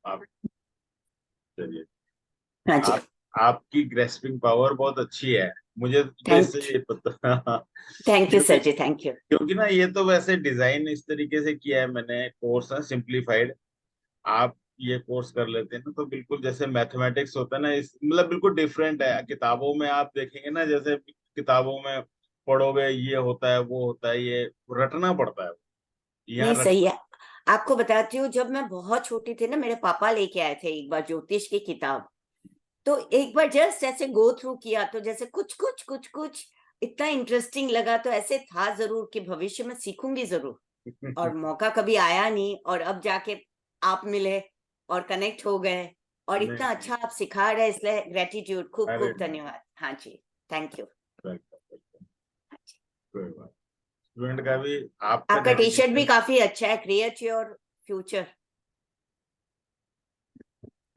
आप चलिए। हाँ जी। आप आपकी ग्रेस्पिंग पावर बहुत अच्छी है। मुझे तो इससे थैंक ये पता थैंक यू क्योंकि सर जी, थैंक यू। क्योंकि ना ये तो वैसे डिजाइन इस तरीके से किया है मैंने, कोर्स है सिंप्लीफाइड। आप ये कोर्स कर लेते हैं ना तो बिल्कुल जैसे मैथमेटिक्स होता है ना, इस मतलब बिल्कुल डिफरेंट है। किताबों में आप देखेंगे ना, जैसे किताबों में पढ़ोगे ये होता है वो होता है, ये रटना पड़ता है। यहाँ नहीं, रट। सही है। आपको बताती हूँ, जब मैं बहुत छोटी थी ना, मेरे पापा लेके आए थे एक बार ज्योतिष की किताब। तो एक बार जस्ट ऐसे गो थ्रू किया, तो जैसे कुछ कुछ कुछ कुछ इतना इंटरेस्टिंग लगा, तो ऐसे था जरूर कि भविष्य में सीखूंगी जरूर। और मौका कभी आया नहीं, और अब जाके आप मिले और कनेक्ट हो गए, और नहीं इतना नहीं, अच्छा आप सिखा रहे हैं, इसलिए ग्रेटिट्यूड, खूब अरे खूब नहीं, धन्यवाद। हाँ जी। Thank you. Welcome welcome. कोई बात। स्टूडेंट का भी आपका आपका टी शर्ट भी डेडिकेशन। काफी अच्छा है, create your future.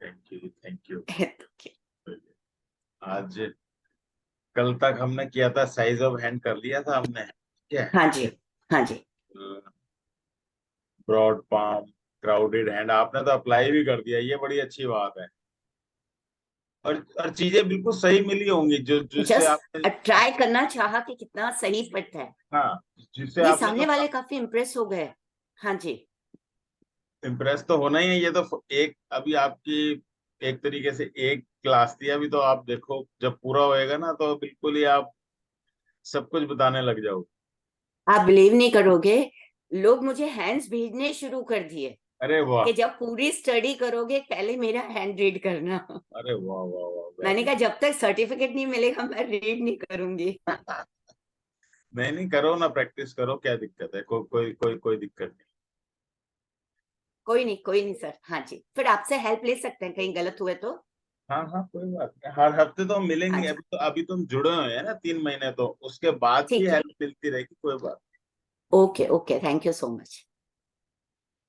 Thank you thank you. Thank आज कल तक हमने किया था, साइज ऑफ हैंड कर लिया था हमने, ठीक है। हाँ जी। हाँ जी। ब्रॉड पाम, क्राउडेड हैंड आपने तो अप्लाई भी कर दिया, ये बड़ी अच्छी बात है। और चीजें बिल्कुल सही मिली होंगी जो जिससे जस्ट आपने। ट्राई करना चाहा कि कितना सही फिट है। हाँ, जिससे नहीं, आपने सामने तो वाले काफी इम्प्रेस हो गए। हाँ जी। इम्प्रेस तो होना ही है। ये तो एक अभी आपकी एक तरीके से एक क्लास थी, अभी तो आप देखो जब पूरा होएगा ना तो बिल्कुल ही आप सब कुछ बताने लग जाओगे। आप बिलीव नहीं करोगे, लोग मुझे हैंड्स भेजने शुरू कर दिए अरे वाह। कि जब पूरी स्टडी करोगे पहले मेरा हैंड रीड करना। अरे वाह वाह वाह, मैंने वेरी कहा जब तक सर्टिफिकेट नहीं मिलेगा मैं रीड नहीं करूंगी। गुड। नहीं नहीं, करो ना, प्रैक्टिस करो, क्या दिक्कत है? कोई दिक्कत नहीं। कोई नहीं सर। हाँ जी, फिर आपसे हेल्प ले सकते हैं कहीं गलत हुए तो। हाँ हाँ, कोई बात नहीं, हर हफ्ते तो हम हाँ मिलेंगे। जी। अभी तुम जुड़े हुए हैं ना 3 महीने, तो उसके बाद भी ठीक है। हेल्प मिलती रहेगी, कोई बात। Okay okay, thank you so much.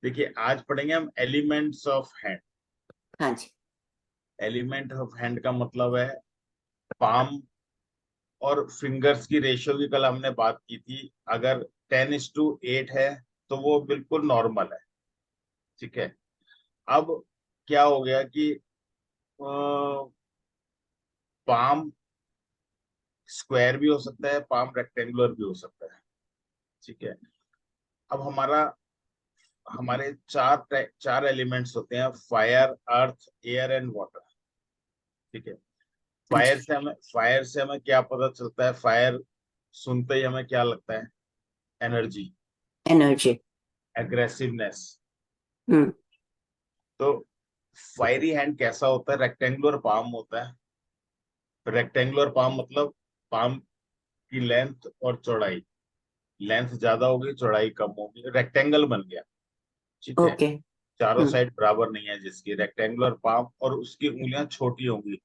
देखिए, आज पढ़ेंगे हम एलिमेंट्स ऑफ हैंड। हाँ जी। एलिमेंट ऑफ हैंड का मतलब है पाम और फिंगर्स की रेशियो की कल हमने बात की थी। अगर 10:8 है तो वो बिल्कुल नॉर्मल है, ठीक है। अब क्या हो गया कि पाम स्क्वायर भी हो सकता है, पाम रेक्टेंगुलर भी हो सकता है, ठीक है। अब हमारे चार एलिमेंट्स होते हैं, fire, earth, air and water, ठीक है। हाँ जी। फायर से हमें क्या पता चलता है? फायर सुनते ही हमें क्या लगता है? Energy, energy. एग्रेसिवनेस। हम्म। तो फायरी हैंड कैसा होता है? रेक्टेंगुलर पाम होता है। रेक्टेंगुलर पाम मतलब पाम की लेंथ और चौड़ाई, लेंथ ज्यादा होगी, चौड़ाई कम होगी, रेक्टेंगल बन गया, ठीक है। ओके। चारों हम्म। साइड बराबर नहीं है जिसकी, रेक्टेंगुलर पाम, और उसकी उंगलियां छोटी होंगी।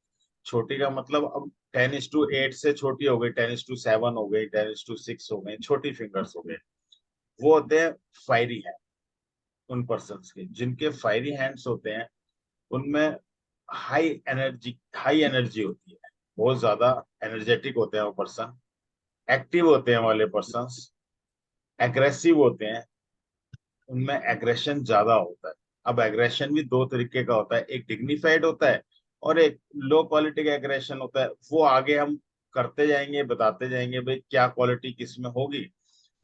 छोटी का मतलब अब 10:8 से छोटी हो गई, 10:7 हो गई, 10:6 हो गई, छोटी फिंगर्स हो गए। वो होते हैं फायरी हैंड। उन पर्सन के जिनके फायरी हैंड्स होते हैं उनमें हाई एनर्जी होती है, बहुत ज्यादा एनर्जेटिक होते हैं वो पर्सन, एक्टिव होते हैं वाले पर्सन, एग्रेसिव होते हैं, उनमें एग्रेशन ज्यादा होता है। अब एग्रेशन भी दो तरीके का होता है, एक डिग्निफाइड होता है और एक लो क्वालिटी का एग्रेशन होता है। वो आगे हम करते जाएंगे, बताते जाएंगे भाई क्या क्वालिटी किस में होगी।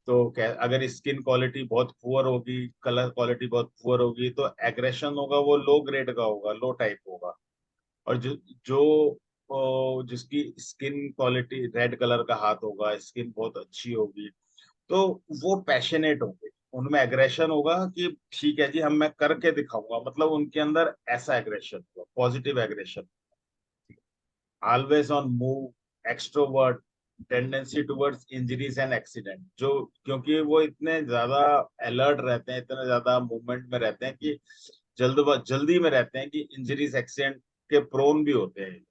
तो अगर स्किन क्वालिटी बहुत पुअर होगी, कलर क्वालिटी बहुत पुअर होगी, तो एग्रेशन होगा वो लो ग्रेड का होगा, लो टाइप होगा। और जो जो जिसकी स्किन क्वालिटी रेड कलर का हाथ होगा, स्किन बहुत अच्छी होगी, तो वो पैशनेट होंगे, उनमें एग्रेशन होगा कि ठीक है जी, हम मैं करके दिखाऊंगा, मतलब उनके अंदर ऐसा एग्रेशन होगा, positive aggression. Always on move, extrovert, tendency towards injuries and accident, जो क्योंकि वो इतने ज्यादा अलर्ट रहते हैं, इतने ज्यादा मूवमेंट में रहते हैं कि जल्दी में रहते हैं कि इंजरीज एक्सीडेंट के प्रोन भी होते हैं,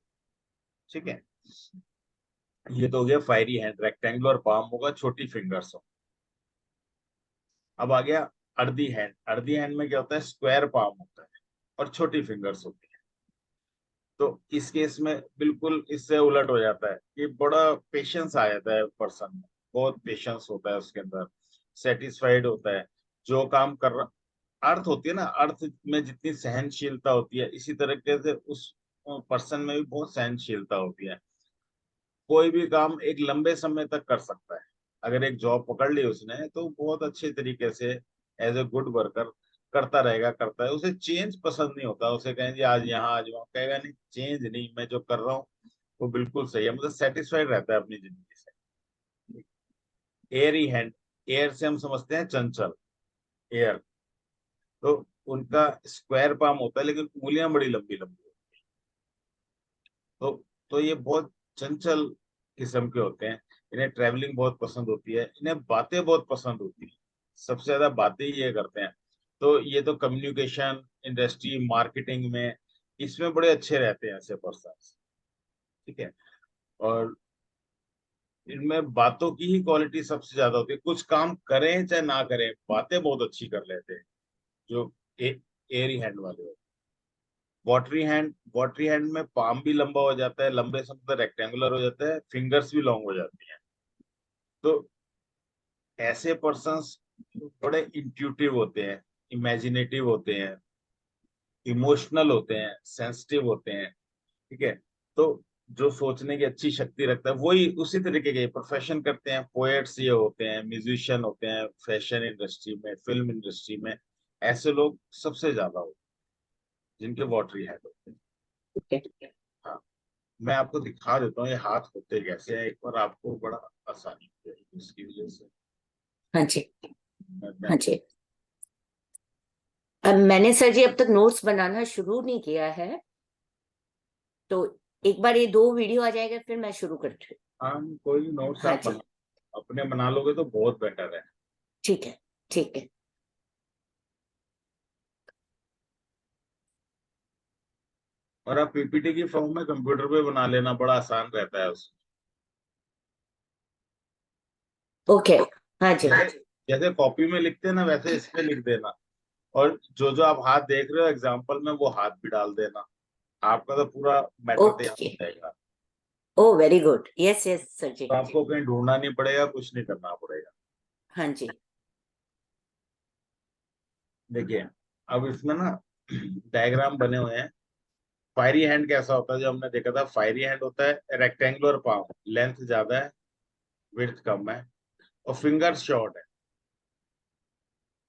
ठीक है। ये तो हो गया फायरी हैंड, रेक्टेंगुलर पाम होगा, छोटी फिंगर्स हो। अब आ गया अर्धी हैंड। अर्धी हैंड में क्या होता है? स्क्वायर पाम होता है और छोटी फिंगर्स होती है। तो इस केस में बिल्कुल इससे उलट हो जाता है कि बड़ा पेशेंस आ जाता है पर्सन में, बहुत पेशेंस होता है उसके अंदर, सेटिस्फाइड होता है, जो काम कर रहा अर्थ होती है ना, अर्थ में जितनी सहनशीलता होती है, इसी तरीके से उस पर्सन में भी बहुत सहनशीलता होती है। कोई भी काम एक लंबे समय तक कर सकता है। अगर एक जॉब पकड़ ली उसने तो बहुत अच्छे तरीके से एज ए गुड वर्कर करता रहेगा, करता है। उसे चेंज पसंद नहीं होता, उसे कहेंगे आज यहाँ आज वहाँ, कहेगा नहीं चेंज नहीं, मैं जो कर रहा हूँ वो बिल्कुल सही है, मतलब सेटिस्फाइड रहता है अपनी जिंदगी से। एयर ही हैंड, एयर से हम समझते हैं चंचल, एयर। तो उनका स्क्वायर पाम होता है लेकिन उंगलियां बड़ी लंबी लंबी। तो तो ये बहुत चंचल किस्म के होते हैं। इन्हें ट्रैवलिंग बहुत पसंद होती है, इन्हें बातें बहुत पसंद होती है, सबसे ज्यादा बातें ही ये करते हैं। तो ये तो कम्युनिकेशन इंडस्ट्री मार्केटिंग में इसमें बड़े अच्छे रहते हैं ऐसे पर्सन। ठीक है। और इनमें बातों की ही क्वालिटी सबसे ज्यादा होती है, कुछ काम करें चाहे ना करें बातें बहुत अच्छी कर लेते हैं जो एयरी हैंड वाले होते हैं। वाटरी हैंड में पाम भी लंबा हो जाता है, लंबे समय तक रेक्टेंगुलर हो जाता है, फिंगर्स भी लॉन्ग हो जाती हैं। तो ऐसे पर्सन्स बड़े इंट्यूटिव होते हैं, इमेजिनेटिव होते हैं, इमोशनल होते हैं, सेंसिटिव होते हैं। ठीक है। तो जो सोचने की अच्छी शक्ति रखता है वही उसी तरीके के प्रोफेशन करते हैं। पोएट्स ये होते हैं, म्यूजिशियन होते हैं, फैशन इंडस्ट्री में, फिल्म इंडस्ट्री में ऐसे लोग सबसे ज्यादा होते हैं जिनके वाटरी हैंड होते हैं। ठीक है। हाँ, मैं आपको दिखा देता हूँ ये हाथ होते कैसे हैं, एक बार आपको बड़ा आसानी हो जाएगी इसकी वजह से। हाँ जी। मैं हाँ जी। अब मैंने सर जी अब तक नोट्स बनाना शुरू नहीं किया है, तो एक बार ये 2 वीडियो आ जाएगा फिर मैं शुरू करती हूँ। हाँ, कोई नोट्स हाँ आप जी। अपने बना लोगे तो बहुत बेटर है। ठीक है। ठीक है। और आप पीपीटी की फॉर्म में कंप्यूटर पे बना लेना, बड़ा आसान रहता है उसमें। ओके। हाँ जी। जैसे जैसे कॉपी में लिखते हैं ना वैसे इस पे लिख देना। और जो जो आप हाथ देख रहे हो एग्जाम्पल में वो हाथ भी डाल देना, आपका तो पूरा मैटर तैयार ओके। हो जाएगा। Oh very good, yes yes sir जी। तो आपको कहीं ढूंढना नहीं पड़ेगा, कुछ नहीं करना पड़ेगा। हाँ जी। देखिए, अब इसमें ना डायग्राम बने हुए हैं। फायरी हैंड कैसा होता है, जो हमने देखा था फायरी हैंड होता है रेक्टेंगुलर पाम, लेंथ ज्यादा है, विड्थ कम है, और फिंगर शॉर्ट है।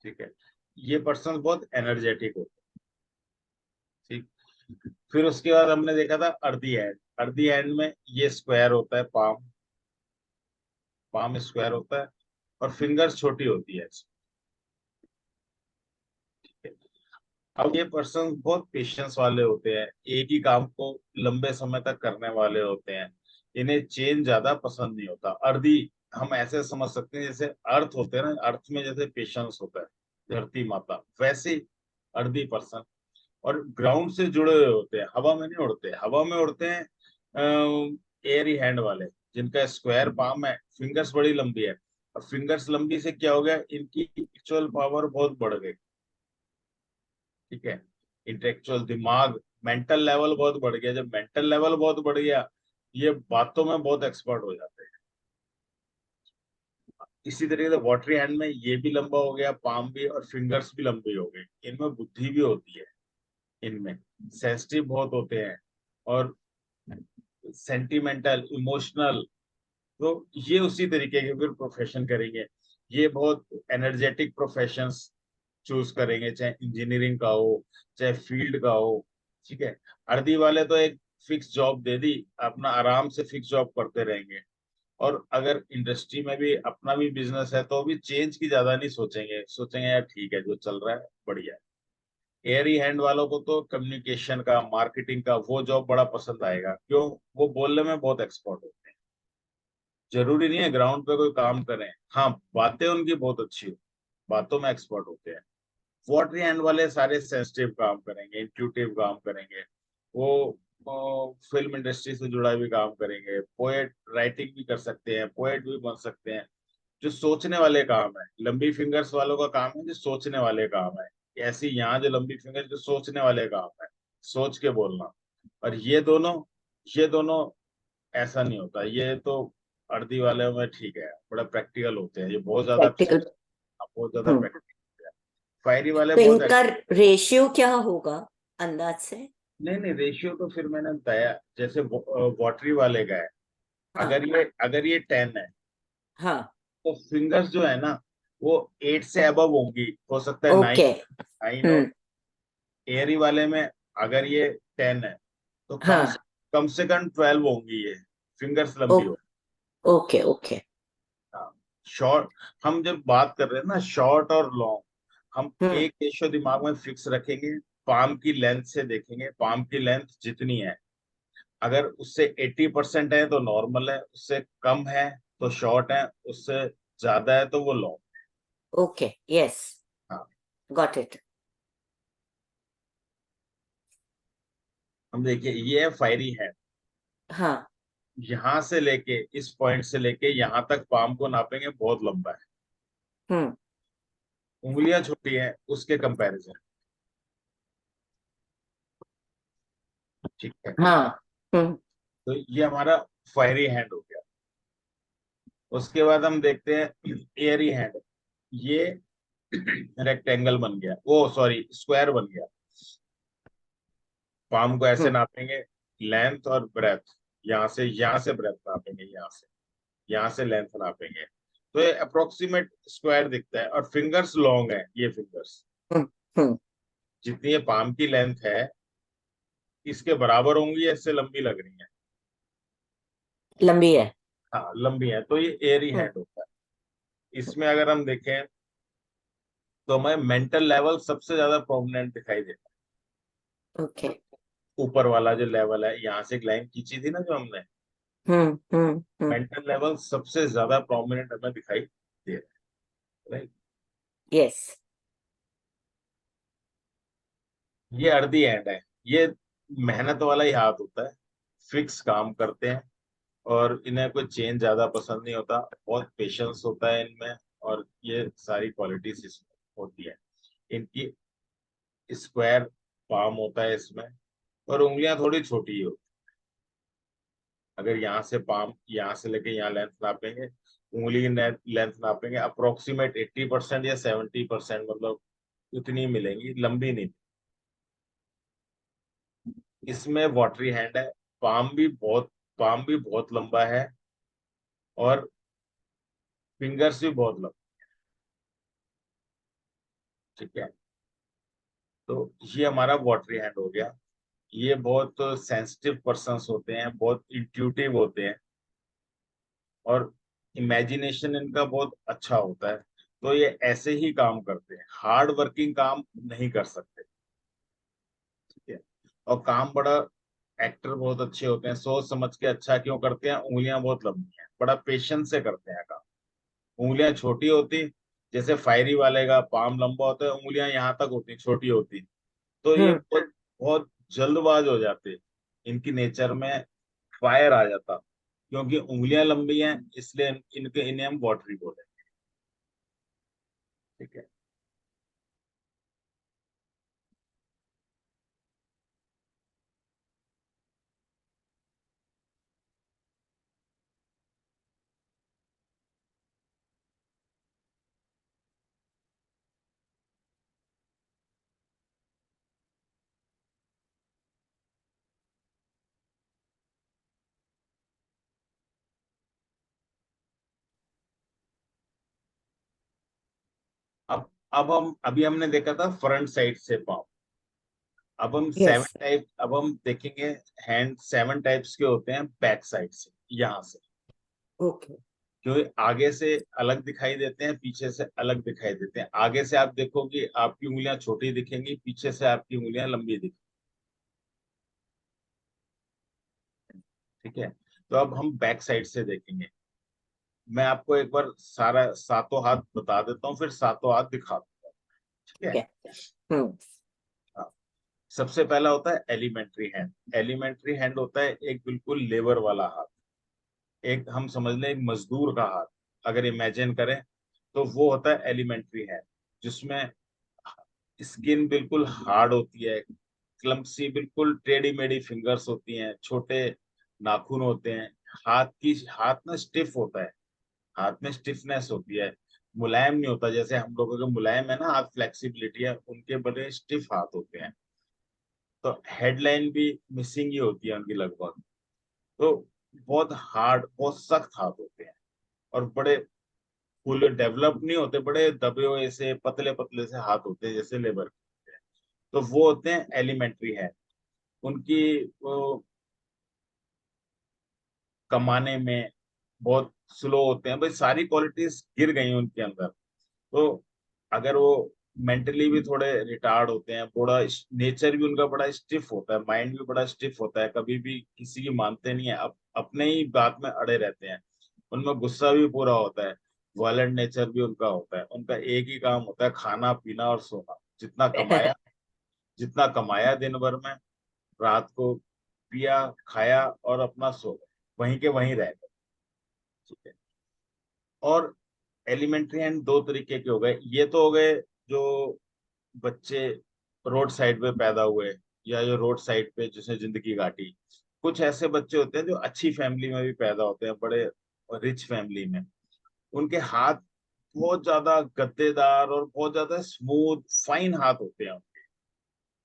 ठीक है। ये पर्सन बहुत एनर्जेटिक होते हैं। ठीक। फिर उसके बाद हमने देखा था अर्धी हैंड। अर्धी हैंड में ये स्क्वायर होता है पाम, पाम स्क्वायर होता है, और फिंगर्स छोटी होती है। अब ये पर्सन बहुत पेशेंस वाले होते हैं, एक ही काम को लंबे समय तक करने वाले होते हैं, इन्हें चेंज ज्यादा पसंद नहीं होता। अर्धी हम ऐसे समझ सकते हैं जैसे अर्थ होते हैं ना, अर्थ में जैसे पेशेंस होता है, धरती माता वैसे ही अर्धी पर्सन। और ग्राउंड से जुड़े हुए होते हैं, हवा में नहीं उड़ते, हवा में उड़ते हैं एयरी हैंड वाले, जिनका स्क्वायर पाम है, फिंगर्स बड़ी लंबी है। और फिंगर्स लंबी से क्या हो गया, इनकी एक्चुअल पावर बहुत बढ़ गई। ठीक है। इंटेलेक्चुअल दिमाग, मेंटल लेवल बहुत बढ़ गया। जब मेंटल लेवल बहुत बढ़ गया, ये बातों में बहुत एक्सपर्ट हो जाते हैं। इसी तरीके से वाटरी हैंड में ये भी लंबा हो गया, पाम भी, और फिंगर्स भी लंबी हो गई। इनमें बुद्धि भी होती है, इनमें सेंसिटिव बहुत होते हैं, और सेंटिमेंटल इमोशनल। तो ये उसी तरीके के फिर प्रोफेशन करेंगे। ये बहुत एनर्जेटिक प्रोफेशंस चूज करेंगे, चाहे इंजीनियरिंग का हो चाहे फील्ड का हो। ठीक है। अर्दी वाले तो एक फिक्स जॉब दे दी, अपना आराम से फिक्स जॉब करते रहेंगे। और अगर इंडस्ट्री में भी अपना भी बिजनेस है तो भी चेंज की ज्यादा नहीं सोचेंगे, सोचेंगे यार ठीक है जो चल रहा है बढ़िया है। एयरी हैंड वालों को तो कम्युनिकेशन का मार्केटिंग का वो जॉब बड़ा पसंद आएगा, क्यों, वो बोलने में बहुत एक्सपर्ट होते हैं। जरूरी नहीं है ग्राउंड पे कोई काम करें, हाँ बातें उनकी बहुत अच्छी हो, बातों में एक्सपर्ट होते हैं। वाटरी हैंड वाले सारे सेंसिटिव काम करेंगे, इंट्यूटिव काम करेंगे। वो फिल्म इंडस्ट्री से जुड़ा भी काम करेंगे, पोएट राइटिंग भी कर सकते हैं, पोएट भी बन सकते हैं। जो सोचने वाले काम है, लंबी फिंगर्स वालों का काम है जो सोचने वाले काम है। ऐसी यहाँ जो लंबी फिंगर्स जो सोचने वाले काम है, सोच के बोलना। और ये दोनों ऐसा नहीं होता, ये तो अर्दी वाले में ठीक है, बड़ा प्रैक्टिकल होते हैं, ये बहुत ज्यादा प्रैक्टिकल। बहुत ज्यादा हम्म। प्रैक्टिकल होते हैं। फायरी वाले तो बहुत इनका रेशियो क्या होगा अंदाज से? नहीं नहीं, रेशियो तो फिर मैंने बताया, जैसे वॉटरी वाले का है, हाँ अगर ये 10 है, हाँ। तो फिंगर्स जो है ना, वो 8 से अबव होंगी, हो सकता है 9, ओके। 9 और हम्म। एयरी वाले में अगर ये 10 है, तो हाँ। कम से कम 12 होंगी ये, फिंगर्स ओ, लंबी हो। Okay okay. हाँ, शॉर्ट, हम जब बात कर रहे हैं ना शॉर्ट और लॉन्ग, हम हम्म। एक रेशो दिमाग में फिक्स रखेंगे, पाम की लेंथ से देखेंगे, पाम की लेंथ जितनी है, अगर उससे 80% है तो नॉर्मल है, उससे कम है तो शॉर्ट है, उससे ज्यादा है तो वो लॉन्ग। ओके। यस। हाँ, गॉट इट। हम देखिए ये है फायरी हैंड, हाँ। यहां से लेके इस पॉइंट से लेके यहां तक पाम को नापेंगे, बहुत लंबा है, हम्म। उंगलियां छोटी हैं उसके कंपैरिजन। ठीक है, हाँ। हम्म। तो ये हमारा फायरी हैंड हो गया। उसके बाद हम देखते हैं एयरी हैंड, ये रेक्टेंगल बन गया, वो सॉरी स्क्वायर बन गया। पाम को ऐसे हम्म। नापेंगे, लेंथ और ब्रेथ, यहाँ से ब्रेथ नापेंगे, यहाँ से लेंथ नापेंगे, तो ये अप्रोक्सीमेट स्क्वायर दिखता है। और फिंगर्स लॉन्ग है, ये फिंगर्स हम्म। हम्म। जितनी ये पाम की लेंथ है, इसके बराबर होंगी या इससे लंबी लग रही है? लंबी है। हाँ लंबी है, तो ये एयरी हम्म। हैंड होता है। इसमें अगर हम देखें तो हमें मेंटल लेवल सबसे ज्यादा प्रोमिनेंट दिखाई देता ओके। है। ऊपर वाला जो लेवल है, यहाँ से एक लाइन खींची थी ना जो हमने, हम्म। हम्म। हम्म। मेंटल लेवल सबसे ज्यादा प्रोमिनेंट हमें दिखाई दे रहा है, राइट। यस। ये अर्धी हैंड है, ये मेहनत वाला ही हाथ होता है, फिक्स काम करते हैं, और इन्हें कोई चेंज ज्यादा पसंद नहीं होता, बहुत पेशेंस होता है इनमें, और ये सारी क्वालिटीज इसमें होती है। इनकी स्क्वायर पाम होता है इसमें, और उंगलियां थोड़ी छोटी ही होती है। अगर यहाँ से पाम, यहाँ से लेके यहाँ लेंथ नापेंगे, उंगली की लेंथ नापेंगे, अप्रोक्सीमेट 80% या 70%, मतलब उतनी मिलेंगी, लंबी नहीं। इसमें वाटरी हैंड है, पाम भी बहुत पाम भी बहुत लंबा है, और फिंगर्स भी बहुत लंबे। ठीक है, तो ये हमारा वाटरी हैंड हो गया। ये बहुत सेंसिटिव पर्सन्स होते हैं, बहुत इंट्यूटिव होते हैं, और इमेजिनेशन इनका बहुत अच्छा होता है, तो ये ऐसे ही काम करते हैं, हार्ड वर्किंग काम नहीं कर सकते। ठीक है, और काम बड़ा, एक्टर बहुत अच्छे होते हैं, सोच समझ के अच्छा क्यों करते हैं, उंगलियां बहुत लंबी हैं, बड़ा पेशेंस से करते हैं काम। उंगलियां छोटी होती, जैसे फायरी वाले का पाम लंबा होता है, उंगलियां यहाँ तक होती, छोटी होती, तो ये हम्म। बहुत बहुत जल्दबाज हो जाते, इनकी नेचर में फायर आ जाता, क्योंकि उंगलियां लंबी हैं, इसलिए इन्हें हम वॉटरी बोले। ठीक है, अब अभी हमने देखा था फ्रंट साइड से पाँव, यस। अब हम देखेंगे हैंड 7 टाइप्स के होते हैं बैक साइड से, यहाँ से, ओके। क्योंकि आगे से अलग दिखाई देते हैं, पीछे से अलग दिखाई देते हैं। आगे से आप देखोगे आपकी उंगलियां छोटी दिखेंगी, पीछे से आपकी उंगलियां लंबी दिखेंगी। ठीक है, तो अब हम बैक साइड से देखेंगे। मैं आपको एक बार सारा सातों हाथ बता देता हूँ, फिर सातों हाथ दिखा दूंगा। ठीक है। ओके। हम्म। हाँ, सबसे पहला होता है एलिमेंट्री हैंड। एलिमेंट्री हैंड होता है एक बिल्कुल लेबर वाला हाथ, एक हम समझ लें एक मजदूर का हाथ, अगर इमेजिन करें, तो वो होता है एलिमेंट्री हैंड, जिसमें स्किन बिल्कुल हार्ड होती है, क्लम्पसी, बिल्कुल टेढ़ी मेढ़ी फिंगर्स होती हैं, छोटे नाखून होते हैं, हाथ ना स्टिफ होता है, हाथ में स्टिफनेस होती है, मुलायम नहीं होता, जैसे हम लोगों के मुलायम है ना हाथ, फ्लेक्सिबिलिटी है, उनके बड़े स्टिफ हाथ होते हैं। तो हेडलाइन भी मिसिंग ही होती है उनकी लगभग। तो बहुत हार्ड, बहुत सख्त हाथ होते हैं, और बड़े फुल डेवलप नहीं होते, बड़े दबे हुए से पतले पतले से हाथ होते हैं जैसे लेबर के। तो वो होते हैं एलिमेंट्री है। उनकी वो कमाने में बहुत स्लो होते हैं भाई, सारी क्वालिटीज गिर गई उनके अंदर। तो अगर वो मेंटली भी थोड़े रिटार्ड होते हैं, थोड़ा नेचर भी उनका बड़ा स्टिफ होता है, माइंड भी बड़ा स्टिफ होता है, कभी भी किसी की मानते नहीं है, अपने ही बात में अड़े रहते हैं। उनमें गुस्सा भी पूरा होता है, वायलेंट नेचर भी उनका होता है। उनका एक ही काम होता है, खाना पीना और सोना। जितना कमाया दिन भर में, रात को पिया खाया और अपना सो गए, वहीं के वहीं रह गए। ठीक है। और एलिमेंट्री एंड दो तरीके के हो गए, ये तो हो गए जो बच्चे रोड साइड पे पैदा हुए, या जो रोड साइड पे जिसने जिंदगी काटी। कुछ ऐसे बच्चे होते हैं जो अच्छी फैमिली में भी पैदा होते हैं, बड़े रिच फैमिली में। उनके हाथ बहुत ज्यादा गद्देदार और बहुत ज्यादा स्मूथ फाइन हाथ होते हैं।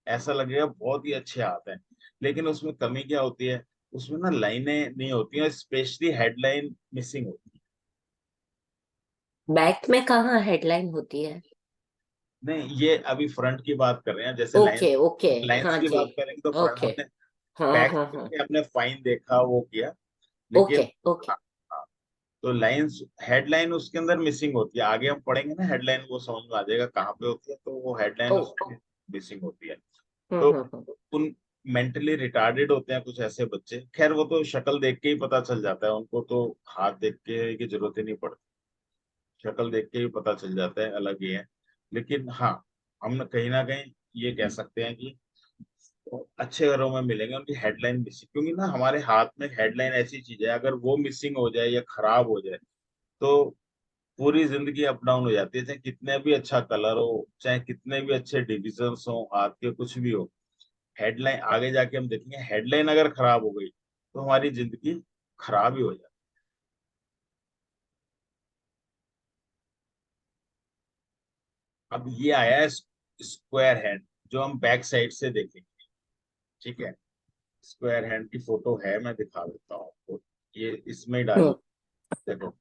ऐसा लगेगा बहुत ही अच्छे हाथ हैं। लेकिन उसमें कमी क्या होती है, उसमें ना लाइनें नहीं होती हैं, स्पेशली हेडलाइन मिसिंग होती बैक में कहाँ हेडलाइन होती है? है। नहीं, ये अभी फ्रंट की बात कर रहे हैं, जैसे लाइन ओके ओके। लाइंस हाँ की जी। बात करेंगे तो फ्रंट ओके। हमने हाँ बैक हाँ हाँ। पे हमने फाइन देखा, वो किया। ओके लेकिन ओके। हाँ, हाँ, तो लाइंस हेडलाइन उसके अंदर मिसिंग होती है। आगे हम पढ़ेंगे ना हेडलाइन, वो समझ में आ जाएगा कहाँ पे होती है। तो वो हेडलाइन ओ। उसमें मिसिंग होती है। तो हम्म। उन मेंटली रिटार्डेड होते हैं कुछ ऐसे बच्चे, खैर वो तो शक्ल देख के ही पता चल जाता है उनको, तो हाथ देख के की जरूरत ही नहीं पड़ती, शक्ल देख के ही पता चल जाता है, अलग ही है। लेकिन हाँ, हम कहीं ना कहीं ये कह सकते हैं कि वो अच्छे घरों में मिलेंगे, उनकी हेडलाइन मिसिंग, क्योंकि ना हमारे हाथ में हेडलाइन ऐसी चीज है, अगर वो मिसिंग हो जाए या खराब हो जाए तो पूरी जिंदगी अप डाउन हो जाती है। चाहे कितने भी अच्छा कलर हो, चाहे कितने भी अच्छे डिविजन्स हो हाथ के, कुछ भी हो, हेडलाइन आगे जाके हम देखेंगे, हेडलाइन अगर खराब हो गई तो हमारी जिंदगी खराब ही हो जाती है। अब ये आया है स्क्वायर हैंड, जो हम बैक साइड से देखेंगे। ठीक है। स्क्वायर हैंड की फोटो है, मैं दिखा देता हूँ आपको, ये इसमें ही डाली। हम्म। देखो,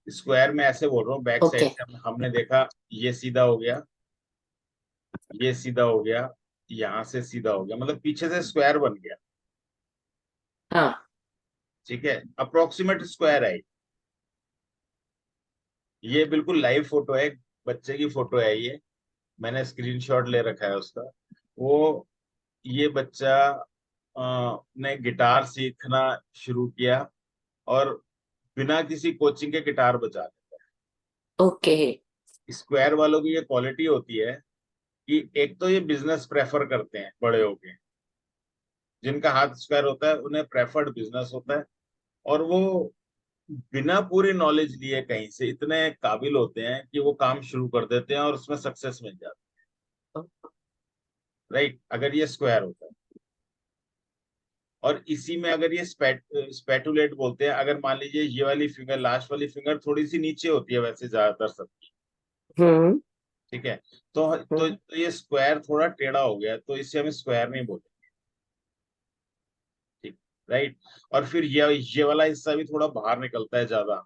स्क्वायर में ऐसे बोल रहा हूँ, बैक साइड ओके। से हमने देखा, ये सीधा हो गया, ये सीधा हो गया, यहाँ से सीधा हो गया, मतलब पीछे से स्क्वायर बन गया। हाँ। ठीक है, अप्रोक्सीमेट स्क्वायर है। ये बिल्कुल लाइव फोटो है, एक बच्चे की फोटो है ये, मैंने स्क्रीनशॉट ले रखा है उसका। वो ये बच्चा ने गिटार सीखना शुरू किया, और बिना किसी कोचिंग के गिटार बजा लेता ओके। है। स्क्वायर वालों की ये क्वालिटी होती है कि एक तो ये बिजनेस प्रेफर करते हैं बड़े होके, जिनका हाथ स्क्वायर होता है उन्हें प्रेफर्ड बिजनेस होता है। और वो बिना पूरी नॉलेज लिए कहीं से इतने काबिल होते हैं कि वो काम शुरू कर देते हैं और उसमें सक्सेस मिल जाती है। राइट, अगर ये स्क्वायर होता है। और इसी में अगर ये स्पेटुलेट बोलते हैं, अगर मान लीजिए ये वाली फिंगर, लास्ट वाली फिंगर थोड़ी सी नीचे होती है वैसे ज्यादातर सबकी। हम्म ठीक है। तो ये स्क्वायर थोड़ा टेढ़ा हो गया, तो इसे हम स्क्वायर नहीं बोलते। ठीक। राइट। और फिर ये वाला हिस्सा भी थोड़ा बाहर निकलता है ज्यादा।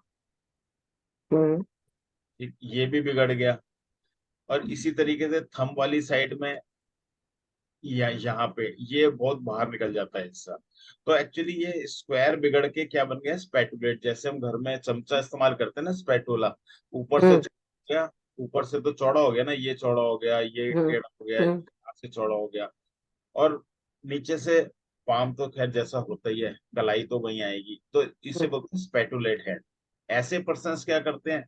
हम्म ठीक, ये भी बिगड़ गया। और इसी तरीके से थंब वाली साइड में, या यहाँ पे ये बहुत बाहर निकल जाता है हिस्सा। तो एक्चुअली ये स्क्वायर बिगड़ के क्या बन गया, स्पैटुलेट। जैसे हम घर में चमचा इस्तेमाल करते हैं ना, स्पैटूला, ऊपर से हम्म चौड़ा हो गया, ऊपर से तो चौड़ा हो गया ना, ये चौड़ा हो गया, ये हम्म टेढ़ा हो गया, हम्म यहाँ से चौड़ा हो गया। और नीचे से पाम तो खैर जैसा होता ही है, कलाई तो वहीं आएगी, तो इसे हम्म बोलते हैं स्पैटुलेट हेड। ऐसे पर्सन्स क्या करते हैं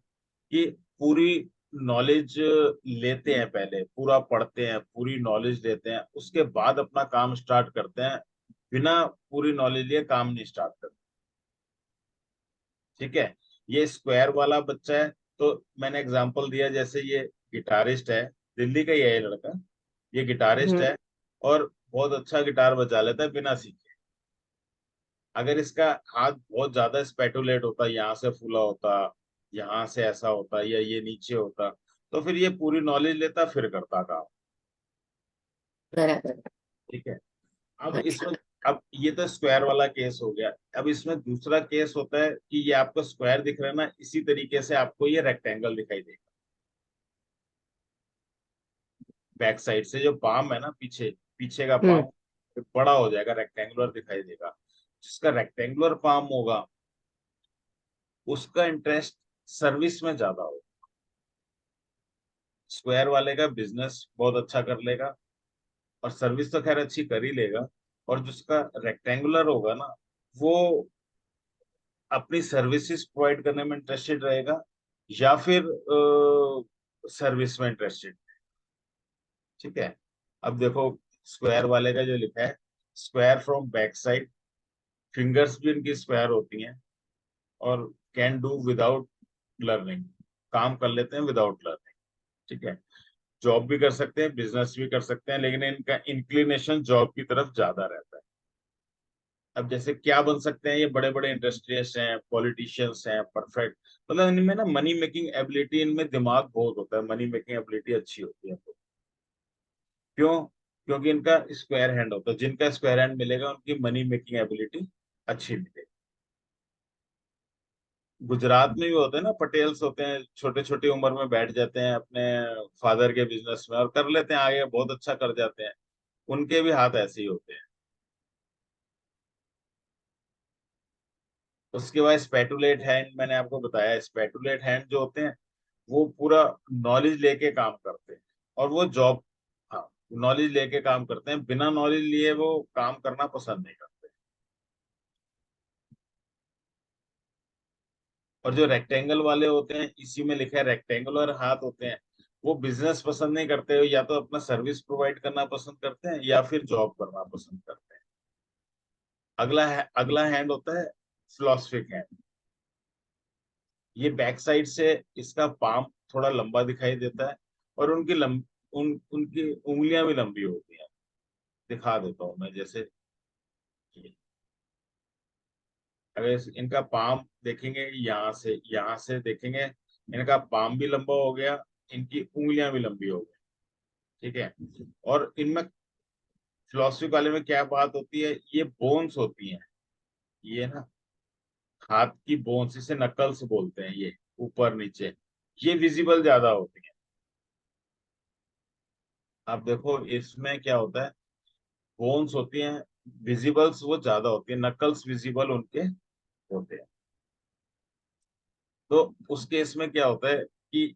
कि पूरी नॉलेज लेते हैं, पहले पूरा पढ़ते हैं, पूरी नॉलेज लेते हैं, उसके बाद अपना काम स्टार्ट करते हैं। बिना पूरी नॉलेज लिए काम नहीं स्टार्ट करते। ठीक है। ये स्क्वायर वाला बच्चा है, तो मैंने एग्जांपल दिया, जैसे ये गिटारिस्ट है, दिल्ली का ही है ये लड़का, ये गिटारिस्ट हम्म है, और बहुत अच्छा गिटार बजा लेता है बिना सीखे। अगर इसका हाथ बहुत ज्यादा स्पेटुलेट होता, यहाँ से फूला होता, यहाँ से ऐसा होता या ये नीचे होता, तो फिर ये पूरी नॉलेज लेता फिर करता काम। बराबर। ठीक है। अब अच्छा। इसमें, अब ये तो स्क्वायर वाला केस हो गया। अब इसमें दूसरा केस होता है कि ये आपको स्क्वायर दिख रहा है ना, इसी तरीके से आपको ये रेक्टेंगल दिखाई देगा। बैक साइड से जो पाम है ना, पीछे पीछे का हम्म। पाम बड़ा हो जाएगा, रेक्टेंगुलर दिखाई देगा। जिसका रेक्टेंगुलर पाम होगा उसका इंटरेस्ट सर्विस में ज्यादा होगा। स्क्वायर वाले का बिजनेस बहुत अच्छा कर लेगा, और सर्विस तो खैर अच्छी कर ही लेगा। और जिसका रेक्टेंगुलर होगा ना, वो अपनी सर्विसेज प्रोवाइड करने में इंटरेस्टेड रहेगा, या फिर सर्विस में इंटरेस्टेड। ठीक है। अब देखो, स्क्वायर वाले का जो लिखा है, square from back side, fingers भी उनकी स्क्वायर होती हैं, और कैन डू विदाउट लर्निंग, काम कर लेते हैं विदाउट लर्निंग। ठीक है। जॉब भी कर सकते हैं, बिजनेस भी कर सकते हैं, लेकिन इनका इंक्लिनेशन जॉब की तरफ ज्यादा रहता है। अब जैसे क्या बन सकते हैं, ये बड़े बड़े इंडस्ट्रियलिस्ट हैं, पॉलिटिशियंस हैं, परफेक्ट, मतलब इनमें ना मनी मेकिंग एबिलिटी, इनमें दिमाग बहुत होता है, मनी मेकिंग एबिलिटी अच्छी होती है। तो क्यों? क्योंकि इनका स्क्वायर हैंड होता है। जिनका स्क्वायर हैंड मिलेगा उनकी मनी मेकिंग एबिलिटी अच्छी मिलेगी। गुजरात में भी होते हैं ना, पटेल्स होते हैं, छोटे छोटी उम्र में बैठ जाते हैं अपने फादर के बिजनेस में और कर लेते हैं आगे, बहुत अच्छा कर जाते हैं। उनके भी हाथ ऐसे ही होते हैं। उसके बाद स्पेटुलेट हैंड, मैंने आपको बताया, स्पेटुलेट हैंड जो होते हैं वो पूरा नॉलेज लेके काम करते हैं, और वो जॉब, हाँ, नॉलेज लेके काम करते हैं, बिना नॉलेज लिए वो काम करना पसंद नहीं करते। और जो रेक्टेंगल वाले होते हैं, इसी में लिखा है रेक्टेंगुलर हाथ होते हैं, वो बिजनेस पसंद नहीं करते, या तो अपना सर्विस प्रोवाइड करना पसंद करते हैं या फिर जॉब करना पसंद करते हैं। अगला हैंड होता है फिलोसफिक हैंड। ये बैक साइड से इसका पाम थोड़ा लंबा दिखाई देता है, और उनकी उंगलियां भी लंबी होती हैं। दिखा देता हूं मैं, जैसे अगर इनका पाम देखेंगे, यहाँ से देखेंगे, इनका पाम भी लंबा हो गया, इनकी उंगलियां भी लंबी हो गई। ठीक है। और इनमें फिलोसफी वाले में क्या बात होती है, ये बोन्स होती हैं, ये ना हाथ की बोन्स, इसे नकल्स बोलते हैं, ये ऊपर नीचे, ये विजिबल ज्यादा होती है। आप देखो इसमें क्या होता है, बोन्स होती हैं, विजिबल्स वो ज्यादा होती है, नकल्स विजिबल उनके होते हैं। तो उस केस में क्या होता है कि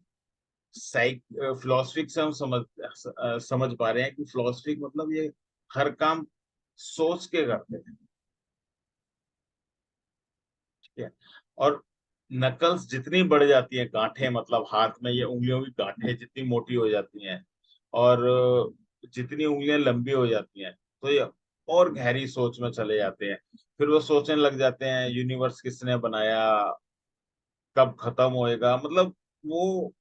साइक फिलोसफी से हम समझ पा रहे हैं कि फिलोसफी मतलब ये हर काम सोच के करते हैं। ठीक है। और नकल्स जितनी बढ़ जाती है, गांठें, मतलब हाथ में ये उंगलियों की गांठें जितनी मोटी हो जाती हैं, और जितनी उंगलियां लंबी हो जाती हैं, तो ये और गहरी सोच में चले जाते हैं। फिर वो सोचने लग जाते हैं यूनिवर्स किसने बनाया, कब खत्म होएगा, मतलब वो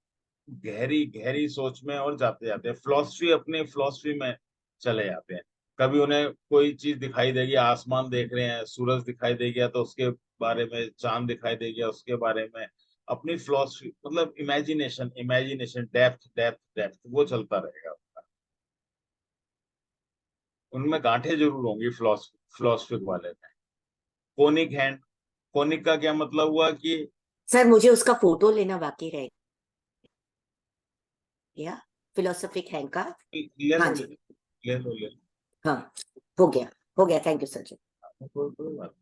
गहरी गहरी सोच में और जाते जाते हैं, फिलोसफी, अपने फिलोसफी में चले जाते हैं। कभी उन्हें कोई चीज दिखाई देगी, आसमान देख रहे हैं, सूरज दिखाई दे गया तो उसके बारे में, चांद दिखाई दे गया उसके बारे में, अपनी फिलोसफी, मतलब imagination, imagination, depth depth depth, वो चलता रहेगा उनका। उनमें गांठें जरूर होंगी फिलोसफी वाले में। कोनिक हैंड, कोनिक का क्या मतलब हुआ कि, सर मुझे उसका फोटो लेना बाकी रह गया, फिलोसफिक हैंड का। ले हाँ लो जी। ले लो। हाँ, हो गया, हो गया, थैंक यू सर जी। कोई बात नहीं।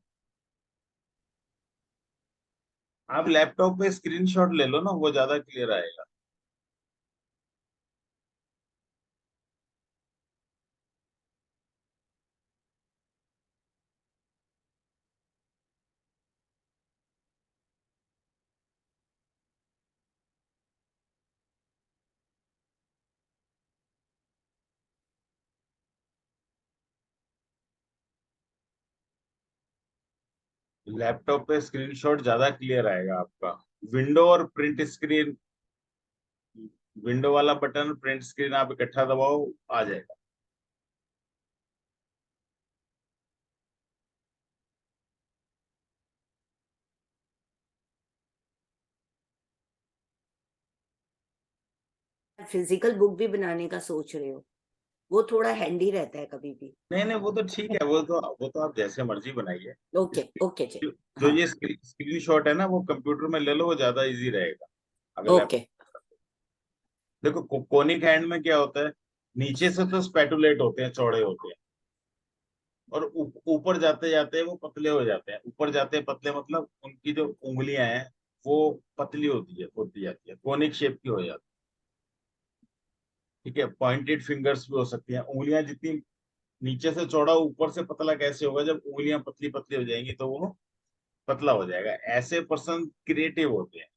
आप लैपटॉप पे स्क्रीनशॉट ले लो ना, वो ज्यादा क्लियर आएगा। लैपटॉप पे स्क्रीनशॉट ज्यादा क्लियर आएगा आपका। विंडो और प्रिंट स्क्रीन, विंडो वाला बटन, प्रिंट स्क्रीन आप इकट्ठा दबाओ, आ जाएगा। फिजिकल बुक भी बनाने का सोच रहे हो, वो थोड़ा हैंडी रहता है कभी भी। नहीं नहीं, वो तो ठीक है, वो तो आप जैसे मर्जी बनाइए। ओके ओके जी। जो जो हाँ। ये स्क्रीन शॉट है ना, वो कंप्यूटर में ले लो, वो ज्यादा इजी रहेगा। अगर ओके। लैपटॉप, देखो कोनिक हैंड में क्या होता है, नीचे से तो स्पैटुलेट होते हैं, चौड़े होते हैं, और ऊपर जाते जाते वो पतले हो जाते हैं। ऊपर जाते पतले मतलब उनकी जो उंगलियां हैं वो पतली होती जाती है, कोनिक शेप की हो जाती है। ठीक है, पॉइंटेड फिंगर्स भी हो सकती हैं। उंगलियां जितनी नीचे से चौड़ा ऊपर से पतला कैसे होगा, जब उंगलियां पतली पतली हो जाएंगी तो वो पतला हो जाएगा। ऐसे पर्सन क्रिएटिव होते हैं,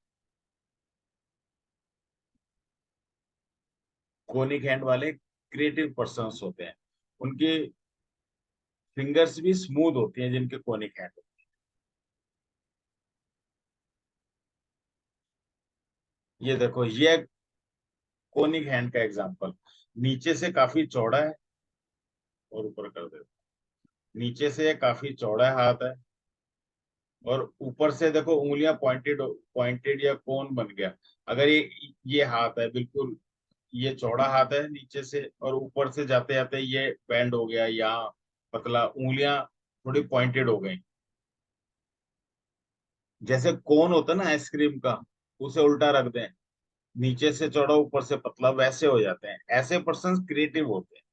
कोनिक हैंड वाले क्रिएटिव पर्सन्स होते हैं। उनकी फिंगर्स भी स्मूथ होती हैं जिनके कोनिक हैंड होते हैं। ये देखो, ये कोनिक हैंड का एग्जांपल, नीचे से काफी चौड़ा है, और ऊपर कर देते, नीचे से काफी चौड़ा हाथ है, और ऊपर से देखो उंगलियां पॉइंटेड पॉइंटेड या कोन बन गया। अगर ये हाथ है बिल्कुल, ये चौड़ा हाथ है नीचे से, और ऊपर से जाते जाते ये बैंड हो गया, यहाँ पतला, उंगलियां थोड़ी पॉइंटेड हो गई। जैसे कोन होता है ना आइसक्रीम का, उसे उल्टा रख दें, नीचे से चौड़ा ऊपर से पतला, वैसे हो जाते हैं। ऐसे पर्सन क्रिएटिव होते हैं।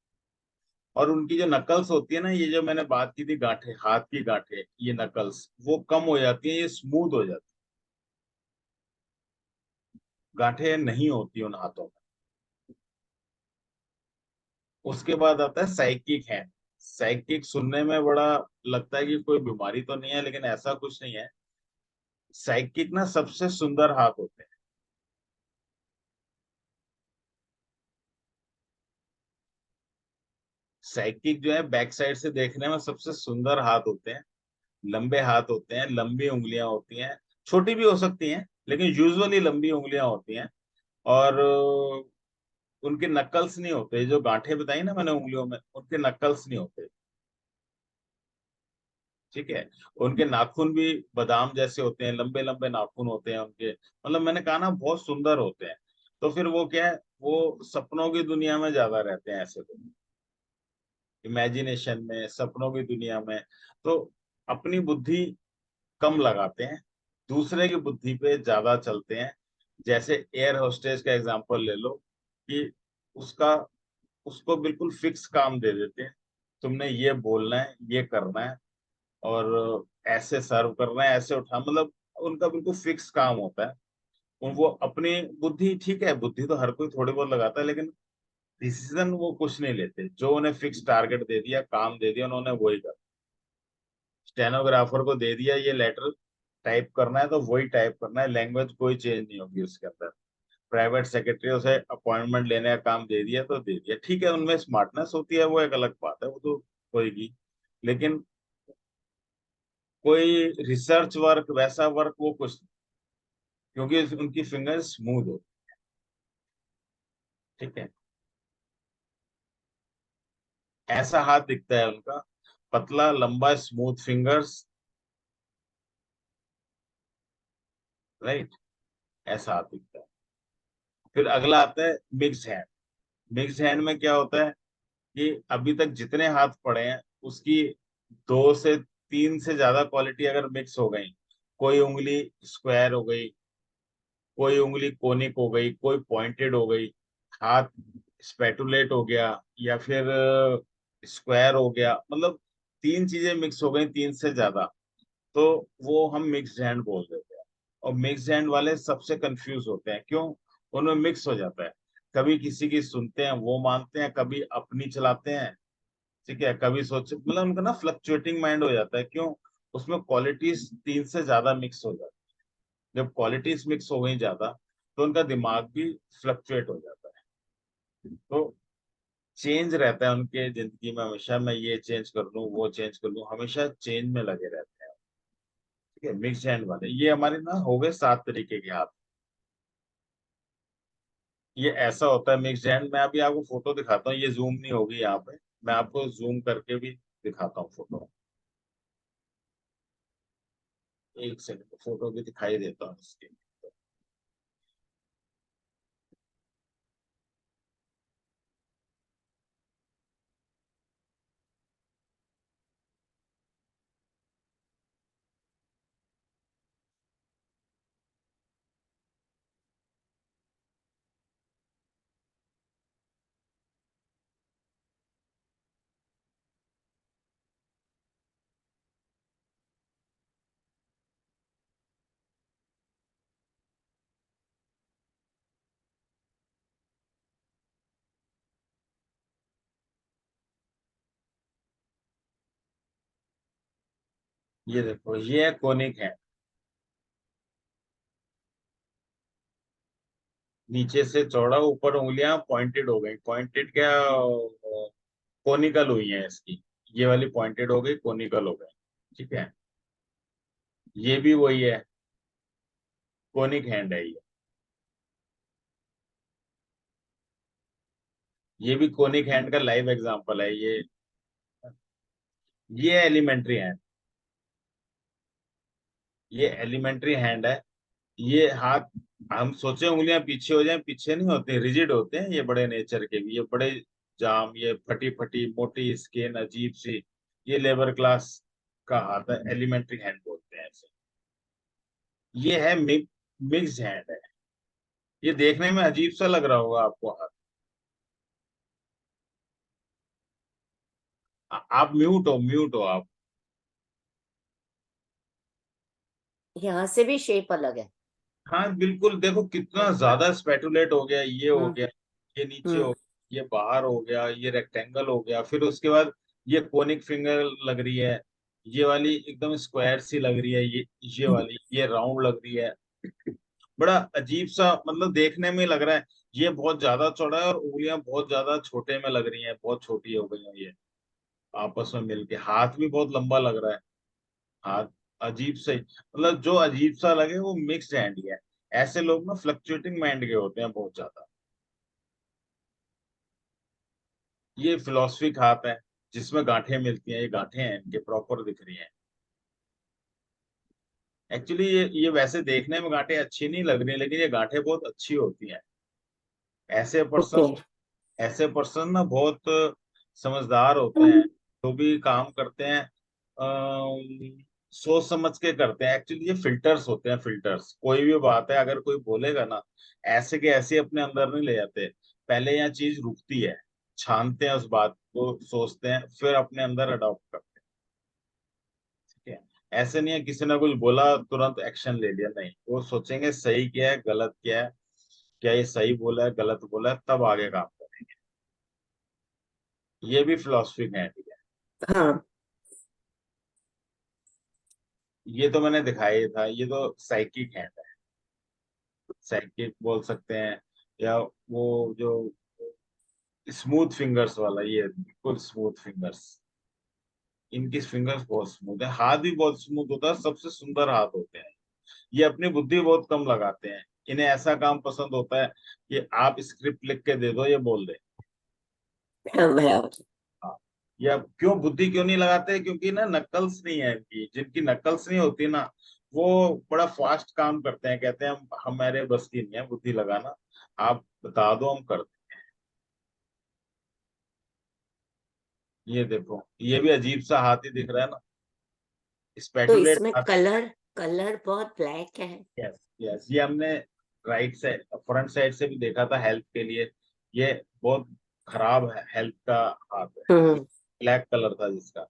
और उनकी जो नकल्स होती है ना, ये जो मैंने बात की थी, गांठें, हाथ की गांठें, ये नकल्स वो कम हो जाती है, ये स्मूथ हो जाती है, गांठें नहीं होती उन हाथों में। उसके बाद आता है साइकिक हैंड। साइकिक सुनने में बड़ा लगता है कि कोई बीमारी तो नहीं है, लेकिन ऐसा कुछ नहीं है। साइकिक ना सबसे सुंदर हाथ होते हैं। साइकिक जो है बैक साइड से देखने में सबसे सुंदर हाथ होते हैं। लंबे हाथ होते हैं, लंबी उंगलियां होती हैं, छोटी भी हो सकती हैं लेकिन यूजुअली लंबी उंगलियां होती हैं। और उनके नकल्स नहीं होते, जो गांठें बताई ना मैंने उंगलियों में, उनके नकल्स नहीं होते। ठीक है, उनके नाखून भी बादाम जैसे होते हैं, लंबे लंबे नाखून होते हैं उनके, मतलब मैंने कहा ना बहुत सुंदर होते हैं। तो फिर वो क्या है, वो सपनों की दुनिया में ज्यादा रहते हैं ऐसे लोग, इमेजिनेशन में, सपनों की दुनिया में। तो अपनी बुद्धि कम लगाते हैं, दूसरे की बुद्धि पे ज्यादा चलते हैं। जैसे एयर होस्टेस का एग्जांपल ले लो, कि उसका उसको बिल्कुल फिक्स काम दे देते हैं, तुमने ये बोलना है, ये करना है, और ऐसे सर्व करना है, ऐसे उठा, मतलब उनका बिल्कुल फिक्स काम होता है। वो अपनी बुद्धि, ठीक है बुद्धि तो हर कोई थोड़ी बहुत लगाता है, लेकिन डिसीजन वो कुछ नहीं लेते। जो उन्हें फिक्स टारगेट दे दिया, काम दे दिया, उन्होंने वही कर। स्टेनोग्राफर को दे दिया ये लेटर टाइप करना है, तो वही टाइप करना है, लैंग्वेज कोई चेंज नहीं होगी उसके अंदर। प्राइवेट सेक्रेटरी उसे अपॉइंटमेंट लेने का काम दे दिया तो दे दिया, ठीक है उनमें स्मार्टनेस होती है, वो एक अलग बात है, वो तो होगी। लेकिन कोई रिसर्च वर्क, वैसा वर्क वो कुछ, क्योंकि उनकी फिंगर स्मूथ हो। ठीक है, ऐसा हाथ दिखता है उनका, पतला लंबा स्मूथ फिंगर्स, राइट, ऐसा हाथ दिखता है। फिर अगला आता है मिक्स हैंड। मिक्स हैंड में क्या होता है कि अभी तक जितने हाथ पड़े हैं उसकी 2 से 3 से ज्यादा क्वालिटी अगर मिक्स हो गई, कोई उंगली स्क्वायर हो गई, कोई उंगली कोनिक हो गई, कोई पॉइंटेड हो गई, हाथ स्पेटुलेट हो गया, या फिर स्क्वायर हो गया, मतलब 3 चीजें मिक्स हो गई, 3 से ज्यादा, तो वो हम मिक्स्ड हैंड बोल देते हैं। और मिक्स्ड हैंड वाले सबसे कंफ्यूज होते हैं, क्यों? उनमें मिक्स हो जाता है, कभी किसी की सुनते हैं वो मानते हैं, कभी अपनी चलाते हैं। ठीक है, कभी सोच, मतलब उनका ना फ्लक्चुएटिंग माइंड हो जाता है, क्यों? उसमें क्वालिटीज 3 से ज्यादा मिक्स हो जाती है। जब क्वालिटीज मिक्स हो गई ज्यादा, तो उनका दिमाग भी फ्लक्चुएट हो जाता है। तो चेंज रहता है उनके जिंदगी में हमेशा, मैं ये चेंज कर लूं, वो चेंज कर लूं, हमेशा चेंज में लगे रहते हैं। ठीक है, मिक्स हैंड वाले ये हमारे ना हो गए 7 तरीके के हाथ। ये ऐसा होता है मिक्स हैंड। मैं अभी आपको फोटो दिखाता हूँ, ये जूम नहीं होगी यहाँ पे, मैं आपको जूम करके भी दिखाता हूँ फोटो। एक सेकंड, फोटो भी दिखाई देता हूँ इसके। ये देखो, ये है कोनिक हैंड। नीचे से चौड़ा, ऊपर उंगलियां पॉइंटेड हो गई। पॉइंटेड क्या, कोनिकल हुई है इसकी। ये वाली पॉइंटेड हो गई, कोनिकल हो गई। ठीक है। ये भी वही है, कोनिक हैंड है ये। ये भी कोनिक हैंड का लाइव एग्जांपल है ये। ये एलिमेंट्री हैंड। ये एलिमेंट्री हैंड है। ये हाथ, हम सोचे उंगलियां पीछे हो जाएं, पीछे नहीं होते, रिजिड होते हैं ये बड़े नेचर के भी। ये बड़े जाम, ये फटी फटी मोटी स्किन, अजीब सी। ये लेबर क्लास का हाथ है, एलिमेंट्री हैंड बोलते हैं इसे। ये है मिक्स हैंड है। ये देखने में अजीब सा लग रहा होगा आपको हाथ। आप म्यूट हो आप। यहाँ से भी शेप अलग है। हाँ बिल्कुल, देखो कितना ज्यादा स्पेटुलेट हो गया, ये हो हम्म। गया, ये नीचे हो हम्म। गया, ये बाहर हो गया, ये रेक्टेंगल हो गया, फिर उसके बाद ये कोनिक फिंगर लग रही है। ये वाली एकदम स्क्वायर सी लग रही है, ये वाली ये राउंड लग रही है। बड़ा अजीब सा, मतलब देखने में लग रहा है ये बहुत ज्यादा चौड़ा है, और उंगलियां बहुत ज्यादा छोटे में लग रही हैं, बहुत छोटी हो गई हैं ये आपस में मिलके। हाथ भी बहुत लंबा लग रहा है। हाथ अजीब से, मतलब जो अजीब सा लगे वो मिक्स्ड हैंड ही है। ऐसे लोग ना फ्लक्चुएटिंग माइंड के होते हैं बहुत ज्यादा। ये फिलोसफिक हाथ है, जिसमें गांठें मिलती हैं। ये गांठें हैं इनके, प्रॉपर दिख रही हैं। एक्चुअली ये वैसे देखने में गांठें अच्छी नहीं लग रही, लेकिन ये गांठें बहुत अच्छी होती हैं। ऐसे पर्सन ओके। ऐसे पर्सन ना बहुत समझदार होते हैं। जो भी काम करते हैं सोच समझ के करते हैं। एक्चुअली ये फिल्टर्स होते हैं, फिल्टर्स। कोई भी बात है अगर कोई बोलेगा ना, ऐसे के ऐसे अपने अंदर नहीं ले जाते। पहले यह चीज रुकती है, छानते हैं उस बात को, सोचते हैं, फिर अपने अंदर अडॉप्ट करते हैं। ठीक है। ऐसे नहीं है किसी ने कुछ बोला तुरंत एक्शन ले लिया, नहीं, वो सोचेंगे सही क्या है, गलत क्या है, क्या ये सही बोला है, गलत बोला है, तब आगे काम करेंगे। ये भी फिलोसफी है, ठीक है। हाँ। ये तो मैंने दिखाया ही था, ये तो साइकिक हैंड है। साइकिक बोल सकते हैं, या वो जो स्मूथ फिंगर्स वाला, ये बिल्कुल स्मूथ फिंगर्स। इनकी फिंगर्स बहुत स्मूथ है, हाथ भी बहुत स्मूथ होता है, सबसे सुंदर हाथ होते हैं। ये अपनी बुद्धि बहुत कम लगाते हैं। इन्हें ऐसा काम पसंद होता है कि आप स्क्रिप्ट लिख के दे दो, ये बोल दे। हाँ, बराबर। हाँ। या क्यों बुद्धि क्यों नहीं लगाते, क्योंकि ना नकल्स नहीं है इनकी। जिनकी नकल्स नहीं होती ना, वो बड़ा फास्ट काम करते हैं। कहते हैं हम हमारे बस की नहीं है बुद्धि लगाना, आप बता दो हम कर दें। ये देखो, ये भी अजीब सा हाथ ही दिख रहा है ना, तो स्पेटुलेट इसमें हाथ। कलर कलर बहुत ब्लैक है। यस, यस, ये हमने राइट साइड, फ्रंट साइड से भी देखा था हेल्प के लिए। ये बहुत खराब है हेल्प का हाथ है, हम्म। ब्लैक कलर था जिसका।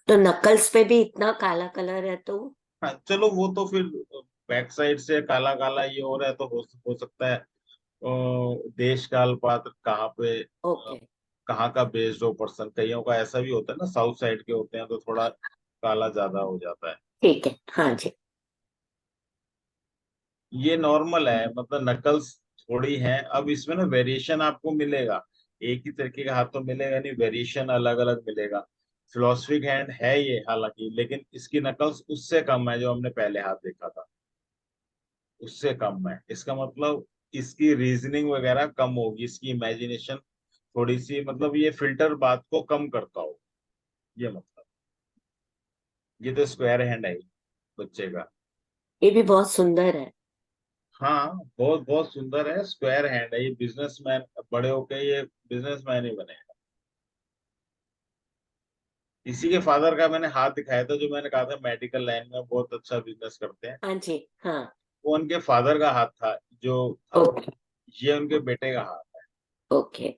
तो नकल्स पे भी इतना काला कलर है तो। हाँ चलो, वो तो फिर बैक साइड से काला काला ये हो रहा है, तो हो सकता है देश काल पात्र कहाँ पे, ओके। कहाँ का बेस्ड हो पर्सन। कईयों का ऐसा भी होता है ना, साउथ साइड के होते हैं तो थोड़ा काला ज्यादा हो जाता है। ठीक है, हाँ जी। ये नॉर्मल है, मतलब नकल्स थोड़ी हैं। अब इसमें ना वेरिएशन आपको मिलेगा, एक ही तरीके का हाथ तो मिलेगा नहीं, वेरिएशन अलग अलग मिलेगा। फिलोसफिक हैंड है ये हालांकि, लेकिन इसकी नकल्स उससे कम है जो हमने पहले हाथ देखा था, उससे कम है। इसका मतलब इसकी रीजनिंग वगैरह कम होगी, इसकी इमेजिनेशन थोड़ी सी, मतलब ये फिल्टर बात को कम करता हो, ये मतलब। ये तो स्क्वायर हैंड है ही, बच्चे का। ये भी बहुत सुंदर है। हाँ बहुत बहुत सुंदर है, स्क्वायर हैंड है। ये बिजनेसमैन, बड़े होके ये बिजनेसमैन ही बने। इसी के फादर का मैंने हाथ दिखाया था, जो मैंने कहा था मेडिकल लाइन में बहुत अच्छा बिजनेस करते हैं। हाँ जी। हाँ। वो उनके फादर का हाथ था जो था। ओके। ये उनके बेटे का हाथ। ओके।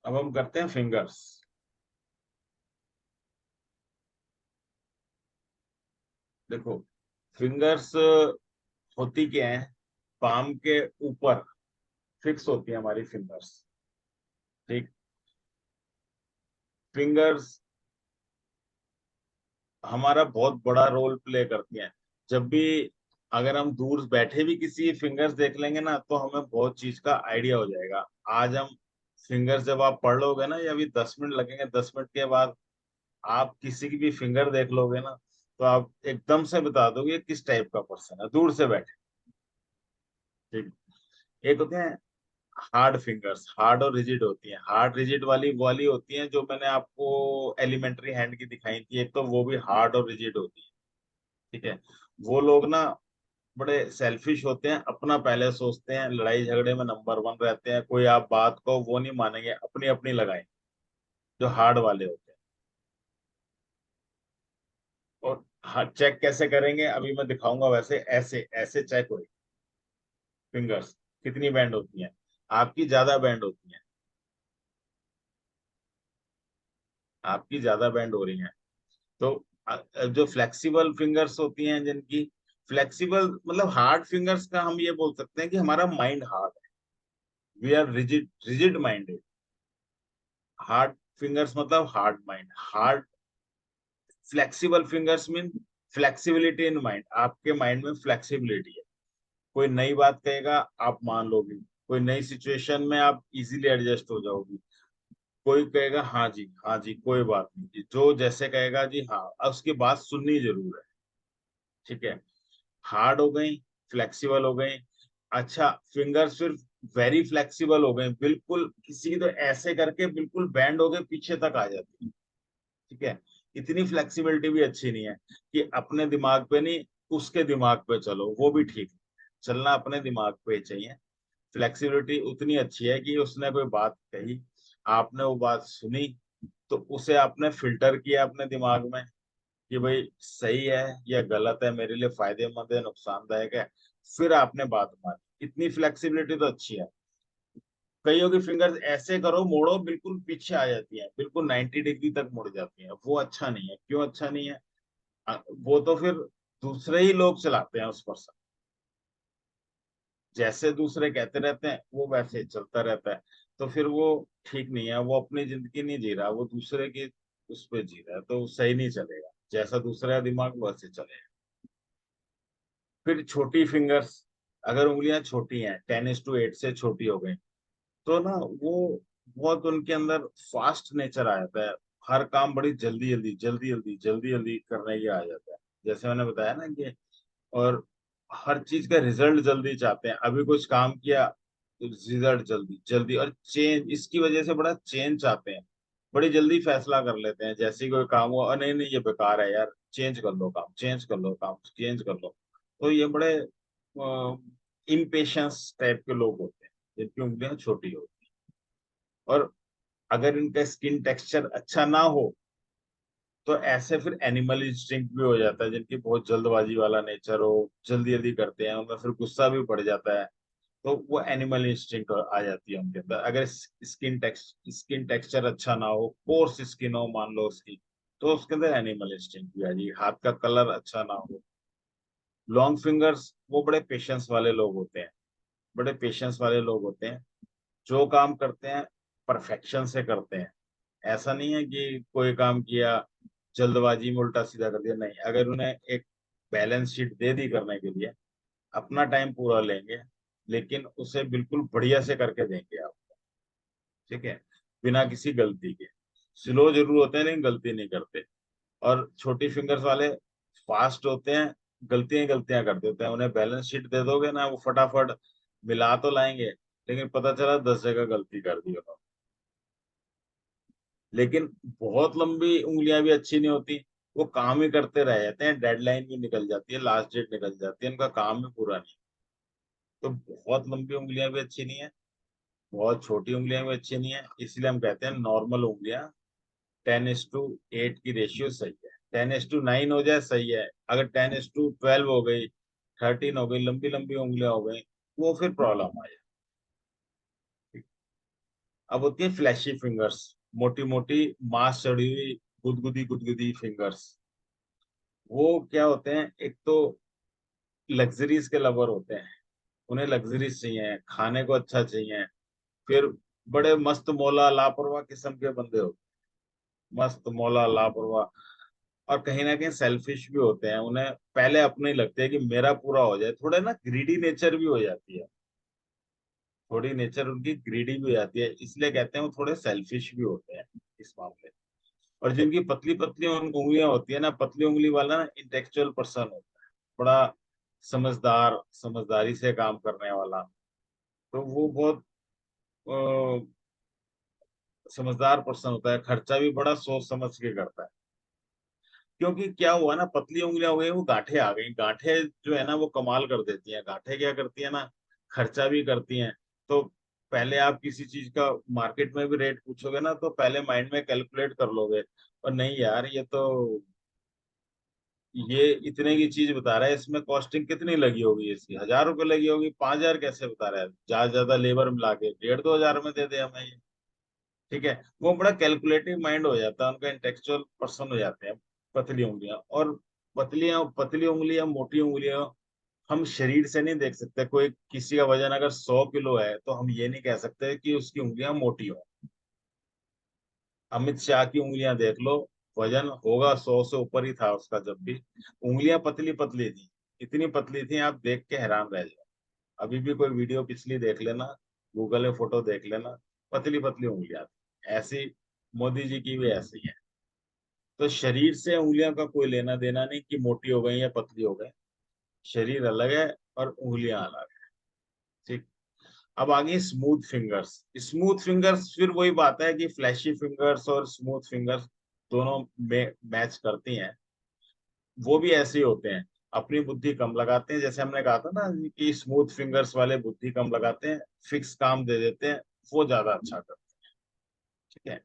अब हम करते हैं फिंगर्स। देखो, फिंगर्स होती क्या है, पाम के ऊपर फिक्स होती है हमारी फिंगर्स। ठीक। फिंगर्स हमारा बहुत बड़ा रोल प्ले करती हैं। जब भी अगर हम दूर बैठे भी किसी फिंगर्स देख लेंगे ना, तो हमें बहुत चीज का आइडिया हो जाएगा। आज हम फिंगर्स जब आप पढ़ लोगे ना, या अभी 10 मिनट लगेंगे, 10 मिनट के बाद आप किसी की भी फिंगर देख लोगे ना, तो आप एकदम से बता दोगे किस टाइप का पर्सन है, दूर से बैठे। ठीक। एक होते हैं हार्ड फिंगर्स, हार्ड और रिजिड होती हैं। हार्ड रिजिड वाली वाली होती हैं जो मैंने आपको एलिमेंट्री हैंड की दिखाई थी, एक तो वो भी हार्ड और रिजिड होती है। ठीक है। वो लोग ना बड़े सेल्फिश होते हैं, अपना पहले सोचते हैं, लड़ाई झगड़े में नंबर वन रहते हैं, कोई आप बात को वो नहीं मानेंगे, अपनी अपनी लगाएंगे, जो हार्ड वाले होते हैं। और हार्ड चेक कैसे करेंगे, अभी मैं दिखाऊंगा। वैसे ऐसे ऐसे चेक हुई फिंगर्स कितनी बैंड होती हैं, आपकी ज्यादा बैंड होती हैं, आपकी ज्यादा बैंड हो रही हैं। तो जो फ्लेक्सिबल फिंगर्स होती हैं जिनकी, फ्लेक्सिबल मतलब हार्ड फिंगर्स का हम ये बोल सकते हैं कि हमारा माइंड हार्ड है, we are rigid, rigid minded. Hard fingers मतलब hard mind, hard. Flexible fingers mean flexibility in mind, आपके माइंड में फ्लेक्सिबिलिटी है। कोई नई बात कहेगा आप मान लोगे, कोई नई सिचुएशन में आप इजीली एडजस्ट हो जाओगी। कोई कहेगा हाँ जी कोई बात नहीं जी, जो जैसे कहेगा जी हाँ, अब उसकी बात सुननी जरूर है। ठीक है। हार्ड हो गई, फ्लेक्सिबल हो गई। अच्छा, फिंगर्स फिर वेरी फ्लेक्सिबल हो गए, बिल्कुल किसी की तो ऐसे करके बिल्कुल बैंड हो गए, पीछे तक आ जाती है। ठीक है। इतनी फ्लेक्सिबिलिटी भी अच्छी नहीं है कि अपने दिमाग पे नहीं, उसके दिमाग पे चलो, वो भी ठीक है। चलना अपने दिमाग पे ही चाहिए। फ्लेक्सिबिलिटी उतनी अच्छी है कि उसने कोई बात कही, आपने वो बात सुनी, तो उसे आपने फिल्टर किया अपने दिमाग में कि भाई सही है या गलत है, मेरे लिए फायदेमंद है नुकसानदायक है, फिर आपने बात मानी। इतनी फ्लेक्सिबिलिटी तो अच्छी है। कईयों की फिंगर्स ऐसे करो मोड़ो, बिल्कुल पीछे आ जाती है, बिल्कुल 90 डिग्री तक मुड़ जाती है। वो अच्छा नहीं है। क्यों अच्छा नहीं है? वो तो फिर दूसरे ही लोग चलाते हैं उस पर, जैसे दूसरे कहते रहते हैं वो वैसे ही चलता रहता है। तो फिर वो ठीक नहीं है, वो अपनी जिंदगी नहीं जी रहा, वो दूसरे की उस पे जी रहा है, तो सही नहीं चलेगा। जैसा दूसरा दिमाग वैसे चलेगा। फिर छोटी फिंगर्स, अगर उंगलियां छोटी हैं, 10:8 से छोटी हो गई, तो ना वो बहुत उनके अंदर फास्ट नेचर आ जाता है। हर काम बड़ी जल्दी जल्दी जल्दी जल्दी जल्दी जल्दी करने की आ जाता है, जैसे मैंने बताया ना कि। और हर चीज का रिजल्ट जल्दी चाहते हैं, अभी कुछ काम किया, रिजल्ट जल्दी जल्दी, और चेंज, इसकी वजह से बड़ा चेंज चाहते हैं। बड़ी जल्दी फैसला कर लेते हैं, जैसे ही कोई काम हुआ, "और नहीं नहीं ये बेकार है यार, चेंज कर लो काम, चेंज कर लो काम, चेंज कर लो"। तो ये बड़े इम्पेशंस टाइप के लोग होते हैं, जिनकी उंगलियां छोटी होती हैं। और अगर इनका स्किन टेक्सचर अच्छा ना हो, तो ऐसे फिर एनिमल इंस्टिंक्ट भी हो जाता है, जिनकी बहुत जल्दबाजी वाला नेचर हो, जल्दी जल्दी करते हैं, उनमें फिर गुस्सा भी बढ़ जाता है। तो वो एनिमल इंस्टिंक्ट आ जाती है उनके अंदर। अगर स्किन टेक्सचर अच्छा ना हो, कोर्स स्किन हो मान लो उसकी, तो उसके अंदर एनिमल इंस्टिंक्ट भी आ जाएगी। हाथ का कलर अच्छा ना हो। लॉन्ग फिंगर्स वो बड़े पेशेंस वाले लोग होते हैं, बड़े पेशेंस वाले लोग होते हैं। जो काम करते हैं परफेक्शन से करते हैं। ऐसा नहीं है कि कोई काम किया जल्दबाजी में उल्टा सीधा कर दिया, नहीं। अगर उन्हें एक बैलेंस शीट दे दी करने के लिए, अपना टाइम पूरा लेंगे, लेकिन उसे बिल्कुल बढ़िया से करके देंगे आप। ठीक है। बिना किसी गलती के। स्लो जरूर होते हैं लेकिन गलती नहीं करते। और छोटी फिंगर्स वाले फास्ट होते हैं, गलतियां गलतियां कर देते हैं। उन्हें बैलेंस शीट दे दोगे ना, वो फटाफट मिला तो लाएंगे, लेकिन पता चला 10 जगह गलती कर दी उन्होंने। लेकिन बहुत लंबी उंगलियां भी अच्छी नहीं होती, वो काम ही करते रह जाते हैं, डेडलाइन भी निकल जाती है, लास्ट डेट निकल जाती है, उनका काम भी पूरा नहीं। तो बहुत लंबी उंगलियां भी अच्छी नहीं है, बहुत छोटी उंगलियां भी अच्छी नहीं है, इसलिए हम कहते हैं नॉर्मल उंगलियां। 10:8 की रेशियो सही है। 10:9 हो जाए सही है। अगर 10:12 हो गई, 13 हो गई, लंबी लंबी उंगलियां हो गई, वो फिर प्रॉब्लम आ जाए। अब होती है फ्लैशी फिंगर्स, मोटी मोटी मांस चढ़ी हुई गुदगुदी गुदगुदी फिंगर्स। वो क्या होते हैं, एक तो लग्जरीज के लवर होते हैं, उन्हें लग्जरीज चाहिए, खाने को अच्छा चाहिए। फिर बड़े मस्त मौला लापरवाह किस्म के बंदे होते हैं, मस्त मौला लापरवाह। और कहीं ना कहीं सेल्फिश भी होते हैं, उन्हें पहले अपने ही लगते हैं कि मेरा पूरा हो जाए, थोड़ा ना ग्रीडी नेचर भी हो जाती है, थोड़ी नेचर उनकी ग्रीडी भी हो जाती है, इसलिए कहते हैं वो थोड़े सेल्फिश भी होते हैं इस मामले में। और जिनकी पतली पतली उंगलियां होती है ना, पतली उंगली वाला ना इंटेलेक्चुअल पर्सन होता है, बड़ा समझदार, समझदारी से काम करने वाला। तो वो बहुत समझदार पर्सन होता है, खर्चा भी बड़ा सोच समझ के करता है। क्योंकि क्या हुआ ना, पतली उंगलियां हो गई, वो गांठें आ गई, गांठें जो है ना वो कमाल कर देती हैं। गांठें क्या करती है ना, खर्चा भी करती हैं। तो पहले आप किसी चीज का मार्केट में भी रेट पूछोगे ना, तो पहले माइंड में कैलकुलेट कर लोगे, और नहीं यार ये तो, ये इतने की चीज बता रहा है, इसमें कॉस्टिंग कितनी लगी होगी, इसकी 1,000 रुपये लगी होगी, 5,000 कैसे बता रहा है, ज्यादा ज्यादा लेबर मिला के 1,500-2,000 में दे दे हमें ये। ठीक है, वो बड़ा कैलकुलेटिव माइंड हो जाता है उनका, इंटेलेक्चुअल पर्सन हो जाते हैं पतली उंगलियां। और पतली उंगलियां, मोटी उंगलियां हम शरीर से नहीं देख सकते। कोई किसी का वजन अगर 100 किलो है, तो हम ये नहीं कह सकते कि उसकी उंगलियां मोटी हो। अमित शाह की उंगलियां देख लो, वजन होगा 100 से ऊपर ही था उसका, जब भी उंगलियां पतली पतली थी, इतनी पतली थी आप देख के हैरान रह जाओ। अभी भी कोई वीडियो पिछली देख लेना, गूगल में फोटो देख लेना, पतली पतली उंगलियां थी ऐसी। मोदी जी की भी ऐसी है। तो शरीर से उंगलियों का कोई लेना देना नहीं कि मोटी हो गई या पतली हो गई, शरीर अलग है और उंगलियां अलग है। ठीक। अब आगे स्मूथ फिंगर्स। स्मूथ फिंगर्स फिर वही बात है कि फ्लैशी फिंगर्स और स्मूथ फिंगर्स दोनों में मैच करती हैं। वो भी ऐसे ही होते हैं, अपनी बुद्धि कम लगाते हैं, जैसे हमने कहा था ना कि स्मूथ फिंगर्स वाले बुद्धि कम लगाते हैं, फिक्स काम दे देते हैं, वो ज्यादा अच्छा करते हैं। ठीक है।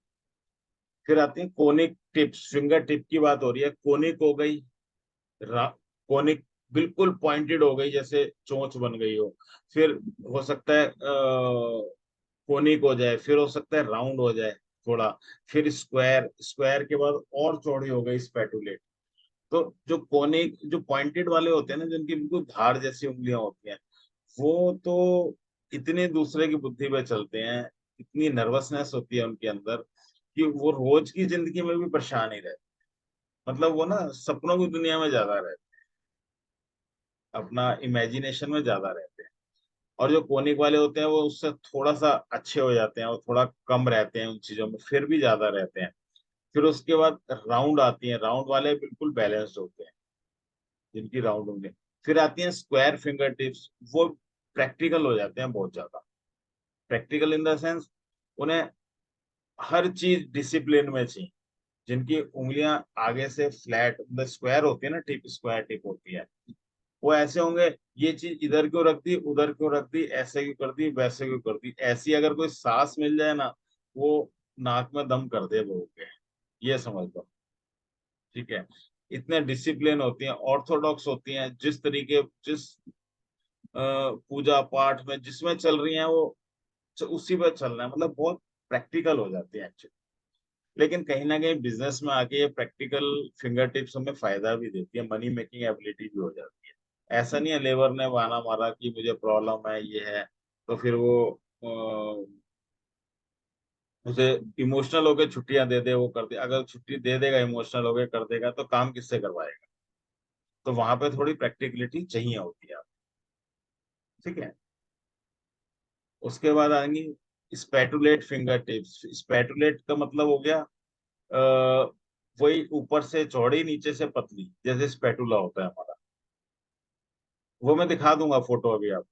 फिर आती है कोनिक टिप्स, फिंगर टिप की बात हो रही है, कोनिक हो गई, कोनिक बिल्कुल पॉइंटेड हो गई, जैसे चोंच बन गई हो। फिर हो सकता है कोनिक हो जाए, फिर हो सकता है राउंड हो जाए थोड़ा, फिर स्क्वायर, स्क्वायर के बाद और चौड़ी हो गई स्पैटुलेट। तो जो कोनिक, जो पॉइंटेड वाले होते हैं ना, जिनकी बिल्कुल धार जैसी उंगलियां होती हैं, वो तो इतने दूसरे की बुद्धि पे चलते हैं, इतनी नर्वसनेस होती है उनके अंदर कि वो रोज की जिंदगी में भी परेशान ही रहते। मतलब वो ना सपनों की दुनिया में ज्यादा रहते, अपना इमेजिनेशन में ज्यादा रहते हैं। और जो कोनिक वाले होते हैं वो उससे थोड़ा सा अच्छे हो जाते हैं, और थोड़ा कम रहते हैं उन चीजों में, फिर भी ज्यादा रहते हैं। फिर उसके बाद राउंड आती है, राउंड वाले बिल्कुल बैलेंस्ड होते हैं, जिनकी राउंड होंगे। फिर आती हैं स्क्वायर फिंगर टिप्स, वो प्रैक्टिकल हो जाते हैं बहुत ज्यादा। प्रैक्टिकल इन द सेंस, उन्हें हर चीज डिसिप्लिन में चाहिए। जिनकी उंगलियां आगे से फ्लैट, मतलब स्क्वायर होती है ना, टिप स्क्वायर टिप होती है, वो ऐसे होंगे, ये चीज इधर क्यों रख दी, उधर क्यों रख दी, ऐसे क्यों कर दी, वैसे क्यों कर दी, ऐसी अगर कोई सांस मिल जाए ना, वो नाक में दम कर दे लोगों के, ये समझ लो। ठीक है। इतने डिसिप्लिन होती हैं, ऑर्थोडॉक्स होती हैं, जिस तरीके, जिस पूजा पाठ में जिसमें चल रही हैं वो उसी पे चलना है, मतलब बहुत प्रैक्टिकल हो जाती है एक्चुअली। लेकिन कहीं ना कहीं बिजनेस में आके ये प्रैक्टिकल फिंगर टिप्स हमें फायदा भी देती है, मनी मेकिंग एबिलिटी भी हो जाती है। ऐसा नहीं है लेबर ने बहाना मारा कि मुझे प्रॉब्लम है ये है, तो फिर वो उसे इमोशनल होकर छुट्टियां दे दे, वो कर दे। अगर छुट्टी दे देगा, इमोशनल होकर कर देगा, तो काम किससे करवाएगा। तो वहां पे थोड़ी प्रैक्टिकलिटी चाहिए होती है। ठीक है। उसके बाद आएंगी स्पैटुलेट फिंगर टिप्स। स्पैटुलेट का मतलब हो गया वही ऊपर से चौड़ी नीचे से पतली, जैसे स्पैटुला होता है हमारा। वो मैं दिखा दूंगा फोटो अभी आप।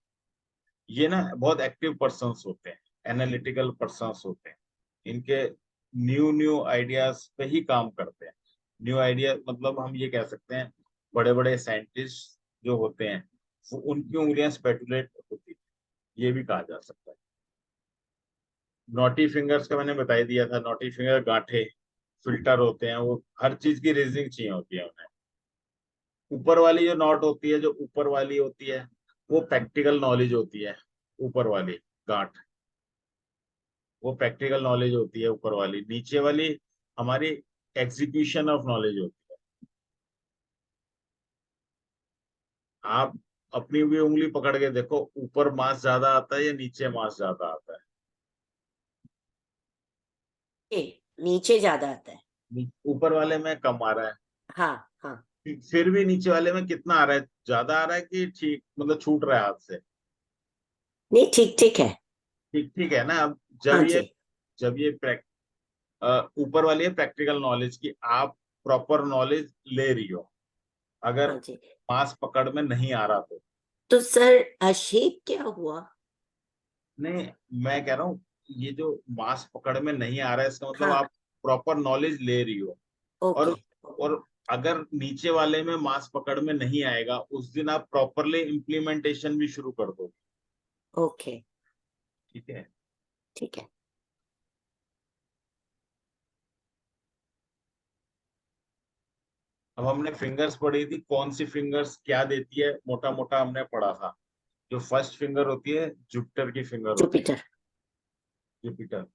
ये ना बहुत एक्टिव पर्सन्स होते हैं, एनालिटिकल पर्सन्स होते हैं, इनके न्यू न्यू आइडियाज पे ही काम करते हैं। न्यू आइडिया मतलब हम ये कह सकते हैं, बड़े बड़े साइंटिस्ट जो होते हैं, वो उनकी उंगलियां स्पेकुलेट होती है, ये भी कहा जा सकता है। नॉटी फिंगर्स का मैंने बता ही दिया था, नॉटी फिंगर गांठे, फिल्टर होते हैं, वो हर चीज की रीजनिंग चाहिए होती है उन्हें। ऊपर वाली जो नॉट होती है, जो ऊपर वाली होती है, वो प्रैक्टिकल नॉलेज होती है, ऊपर वाली गांठ। वो प्रैक्टिकल नॉलेज होती है ऊपर वाली। नीचे वाली हमारी एग्जीक्यूशन ऑफ नॉलेज होती है। आप अपनी भी उंगली पकड़ के देखो, ऊपर मास ज्यादा आता है या नीचे मास ज्यादा आता है? ए, नीचे ज्यादा आता है। ऊपर वाले में कम आ रहा है। हाँ हाँ। फिर भी नीचे वाले में कितना आ रहा है? ज्यादा आ रहा है कि ठीक, मतलब छूट रहा है हाथ से? नहीं, ठीक ठीक है। ठीक ठीक है ना। अब हाँ जी। जब ये ऊपर वाली है प्रैक्टिकल नॉलेज की, आप प्रॉपर नॉलेज ले रही हो, अगर हाँ जी। मास पकड़ में नहीं आ रहा तो सर शेप क्या हुआ? नहीं, मैं कह रहा हूँ ये जो मास पकड़ में नहीं आ रहा है, इसका मतलब हाँ। आप प्रॉपर नॉलेज ले रही हो। ओके। और और अगर नीचे वाले में मास पकड़ में नहीं आएगा, उस दिन आप प्रॉपरली इम्प्लीमेंटेशन भी शुरू कर दो। ओके। ठीक है। ठीक है। अब हमने फिंगर्स पढ़ी थी, कौन सी फिंगर्स क्या देती है, मोटा मोटा हमने पढ़ा था। जो फर्स्ट फिंगर होती है जुपिटर की फिंगर होती है। जुपिटर। जुपिटर।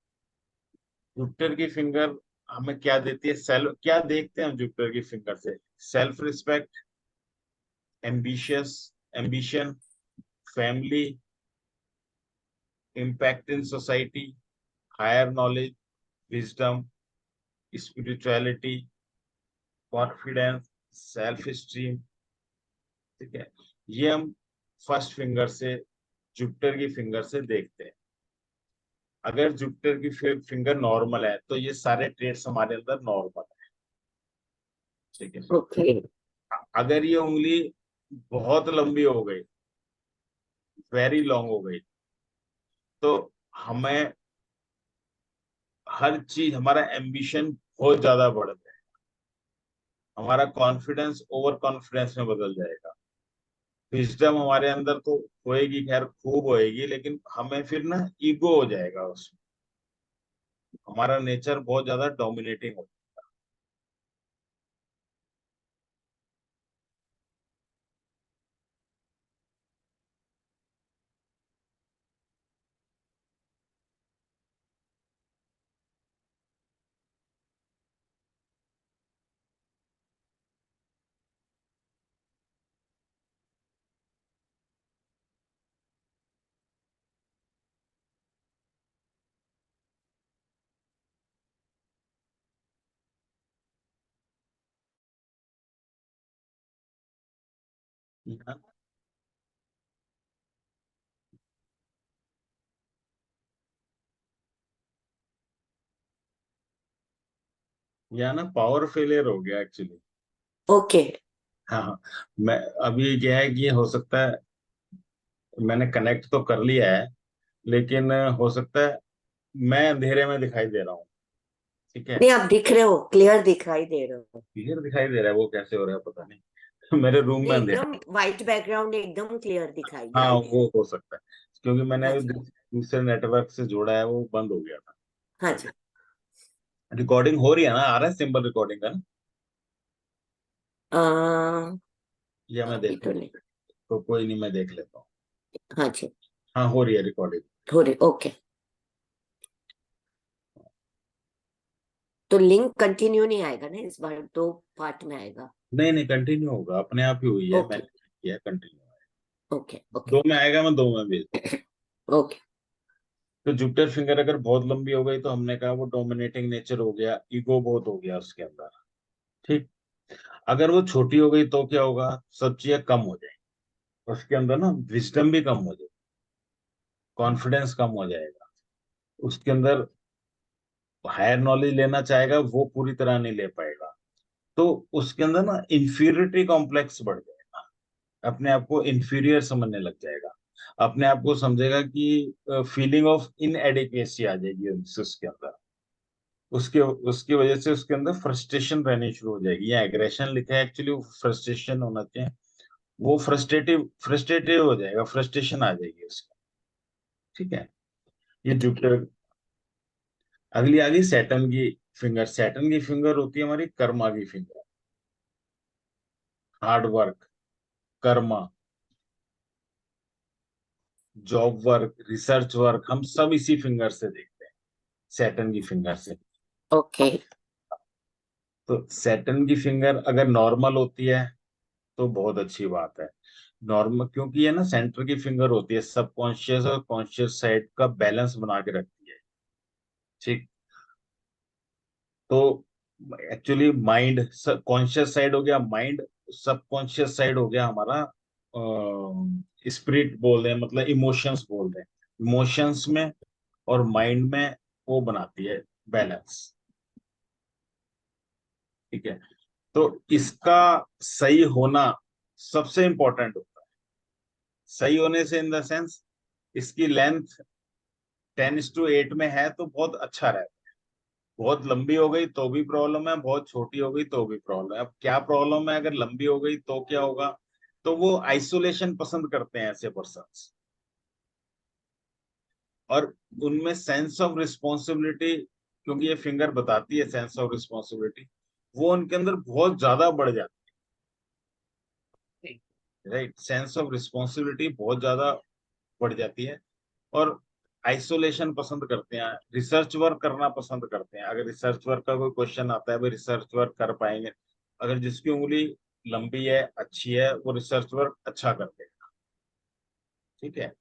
जुपिटर की फिंगर हमें क्या देती है? सेल्फ, क्या देखते हैं हम जुपिटर की फिंगर से? Self respect, ambitious, ambition, family, impact in society, higher knowledge, wisdom, spirituality, confidence, self esteem. ठीक है। ये हम फर्स्ट फिंगर से, जुपिटर की फिंगर से देखते हैं। अगर जुपिटर की फिंगर नॉर्मल है तो ये सारे ट्रेड्स हमारे अंदर नॉर्मल है। ठीक है। ओके। अगर ये उंगली बहुत लंबी हो गई, वेरी लॉन्ग हो गई, तो हमें हर चीज, हमारा एम्बिशन बहुत ज्यादा बढ़ जाए, हमारा कॉन्फिडेंस ओवर कॉन्फिडेंस में बदल जाएगा। विजडम हमारे अंदर तो होएगी, खैर खूब होएगी, लेकिन हमें फिर ना ईगो हो जाएगा उसमें, हमारा नेचर बहुत ज्यादा डोमिनेटिंग हो। या ना पावर फेलियर हो गया एक्चुअली। ओके। हाँ हाँ। मैं, अभी क्या है कि हो सकता है मैंने कनेक्ट तो कर लिया है, लेकिन हो सकता है मैं अंधेरे में दिखाई दे रहा हूँ। ठीक है। नहीं, आप दिख रहे हो, क्लियर दिखाई दे रहे हो। क्लियर दिखाई दे रहा है, वो कैसे हो रहा है पता नहीं। मेरे रूम में नहीं, अंधेरा। एकदम वाइट बैकग्राउंड, एकदम क्लियर दिखाई दे हाँ रहा है। वो हो सकता है, क्योंकि मैंने हाँ जी। दूसरे नेटवर्क से जोड़ा है, वो बंद हो गया था। हाँ तब जी। रिकॉर्डिंग हो रही है ना, आ रहा है सिंबल रिकॉर्डिंग का ना? आ, या मैं अभी तो देखूँ? नहीं। तो कोई नहीं, मैं देख लेता हूँ। हाँ जी। हाँ हो रही है रिकॉर्डिंग। थोड़ी ओके। तो लिंक कंटिन्यू नहीं आएगा ना इस बार, दो पार्ट में आएगा? नहीं नहीं, कंटिन्यू होगा, अपने आप ही हुई है, ओके। मैंने किया कंटिन्यू। ओके। ओके। दो में आएगा, मैं दो में भेज दूँ। ओके। तो जुपिटर फिंगर अगर बहुत लंबी हो गई तो हमने कहा वो डोमिनेटिंग नेचर हो गया, ईगो बहुत हो गया उसके अंदर। ठीक। अगर वो छोटी हो गई तो क्या होगा? सब चीजें कम हो जाएंगी, उसके अंदर ना विजडम भी कम हो जाएगी, कॉन्फिडेंस कम हो जाएगा उसके अंदर। हायर नॉलेज लेना चाहेगा वो पूरी तरह नहीं ले पाएगा। तो उसके अंदर ना इंफीरियरिटी कॉम्प्लेक्स बढ़ जाएगा, अपने आप को इंफीरियर समझने लग जाएगा, अपने आप को समझेगा कि फीलिंग ऑफ इनएडिक्वेसी आ जाएगी उसके अंदर। उसके उसकी वजह से उसके अंदर फ्रस्ट्रेशन रहनी शुरू हो जाएगी, या एग्रेशन लिखा है एक्चुअली, वो फ्रस्ट्रेशन होना चाहिए। वो फ्रस्ट्रेटिव हो जाएगा, फ्रस्ट्रेशन आ जाएगी उसको। ठीक है। ये जुपिटर। अगली आ गई सैटर्न की फिंगर। सैटर्न की फिंगर होती है हमारी कर्मा की finger. Hard work, Karma, job work, research work, हम सब इसी फिंगर से देखते हैं। सैटर्न की फिंगर से। ओके। तो सैटर्न की फिंगर अगर नॉर्मल होती है तो बहुत अच्छी बात है। नॉर्मल क्योंकि ये ना सेंटर की फिंगर होती है, सबकॉन्शियस और कॉन्शियस साइड का बैलेंस बना के रखती है। ठीक। तो एक्चुअली माइंड, कॉन्शियस साइड हो गया माइंड, सबकॉन्शियस साइड हो गया हमारा स्पिरिट बोल रहे हैं, मतलब इमोशंस बोल रहे हैं। इमोशंस में और माइंड में वो बनाती है बैलेंस। ठीक है। तो इसका सही होना सबसे इंपॉर्टेंट होता है। सही होने से इन द सेंस, इसकी लेंथ 10:8 में है तो बहुत अच्छा रहता है। बहुत लंबी हो गई तो भी प्रॉब्लम है, बहुत छोटी हो गई तो भी प्रॉब्लम है। अब क्या प्रॉब्लम है, अगर लंबी हो गई तो क्या होगा? तो वो आइसोलेशन पसंद करते हैं ऐसे पर्सन, और उनमें सेंस ऑफ रिस्पॉन्सिबिलिटी, क्योंकि ये फिंगर बताती है सेंस ऑफ रिस्पॉन्सिबिलिटी, वो उनके अंदर बहुत ज्यादा बढ़ जाती है। राइट, सेंस ऑफ रिस्पॉन्सिबिलिटी बहुत ज्यादा बढ़ जाती है। और आइसोलेशन पसंद करते हैं, रिसर्च वर्क करना पसंद करते हैं। अगर रिसर्च वर्क का कोई क्वेश्चन आता है, भाई रिसर्च वर्क कर पाएंगे। अगर जिसकी उंगली लंबी है, अच्छी है, वो रिसर्च वर्क अच्छा कर देगा। ठीक है।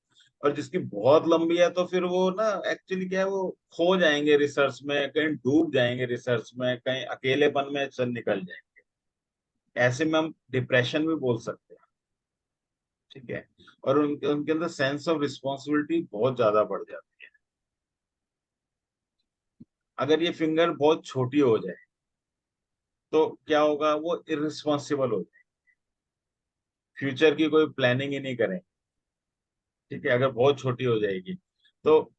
और जिसकी बहुत लंबी है तो फिर वो ना, एक्चुअली क्या है, वो खो जाएंगे रिसर्च में, कहीं डूब जाएंगे रिसर्च में, कहीं अकेलेपन में चल निकल जाएंगे। ऐसे में हम डिप्रेशन भी बोल सकते हैं। ठीक है। और उनके उनके अंदर सेंस ऑफ रिस्पॉन्सिबिलिटी बहुत ज्यादा बढ़ जाती है। अगर ये फिंगर बहुत छोटी हो जाए तो क्या होगा? वो इररिस्पॉन्सिबल हो जाए, फ्यूचर की कोई प्लानिंग ही नहीं करें। ठीक है। अगर बहुत छोटी हो जाएगी तो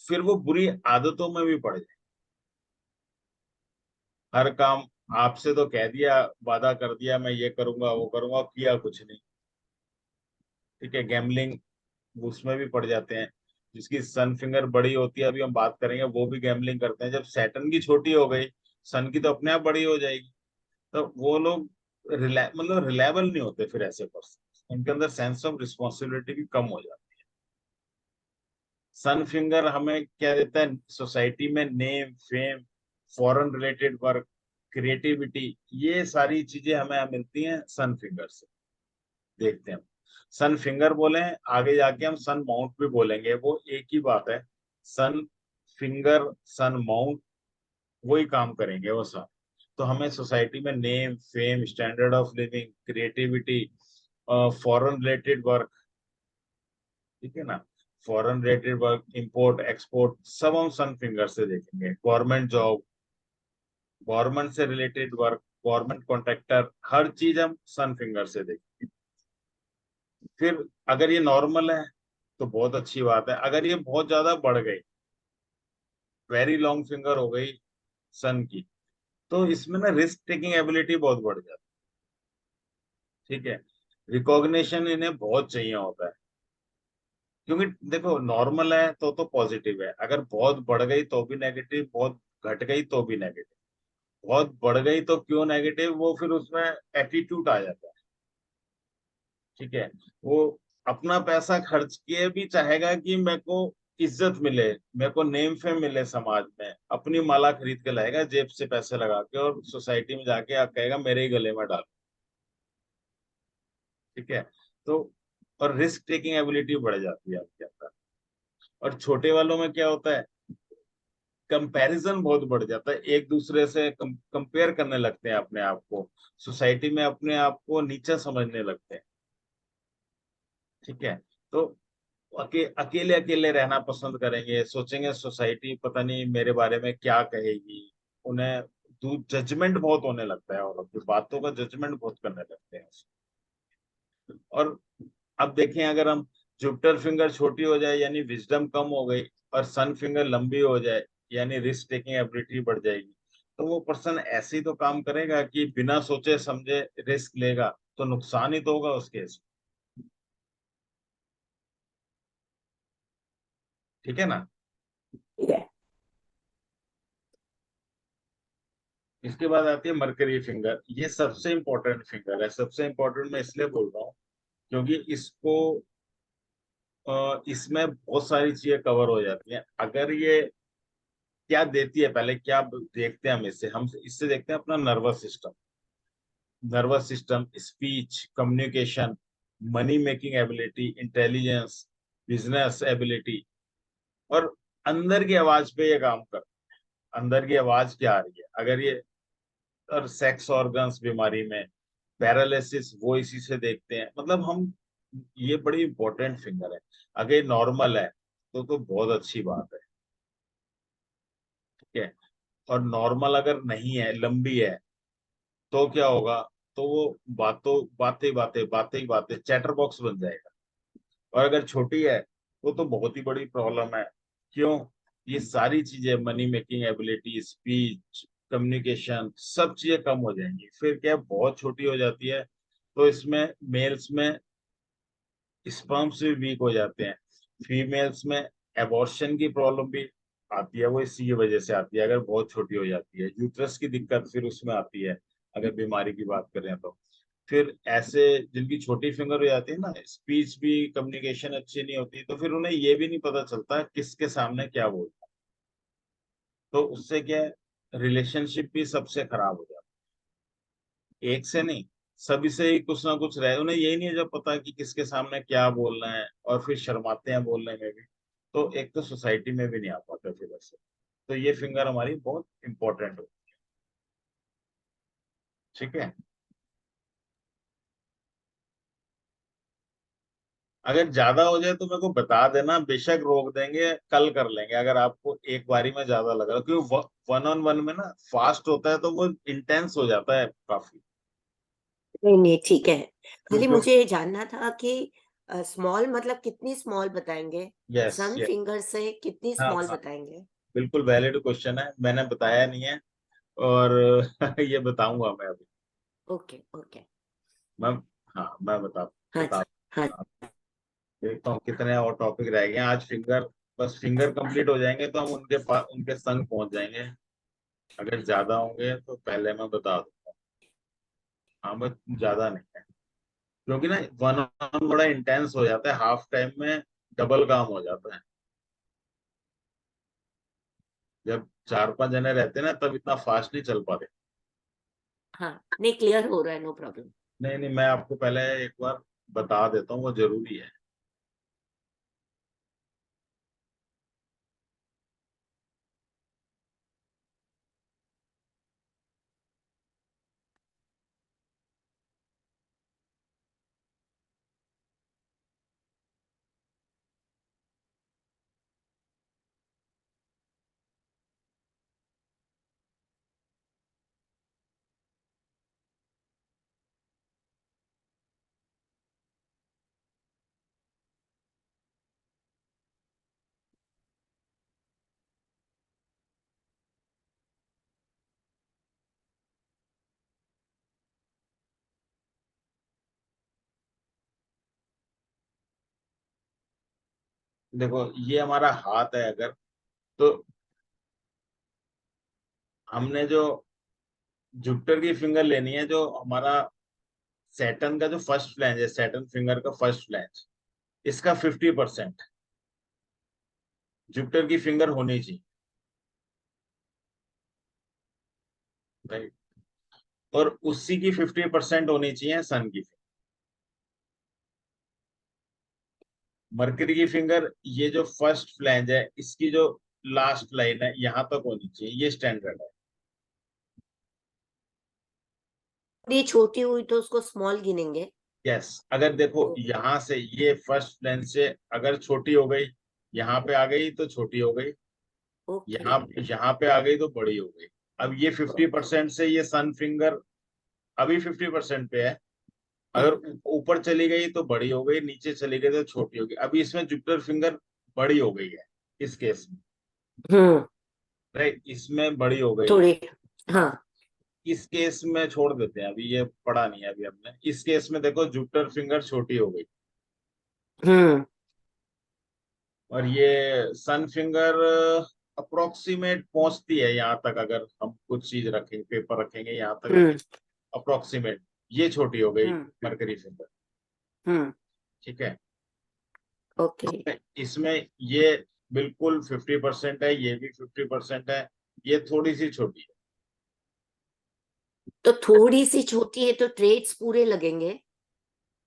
फिर वो बुरी आदतों में भी पड़ जाए। हर काम आपसे तो कह दिया, वादा कर दिया मैं ये करूंगा वो करूंगा, किया कुछ नहीं। ठीक है। गैम्बलिंग, उसमें भी पड़ जाते हैं। जिसकी सन फिंगर बड़ी होती है, अभी हम बात करेंगे, वो भी गैम्बलिंग करते हैं। जब सैटर्न की छोटी हो गई, सन की तो अपने आप बड़ी हो जाएगी। तो वो लोग मतलब रिलायबल नहीं होते फिर ऐसे पर्सन, उनके अंदर सेंस ऑफ रिस्पॉन्सिबिलिटी भी कम हो जाती है। सन फिंगर हमें क्या देता है सोसाइटी में? Name, fame, foreign related work, creativity, ये सारी चीजें हमें मिलती हैं सन फिंगर से। देखते हैं, सन फिंगर बोले, आगे जाके हम सन माउंट भी बोलेंगे, वो एक ही बात है। सन फिंगर, सन माउंट, वही काम करेंगे वो सब। तो हमें सोसाइटी में name, fame, standard of living, creativity, foreign related work, ठीक है ना, foreign related work, import export, सब हम सन फिंगर से देखेंगे। गवर्नमेंट जॉब, गवर्नमेंट से रिलेटेड वर्क, गवर्नमेंट कॉन्ट्रैक्टर, हर चीज हम सन फिंगर से देखेंगे। फिर अगर ये नॉर्मल है तो बहुत अच्छी बात है। अगर ये बहुत ज्यादा बढ़ गई, वेरी लॉन्ग फिंगर हो गई सन की, तो इसमें ना रिस्क टेकिंग एबिलिटी बहुत बढ़ जाती है। ठीक है। रिकॉग्निशन इन्हें बहुत चाहिए होता है, क्योंकि देखो नॉर्मल है तो पॉजिटिव है, अगर बहुत बढ़ गई तो भी नेगेटिव, बहुत घट गई तो भी नेगेटिव। बहुत बढ़ गई तो क्यों नेगेटिव, वो फिर उसमें एटीट्यूड आ जाता है। ठीक है। वो अपना पैसा खर्च किए भी चाहेगा कि मेरे को इज्जत मिले, मेरे को नेम फेम मिले समाज में, अपनी माला खरीद के लाएगा जेब से पैसे लगा के, और सोसाइटी में जाके आप कहेगा मेरे ही गले में डाल। ठीक है। तो और रिस्क टेकिंग एबिलिटी बढ़ जाती है आपके अंदर। और छोटे वालों में क्या होता है? कंपैरिजन बहुत बढ़ जाता है, एक दूसरे से कंपेयर करने लगते हैं अपने आप को, सोसाइटी में अपने आप को नीचा समझने लगते हैं। ठीक है। तो अकेले अकेले रहना पसंद करेंगे, सोचेंगे सोसाइटी पता नहीं मेरे बारे में क्या कहेगी। उन्हें जजमेंट बहुत होने लगता है, और अपनी बातों का जजमेंट बहुत करने लगते हैं। और अब देखें, अगर हम जुपिटर फिंगर छोटी हो जाए यानी विजडम कम हो गई, और सन फिंगर लंबी हो जाए यानी रिस्क टेकिंग एबिलिटी बढ़ जाएगी, तो वो पर्सन ऐसे ही तो काम करेगा कि बिना सोचे समझे रिस्क लेगा, तो नुकसान ही तो होगा उसके। ठीक है ना। ठीक है। इसके बाद आती है मरकरी फिंगर। ये सबसे इंपॉर्टेंट फिंगर है। सबसे इंपॉर्टेंट मैं इसलिए बोल रहा हूँ क्योंकि इसमें बहुत सारी चीजें कवर हो जाती हैं। अगर ये क्या देती है, पहले क्या देखते हैं हम इससे देखते हैं अपना nervous system, speech, communication, money making ability, intelligence, business ability, और अंदर की आवाज पे ये काम कर, अंदर की आवाज क्या आ रही है, अगर ये, और सेक्स ऑर्गन्स बीमारी में पैरालिसिस वो इसी से देखते हैं। मतलब हम, ये बड़ी इंपॉर्टेंट फिंगर है। अगर ये नॉर्मल है तो बहुत अच्छी बात है, ठीक है। और नॉर्मल अगर नहीं है, लंबी है, तो क्या होगा, तो वो बातें ही बातें चैटर बॉक्स बन जाएगा। और अगर छोटी है तो बहुत ही बड़ी प्रॉब्लम है। क्यों? ये सारी चीजें, money making ability, speech, communication, सब चीजें कम हो जाएंगी। फिर क्या है, बहुत छोटी हो जाती है तो इसमें मेल्स में स्पर्म्स भी वीक हो जाते हैं, फीमेल्स में एबॉर्शन की प्रॉब्लम भी आती है, वो इसी की वजह से आती है, अगर बहुत छोटी हो जाती है। यूट्रस की दिक्कत फिर उसमें आती है, अगर बीमारी की बात करें तो। फिर ऐसे जिनकी छोटी फिंगर हो जाती है ना, स्पीच भी, कम्युनिकेशन अच्छी नहीं होती, तो फिर उन्हें ये भी नहीं पता चलता किसके सामने क्या बोलना। तो उससे क्या है, रिलेशनशिप भी सबसे खराब हो जाता है, एक से नहीं, सभी से ही कुछ ना कुछ रहे, उन्हें यही नहीं जब पता कि किसके सामने क्या बोलना है, और फिर शर्माते हैं बोलने में भी। तो एक तो सोसाइटी में भी नहीं आ पाते फिर ऐसे। तो ये फिंगर हमारी बहुत इंपॉर्टेंट हो, ठीक है। अगर ज्यादा हो जाए तो मेरे को बता देना, बेशक रोक देंगे, कल कर लेंगे, अगर आपको एक बारी में ज्यादा लग रहा है, क्योंकि वन ऑन वन में ना फास्ट होता है तो वो इंटेंस हो जाता है काफी। नहीं नहीं ठीक है। खाली क्योंकि, मुझे ये जानना था कि स्मॉल मतलब कितनी स्मॉल बताएंगे? यस सन यस, फिंगर से कितनी हाँ स्मॉल हाँ, बताएंगे? बिल्कुल वैलिड क्वेश्चन है, मैंने बताया नहीं है। और ये बताऊंगा मैं अभी। Okay okay. मैं, हाँ मैं हाँ बता जी। हाँ। देखता हूँ कितने और टॉपिक रह गए हैं आज। फिंगर, बस फिंगर कंप्लीट हो जाएंगे तो हम उनके पास, उनके संग पहुंच जाएंगे। अगर ज्यादा होंगे तो पहले मैं बता दूंगा। हाँ बस ज्यादा नहीं है, क्योंकि ना वन ऑन बड़ा इंटेंस हो जाता है, हाफ टाइम में डबल काम हो जाता है। जब चार पांच जने रहते हैं ना, तब इतना फास्ट नहीं चल पाते। हाँ नहीं, क्लियर हो रहा है, नो प्रॉब्लम। नहीं नहीं, मैं आपको पहले एक बार बता देता हूँ, वो जरूरी है। देखो ये हमारा हाथ है अगर, तो हमने जो जुपिटर की फिंगर लेनी है, जो हमारा सैटर्न का जो फर्स्ट फ्लैंज है, सैटर्न फिंगर का फर्स्ट फ्लैंज, इसका 50% जुपिटर की फिंगर होनी चाहिए, राइट। और उसी की 50% होनी चाहिए सन की। मरकरी की फिंगर, ये जो फर्स्ट फ्लैंज है, इसकी जो लास्ट लाइन है यहाँ तक होनी चाहिए, ये स्टैंडर्ड है। ये छोटी हुई तो उसको स्मॉल गिनेंगे? यस, अगर देखो ओके यहाँ से ये फर्स्ट फ्लैंज से अगर छोटी हो गई, यहाँ पे आ गई तो छोटी हो गई, ओके यहाँ यहाँ पे आ गई तो बड़ी हो गई। अब ये फिफ्टी ओके। परसेंट से ये सन फिंगर अभी 50% पे है। अगर हम्म ऊपर चली गई तो बड़ी हो गई, नीचे चली गई तो छोटी हो गई। अभी इसमें जुपिटर फिंगर बड़ी हो गई है इस केस में, हम्म। राइट, इसमें बड़ी हो गई। थोड़ी। हाँ, हाँ। इस केस में छोड़ देते हैं, अभी ये पढ़ा नहीं है अभी हमने। इस केस में देखो जुपिटर फिंगर छोटी हो गई, हम्म और ये सन फिंगर अप्रोक्सीमेट पहुंचती है यहाँ तक, अगर हम कुछ चीज रखेंगे, पेपर रखेंगे यहाँ तक, हम्म अप्रोक्सीमेट। ये छोटी हो गई हम्म मरकरी फिंगर, हम्म। ठीक है। ओके। इसमें ये बिल्कुल 50% है, ये भी 50% है, ये थोड़ी सी छोटी है। तो थोड़ी सी छोटी है तो ट्रेड्स पूरे लगेंगे।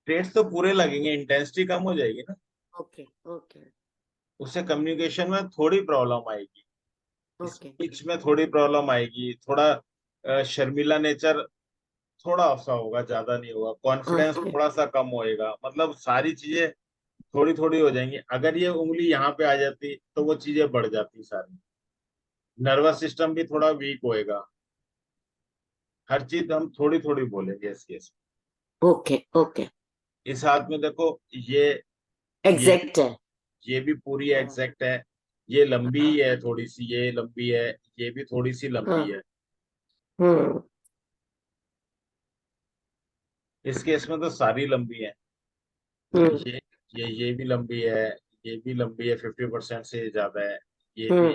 ट्रेड्स तो पूरे लगेंगे, इंटेंसिटी कम हो जाएगी ना, ओके ओके उससे कम्युनिकेशन में थोड़ी प्रॉब्लम आएगी, ओके स्पीच में थोड़ी प्रॉब्लम आएगी, थोड़ा शर्मीला नेचर थोड़ा सा होगा, ज्यादा नहीं होगा, कॉन्फिडेंस ओके थोड़ा सा कम होएगा, मतलब सारी चीजें थोड़ी थोड़ी हो जाएंगी। अगर ये उंगली यहाँ पे आ जाती तो वो चीजें बढ़ जाती सारी, नर्वस सिस्टम भी थोड़ा वीक होएगा, हर चीज हम थोड़ी थोड़ी बोलेंगे इस केस ओके ओके में। इस हाथ में देखो, ये ये एग्जैक्ट है। ये भी पूरी हाँ एग्जैक्ट है, ये लंबी हाँ है थोड़ी सी, ये लंबी है, ये भी थोड़ी सी लंबी हाँ है। हम्म इस केस में तो सारी लंबी है, हम्म ये ये भी लंबी है, ये भी लंबी है, 50% से ज्यादा है, ये भी हम्म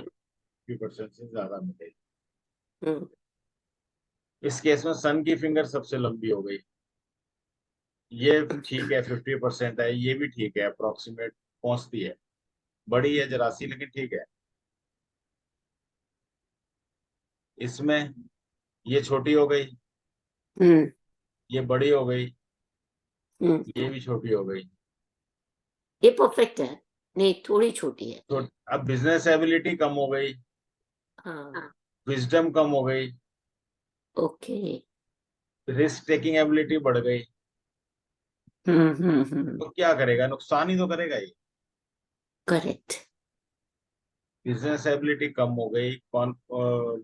50% से ज्यादा मिलेगी। हम्म इस केस में सन की फिंगर सबसे लंबी हो गई, ये अच्छा ठीक है, 50% है, ये भी ठीक है, अप्रोक्सीमेट पहुंचती है, बड़ी है जरा सी लेकिन ठीक है। इसमें ये छोटी हो गई, हम्म ये बड़ी हो गई, हम्म ये भी छोटी हो गई। ये परफेक्ट है। नहीं थोड़ी छोटी है। तो अब बिजनेस एबिलिटी कम हो गई, हाँ विजडम कम हो गई, ओके रिस्क टेकिंग एबिलिटी बढ़ गई, हम्म। तो क्या करेगा, नुकसान ही तो करेगा ये। करेक्ट। बिजनेस एबिलिटी कम हो गई,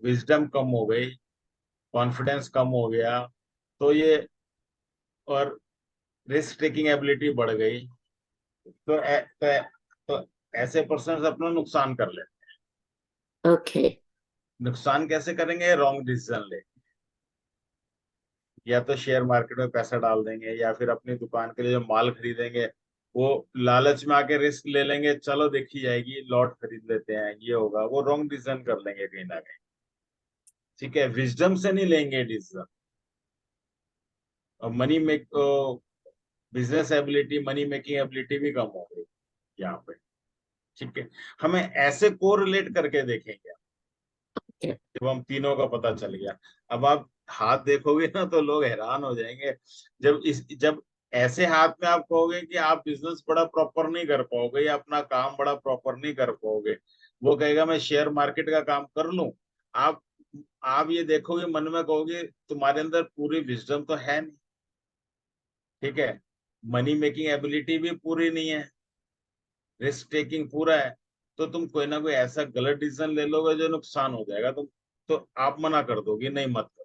विजडम कम हो गई, कॉन्फिडेंस कम हो गया, तो ये, और रिस्क टेकिंग एबिलिटी बढ़ गई, तो ऐसे पर्सन अपना नुकसान कर ले। ओके नुकसान कैसे करेंगे, रॉन्ग डिसीजन ले, या तो शेयर मार्केट में पैसा डाल देंगे, या फिर अपनी दुकान के लिए जो माल खरीदेंगे वो लालच में आके रिस्क ले लेंगे, चलो देखी जाएगी, लॉट खरीद लेते हैं, ये होगा, वो रॉन्ग डिसीजन कर लेंगे कहीं ना कहीं। ठीक है, विजडम से नहीं लेंगे डिसीजन। और money make business ability, money making ability भी कम हो गई यहाँ पे। ठीक है, हमें ऐसे को रिलेट करके देखेंगे जब हम तीनों का पता चल गया। अब आप हाथ देखोगे ना तो लोग हैरान हो जाएंगे, जब ऐसे हाथ में आप कहोगे कि आप बिजनेस बड़ा प्रॉपर नहीं कर पाओगे या अपना काम बड़ा प्रॉपर नहीं कर पाओगे, वो कहेगा मैं शेयर मार्केट का काम कर लूं। आप आप ये देखोगे, मन में कहोगे तुम्हारे अंदर पूरी विजडम तो है नहीं, ठीक है, मनी मेकिंग एबिलिटी भी पूरी नहीं है, रिस्क टेकिंग पूरा है, तो तुम कोई ना कोई ऐसा गलत डिसीजन ले लोगे जो नुकसान हो जाएगा तुम, तो आप मना कर दोगे नहीं मत करो।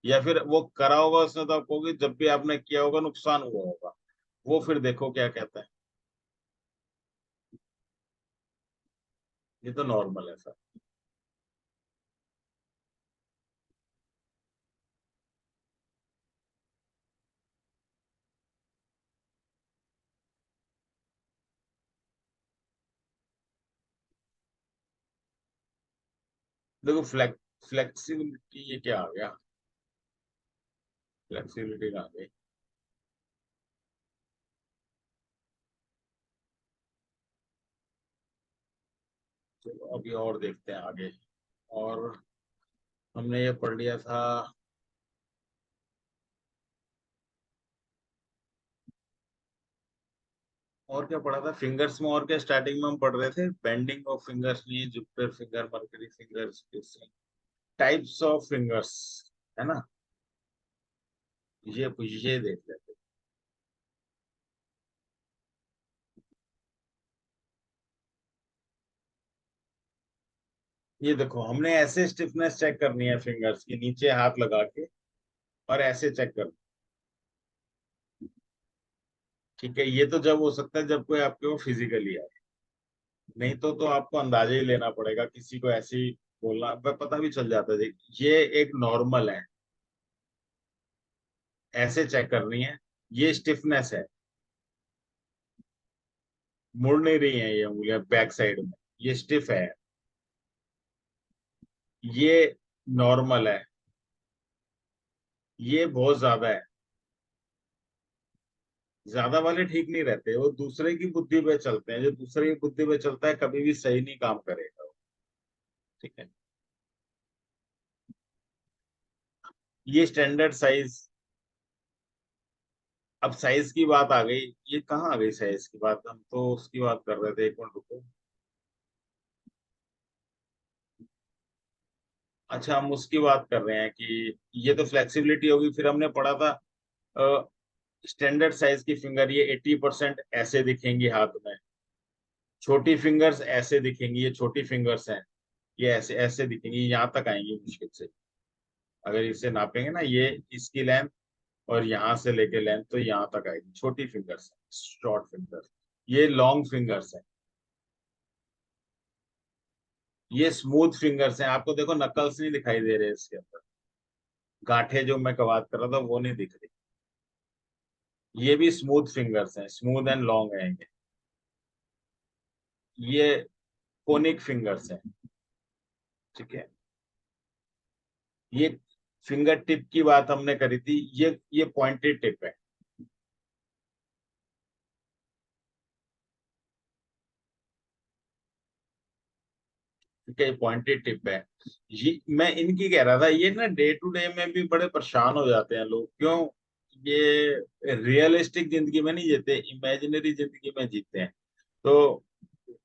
या फिर वो करा होगा उसने तो आप कहोगे जब भी आपने किया होगा नुकसान हुआ होगा, वो फिर देखो क्या कहता है। ये तो नॉर्मल है सर। देखो फ्लेक्सिबिलिटी, ये क्या आ गया, फ्लेक्सिबिलिटी कहाँ गई। चलो अभी और देखते हैं आगे। और हमने ये पढ़ लिया था, और क्या पढ़ा था फिंगर्स में, और क्या स्टार्टिंग में हम पढ़ रहे थे, बेंडिंग ऑफ फिंगर्स, नहीं, Jupiter finger, mercury fingers, types of fingers, है ना, ये देख लेते हैं। ये देखो, हमने ऐसे स्टिफनेस चेक करनी है फिंगर्स की, नीचे हाथ लगा के और ऐसे चेक कर। ठीक है, ये तो जब हो सकता है जब कोई आपके वो फिजिकली आए, नहीं तो आपको अंदाजा ही लेना पड़ेगा, किसी को ऐसे ही बोलना पता भी चल जाता है। देख, ये एक नॉर्मल है, ऐसे चेक करनी है, ये स्टिफनेस है, मुड़ नहीं रही है ये उंगलियां बैक साइड में, ये स्टिफ है, ये नॉर्मल है, ये बहुत ज्यादा है, ज्यादा वाले ठीक नहीं रहते, वो दूसरे की बुद्धि पे चलते हैं, जो दूसरे की बुद्धि पे चलता है कभी भी सही नहीं काम करेगा वो। ठीक है। ये स्टैंडर्ड साइज। अब साइज की बात आ गई, ये कहाँ आ गई साइज की बात, हम तो उसकी बात कर रहे थे, एक मिनट रुको। अच्छा, हम उसकी बात कर रहे हैं कि ये तो फ्लेक्सिबिलिटी होगी, फिर हमने पढ़ा था स्टैंडर्ड साइज की फिंगर ये 80% ऐसे दिखेंगी हाथ में, छोटी फिंगर्स ऐसे दिखेंगी, ये छोटी फिंगर्स हैं, ये ऐसे ऐसे दिखेंगी, यहाँ तक आएंगी मुश्किल से। अगर इसे नापेंगे ना, ये इसकी लेंथ और यहाँ से लेके लेंथ तो यहाँ तक आएगी, छोटी फिंगर्स है, शॉर्ट फिंगर्स। ये लॉन्ग फिंगर्स है, ये स्मूथ फिंगर्स हैं। आपको देखो नकल्स नहीं दिखाई दे रहे इसके अंदर, गांठे जो मैं बात कर रहा था वो नहीं दिख रही। ये भी स्मूथ फिंगर्स हैं, स्मूथ एंड लॉन्ग है ये कोनिक फिंगर्स हैं। ठीक है। ये फिंगर टिप की बात हमने करी थी, ये पॉइंटेड टिप है। ठीक है, पॉइंटेड टिप है। ये मैं इनकी कह रहा था, ये ना डे टू डे में भी बड़े परेशान हो जाते हैं लोग, क्यों? ये रियलिस्टिक जिंदगी में नहीं जीते, इमेजिनरी जिंदगी में जीते हैं। तो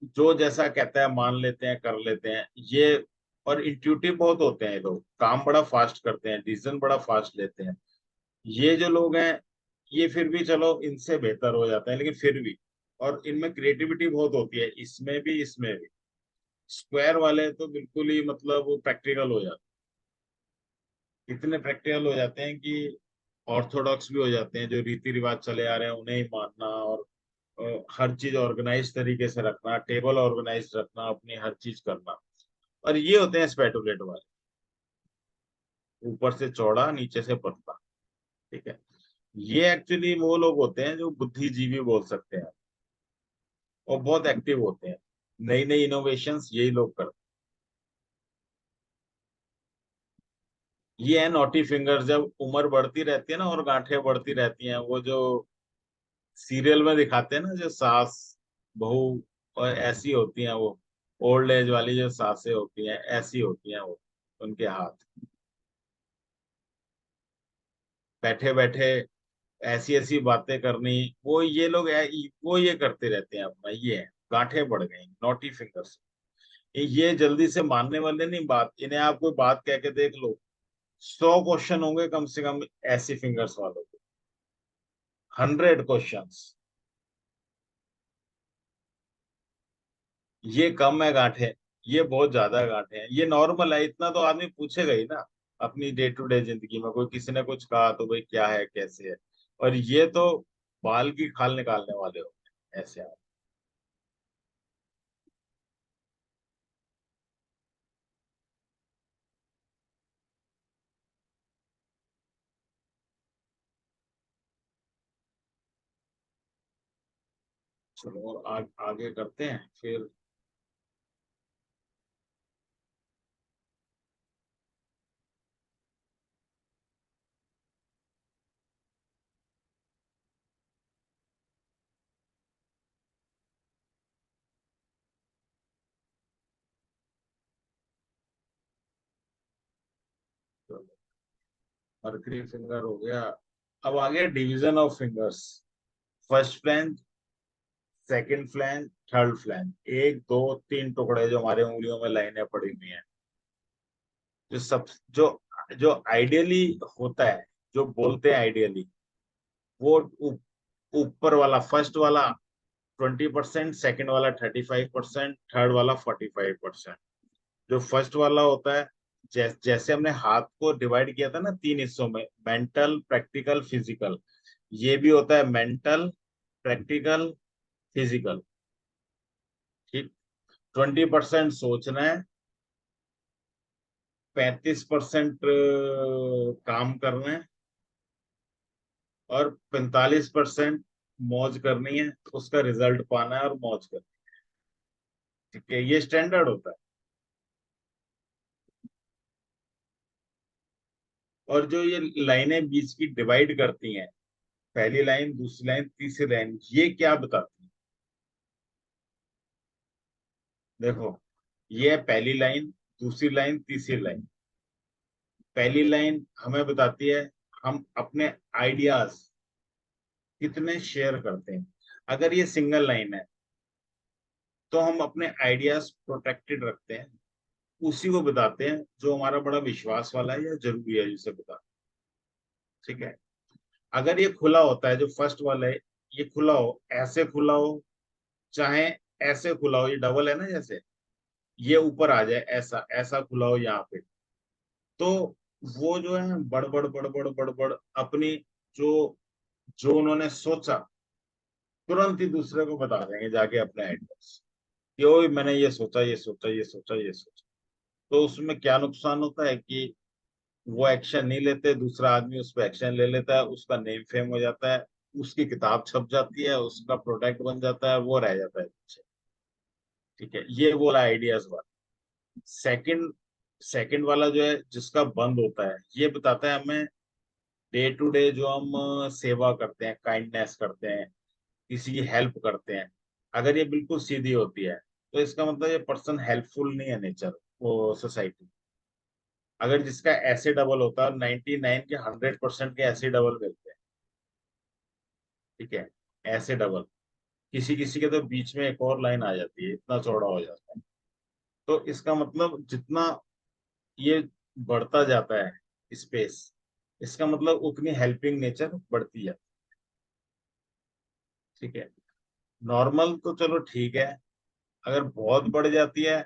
जो जैसा कहता है मान लेते हैं, कर लेते हैं ये। और इंट्यूटिव बहुत होते हैं ये लोग, काम बड़ा फास्ट करते हैं, डिसीजन बड़ा फास्ट लेते हैं। ये जो लोग हैं, ये फिर भी चलो इनसे बेहतर हो जाते हैं, लेकिन फिर भी। और इनमें क्रिएटिविटी बहुत होती है, इसमें भी इसमें भी। स्क्वायर वाले तो बिल्कुल ही मतलब वो प्रैक्टिकल हो जाते हैं, इतने प्रैक्टिकल हो जाते हैं कि ऑर्थोडॉक्स भी हो जाते हैं, जो रीति रिवाज चले आ रहे हैं उन्हें ही मानना, और हर चीज ऑर्गेनाइज तरीके से रखना, टेबल ऑर्गेनाइज रखना, अपनी हर चीज करना। और ये होते हैं स्पेटुलेट वाले, ऊपर से चौड़ा नीचे से पतला। ठीक है। ये एक्चुअली वो लोग होते हैं जो बुद्धिजीवी बोल सकते हैं, और बहुत एक्टिव होते हैं, नई नई इनोवेशंस यही लोग करते हैं। ये है नॉटी फिंगर, जब उम्र बढ़ती रहती है ना और गांठें बढ़ती रहती हैं, वो जो सीरियल में दिखाते हैं ना, जो सास बहू और ऐसी होती हैं वो, ओल्ड एज वाली जो सासें होती हैं ऐसी होती हैं वो, उनके हाथ बैठे बैठे ऐसी ऐसी बातें करनी। वो ये लोग वो ये करते रहते हैं अपना, ये है गांठें बढ़ गई, नॉटी फिंगर्स। ये जल्दी से मानने वाले नहीं बात, इन्हें आप कोई बात कह के देख लो, 100 क्वेश्चन होंगे कम से कम ऐसी फिंगर्स वालों के, 100 क्वेश्चंस। ये कम है गांठें, ये बहुत ज्यादा गांठें हैं, ये नॉर्मल है, इतना तो आदमी पूछेगा ही ना अपनी डे टू डे जिंदगी में, कोई किसी ने कुछ कहा तो भाई क्या है कैसे है। और ये तो बाल की खाल निकालने वाले होते हैं ऐसे आप। चलो आगे करते हैं फिर। मर्करी फिंगर हो गया। अब आ गया division of fingers. First flange, second flange, third flange, एक दो तीन टुकड़े जो हमारे उंगलियों में लाइनें पड़ी हुई हैं, जो सब जो जो आइडियली होता है, जो बोलते हैं आइडियली, वो ऊपर वाला फर्स्ट वाला 20%, सेकंड वाला 35%, थर्ड वाला 45%। जो फर्स्ट वाला होता है, जैसे हमने हाथ को डिवाइड किया था ना तीन हिस्सों में, मेंटल, प्रैक्टिकल, फिजिकल, ये भी होता है मेंटल, प्रैक्टिकल, फिजिकल। ठीक। 20% सोचना है, 35% काम करना है, और 45% मौज करनी है, उसका रिजल्ट पाना है और मौज करनी है। ठीक है, ये स्टैंडर्ड होता है। और जो ये लाइनें बीच की डिवाइड करती हैं, पहली लाइन, दूसरी लाइन, तीसरी लाइन, ये क्या बताती है? देखो, ये है पहली लाइन, दूसरी लाइन, तीसरी लाइन। पहली लाइन हमें बताती है हम अपने आइडियाज कितने शेयर करते हैं। अगर ये सिंगल लाइन है तो हम अपने आइडियाज प्रोटेक्टेड रखते हैं, उसी को बताते हैं जो हमारा बड़ा विश्वास वाला है या जरूरी है जिसे बता। ठीक है। अगर ये खुला होता है, जो फर्स्ट वाला है, ये खुला हो, ऐसे खुला हो, चाहे ऐसे खुला हो, ये डबल है ना, जैसे ये ऊपर आ जाए, ऐसा ऐसा खुला हो यहाँ पे, तो वो जो है बड़बड़ बड़बड़ बड़बड़ अपनी जो जो उन्होंने सोचा तुरंत ही दूसरे को बता देंगे जाके अपने आइडियाज कि ओ मैंने ये सोचा, ये सोचा, ये सोचा, ये सोचा। तो उसमें क्या नुकसान होता है कि वो एक्शन नहीं लेते, दूसरा आदमी उस पर एक्शन ले लेता है, उसका नेम फेम हो जाता है, उसकी किताब छप जाती है, उसका प्रोडक्ट बन जाता है, वो रह जाता है पीछे। ठीक है, ये बोला आइडियाज वाला। सेकंड सेकंड वाला जो है जिसका बंद होता है, ये बताता है हमें डे टू डे जो हम सेवा करते हैं, काइंडनेस करते हैं, किसी की हेल्प करते हैं, अगर ये बिल्कुल सीधी होती है तो इसका मतलब ये पर्सन हेल्पफुल नहीं है नेचर, वो सोसाइटी। अगर जिसका ऐसे डबल होता है, 99 के 100% के ऐसे डबल मिलते हैं। ठीक है, ऐसे डबल, किसी किसी के तो बीच में एक और लाइन आ जाती है, इतना चौड़ा हो जाता है। तो इसका मतलब जितना ये बढ़ता जाता है स्पेस, इसका मतलब उतनी हेल्पिंग नेचर बढ़ती है। ठीक है, नॉर्मल तो चलो ठीक है, अगर बहुत बढ़ जाती है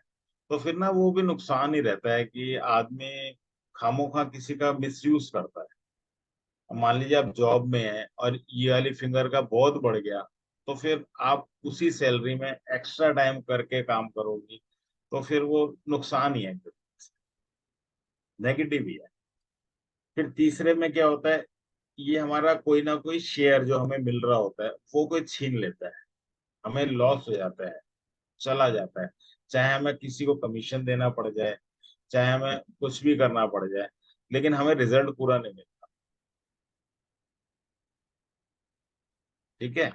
तो फिर ना वो भी नुकसान ही रहता है कि आदमी खामोखा किसी का मिसयूज करता है। अब मान लीजिए आप जॉब में हैं और ये वाली फिंगर का बहुत बढ़ गया, तो फिर आप उसी सैलरी में एक्स्ट्रा टाइम करके काम करोगी, तो फिर वो नुकसान ही है, नेगेटिव ही है। फिर तीसरे में क्या होता है, ये हमारा कोई ना कोई शेयर जो हमें मिल रहा होता है वो कोई छीन लेता है, हमें लॉस हो जाता है, चला जाता है। चाहे हमें किसी को कमीशन देना पड़ जाए, चाहे हमें कुछ भी करना पड़ जाए, लेकिन हमें रिजल्ट पूरा नहीं मिलता। ठीक है।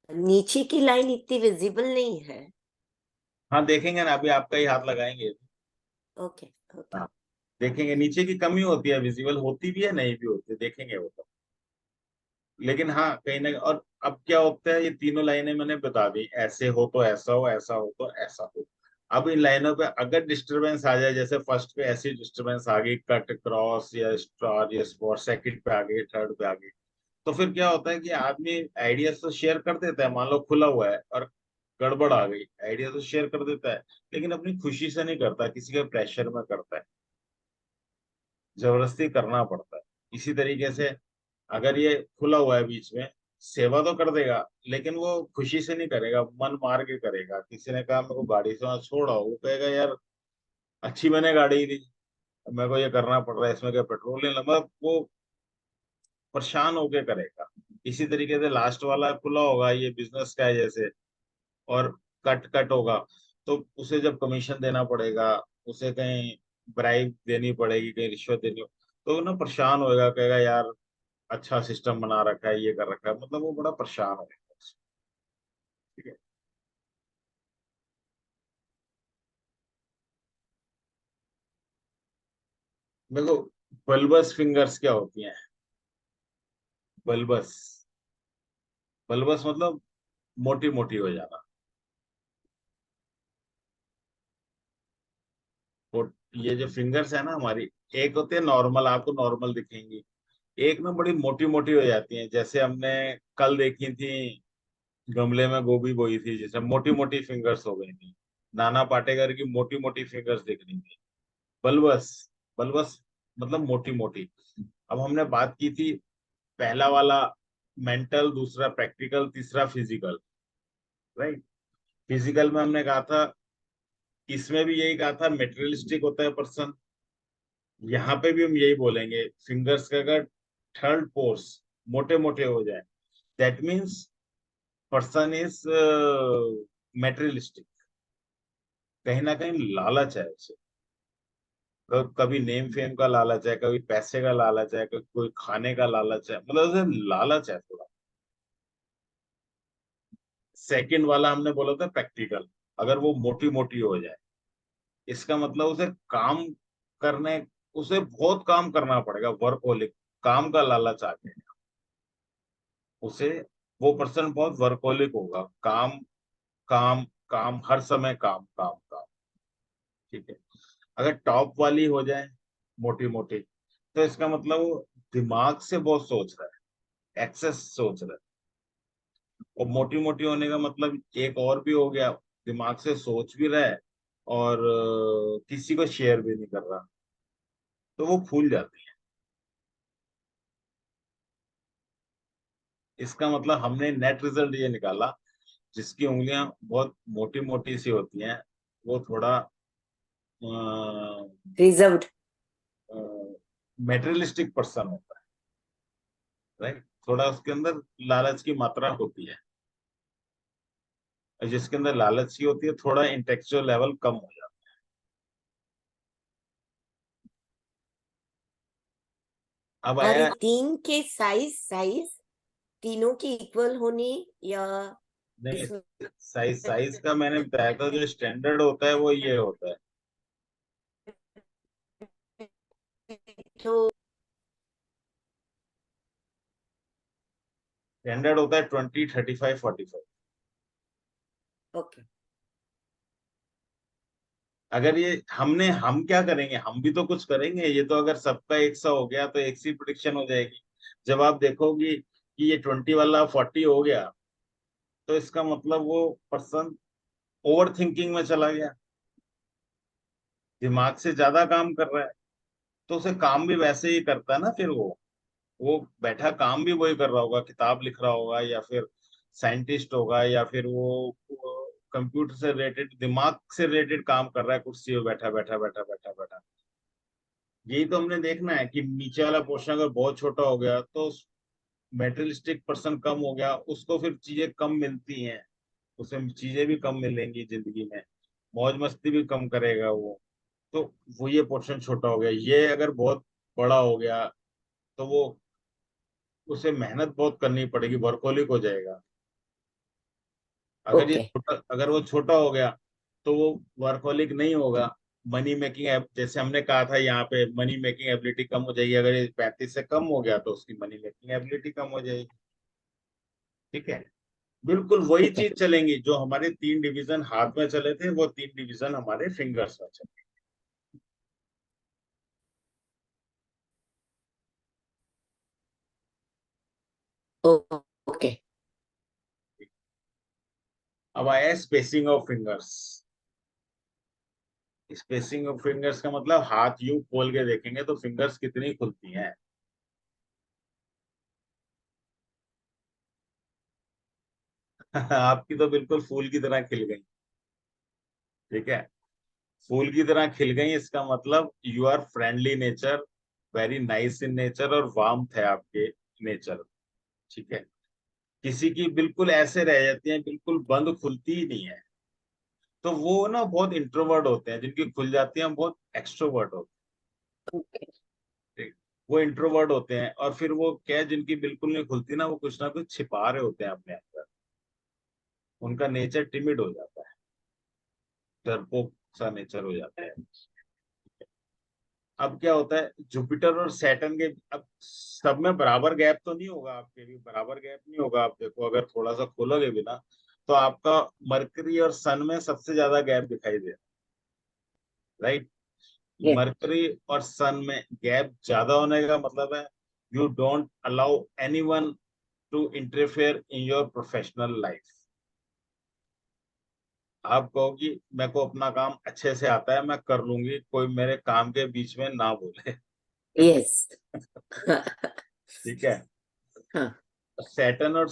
नीचे की लाइन इतनी विजिबल नहीं है। हाँ देखेंगे ना, अभी आपका ही हाथ लगाएंगे। ओके। ओके। हाँ, देखेंगे नीचे की कमी होती है, विजिबल होती भी है, नहीं भी होती है, देखेंगे वो तो। लेकिन हाँ कहीं ना, और अब क्या होता है, ये तीनों लाइनें मैंने बता दी, ऐसे हो तो ऐसा हो, ऐसा हो तो ऐसा हो। अब इन लाइनों पे अगर डिस्टरबेंस आ जाए, जैसे फर्स्ट पे ऐसी डिस्टरबेंस आ गई, कट क्रॉस या स्टार या स्पॉट, सेकंड पे आ गई, थर्ड पे आ गई, तो फिर क्या होता है कि आदमी आइडियाज तो शेयर कर देता है, मान लो खुला हुआ है और गड़बड़ आ गई, आइडिया तो शेयर कर देता है, लेकिन अपनी खुशी से नहीं करता, किसी के प्रेशर में करता है, जबरदस्ती करना पड़ता है। इसी तरीके से अगर ये खुला हुआ है बीच में, सेवा तो कर देगा, लेकिन वो खुशी से नहीं करेगा, मन मार के करेगा। किसी ने कहा मेरे को गाड़ी से वहां छोड़ा, वो कहेगा यार अच्छी मैंने गाड़ी दी, अब मेरे को ये करना पड़ रहा है, इसमें क्या पेट्रोल नहीं लगा, वो परेशान होके करेगा। इसी तरीके से लास्ट वाला खुला होगा, ये बिजनेस का है जैसे, और कट कट होगा, तो उसे जब कमीशन देना पड़ेगा, उसे कहीं ब्राइब देनी पड़ेगी, कहीं रिश्वत देनी हो, तो वो ना परेशान होएगा, कहेगा यार अच्छा सिस्टम बना रखा है, ये कर रखा है, मतलब वो बड़ा परेशान होगा। ठीक है। देखो, बल्बस फिंगर्स क्या होती हैं? बल्बस, बल्बस मतलब मोटी मोटी हो जाना। वो ये जो फिंगर्स है ना हमारी, एक होती है नॉर्मल, आपको नॉर्मल दिखेंगी, एक ना बड़ी मोटी मोटी हो जाती हैं, जैसे हमने कल देखी थी, गमले में गोभी बोई थी, जैसे मोटी मोटी फिंगर्स हो गई थी। नाना पाटेकर की मोटी मोटी फिंगर्स दिख रही थी। बल्बस, बल्बस मतलब मोटी मोटी। अब हमने बात की थी पहला वाला मेंटल, दूसरा प्रैक्टिकल, तीसरा फिजिकल, राइट। फिजिकल में हमने कहा था, इसमें भी यही कहा था, मेटेरियलिस्टिक होता है पर्सन। यहाँ पे भी हम यही बोलेंगे, फिंगर्स का अगर थर्ड पोर्स मोटे मोटे हो जाए, that means person is materialistic, कहीं ना कहीं लालच है उसे। कभी नेम फेम का लालच है, कभी पैसे का लालच है, कभी कोई खाने का लालच है, मतलब उसे लालच है थोड़ा। सेकंड वाला हमने बोला था प्रैक्टिकल, अगर वो मोटी मोटी हो जाए, इसका मतलब उसे काम करने, उसे बहुत काम करना पड़ेगा, वर्कहोलिक, काम का लालच आ गया उसे, वो पर्सन बहुत वर्कहोलिक होगा, काम काम काम, हर समय काम काम काम। ठीक है। अगर टॉप वाली हो जाए, मोटी मोटी, तो इसका मतलब वो दिमाग से बहुत सोच रहा है, एक्सेस सोच रहा है। और मोटी मोटी होने का मतलब एक और भी हो गया, दिमाग से सोच भी रहा है और किसी को शेयर भी नहीं कर रहा, तो वो फूल जाती है। इसका मतलब हमने नेट रिजल्ट ये निकाला, जिसकी उंगलियां बहुत मोटी मोटी सी होती हैं, वो थोड़ा रिजर्व्ड। मेटेरियलिस्टिक पर्सन होता है, राइट। थोड़ा उसके अंदर लालच की मात्रा होती है, और जिसके अंदर लालच की होती है थोड़ा इंटेलेक्चुअल लेवल कम हो जाता है। अब और ये आया, तीन के साइज साइज तीनों की इक्वल होनी, या नहीं, इसमें साइज साइज का मैंने बताया था, जो स्टैंडर्ड होता है वो ये होता है। तो स्टैंडर्ड होता है 20, 35, 45। ओके। अगर ये हमने, हम क्या करेंगे, हम भी तो कुछ करेंगे, ये तो अगर सबका एक सा हो गया तो एक सी प्रिडिक्शन हो जाएगी। जब आप देखोगी कि ये 20 वाला 40 हो गया, तो इसका मतलब वो पर्सन ओवर थिंकिंग में चला गया, दिमाग से ज्यादा काम कर रहा है, तो उसे काम भी वैसे ही करता है ना फिर वो बैठा काम भी वही कर रहा होगा, किताब लिख रहा होगा, या फिर साइंटिस्ट होगा, या फिर वो कंप्यूटर से रिलेटेड, दिमाग से रिलेटेड काम कर रहा है, कुर्सी पे बैठा बैठा बैठा बैठा बैठा। यही तो हमने देखना है कि नीचे वाला पोर्शन अगर बहुत छोटा हो गया तो मेटेरियलिस्टिक पर्सन कम हो गया, उसको फिर चीजें कम मिलती हैं, उसे चीजें भी कम मिलेंगी जिंदगी में, मौज मस्ती भी कम करेगा वो। तो वो ये पोर्शन छोटा हो गया, ये अगर बहुत बड़ा हो गया, तो वो, उसे मेहनत बहुत करनी पड़ेगी, वर्कहोलिक हो जाएगा। अगर ये ओके। छोटा, अगर वो छोटा हो गया, तो वो वर्कहोलिक नहीं होगा, मनी मेकिंग, जैसे हमने कहा था यहाँ पे, मनी मेकिंग एबिलिटी कम हो जाएगी, अगर ये 35 से कम हो गया तो उसकी मनी मेकिंग एबिलिटी कम हो जाएगी। ठीक है। बिल्कुल वही ठीक है। चीज चलेंगी, जो हमारे 3 डिवीजन हाथ में चले थे, वो 3 डिवीजन हमारे फिंगर्स में चले। ओके। अब आया spacing of fingers. Spacing of fingers का मतलब हाथ यूं खोल के देखेंगे तो फिंगर्स कितनी खुलती हैं। आपकी तो बिल्कुल फूल की तरह खिल गई। ठीक है। फूल की तरह खिल गई, इसका मतलब you are friendly nature, very nice in nature, और वार्मथ है आपके नेचर। ठीक है। किसी की बिल्कुल ऐसे रह जाती है, बिल्कुल बंद खुलती ही नहीं है, तो वो ना बहुत इंट्रोवर्ट होते हैं, जिनकी खुल जाती है बहुत एक्सट्रोवर्ट होते ओके। हैं। ठीक। वो इंट्रोवर्ट होते हैं, और फिर वो क्या है, जिनकी बिल्कुल नहीं खुलती ना, वो कुछ ना कुछ छिपा रहे होते हैं अपने अंदर, उनका नेचर टिमिड हो जाता है, डरपोक सा नेचर हो जाता है। अब क्या होता है, जुपिटर और सैटर्न के, अब सब में बराबर गैप तो नहीं होगा, आपके भी बराबर गैप नहीं होगा। आप देखो, अगर थोड़ा सा खोलोगे भी ना, तो आपका मरकरी और सन में सबसे ज्यादा गैप दिखाई दे, राइट। ये मरकरी और सन में गैप ज्यादा होने का मतलब है, you don't allow anyone to interfere in your professional life. आप कहोगी मेरे को अपना काम अच्छे से आता है, मैं कर लूंगी, कोई मेरे काम के बीच में ना बोले। यस। ठीक है। हाँ। सैटर्न और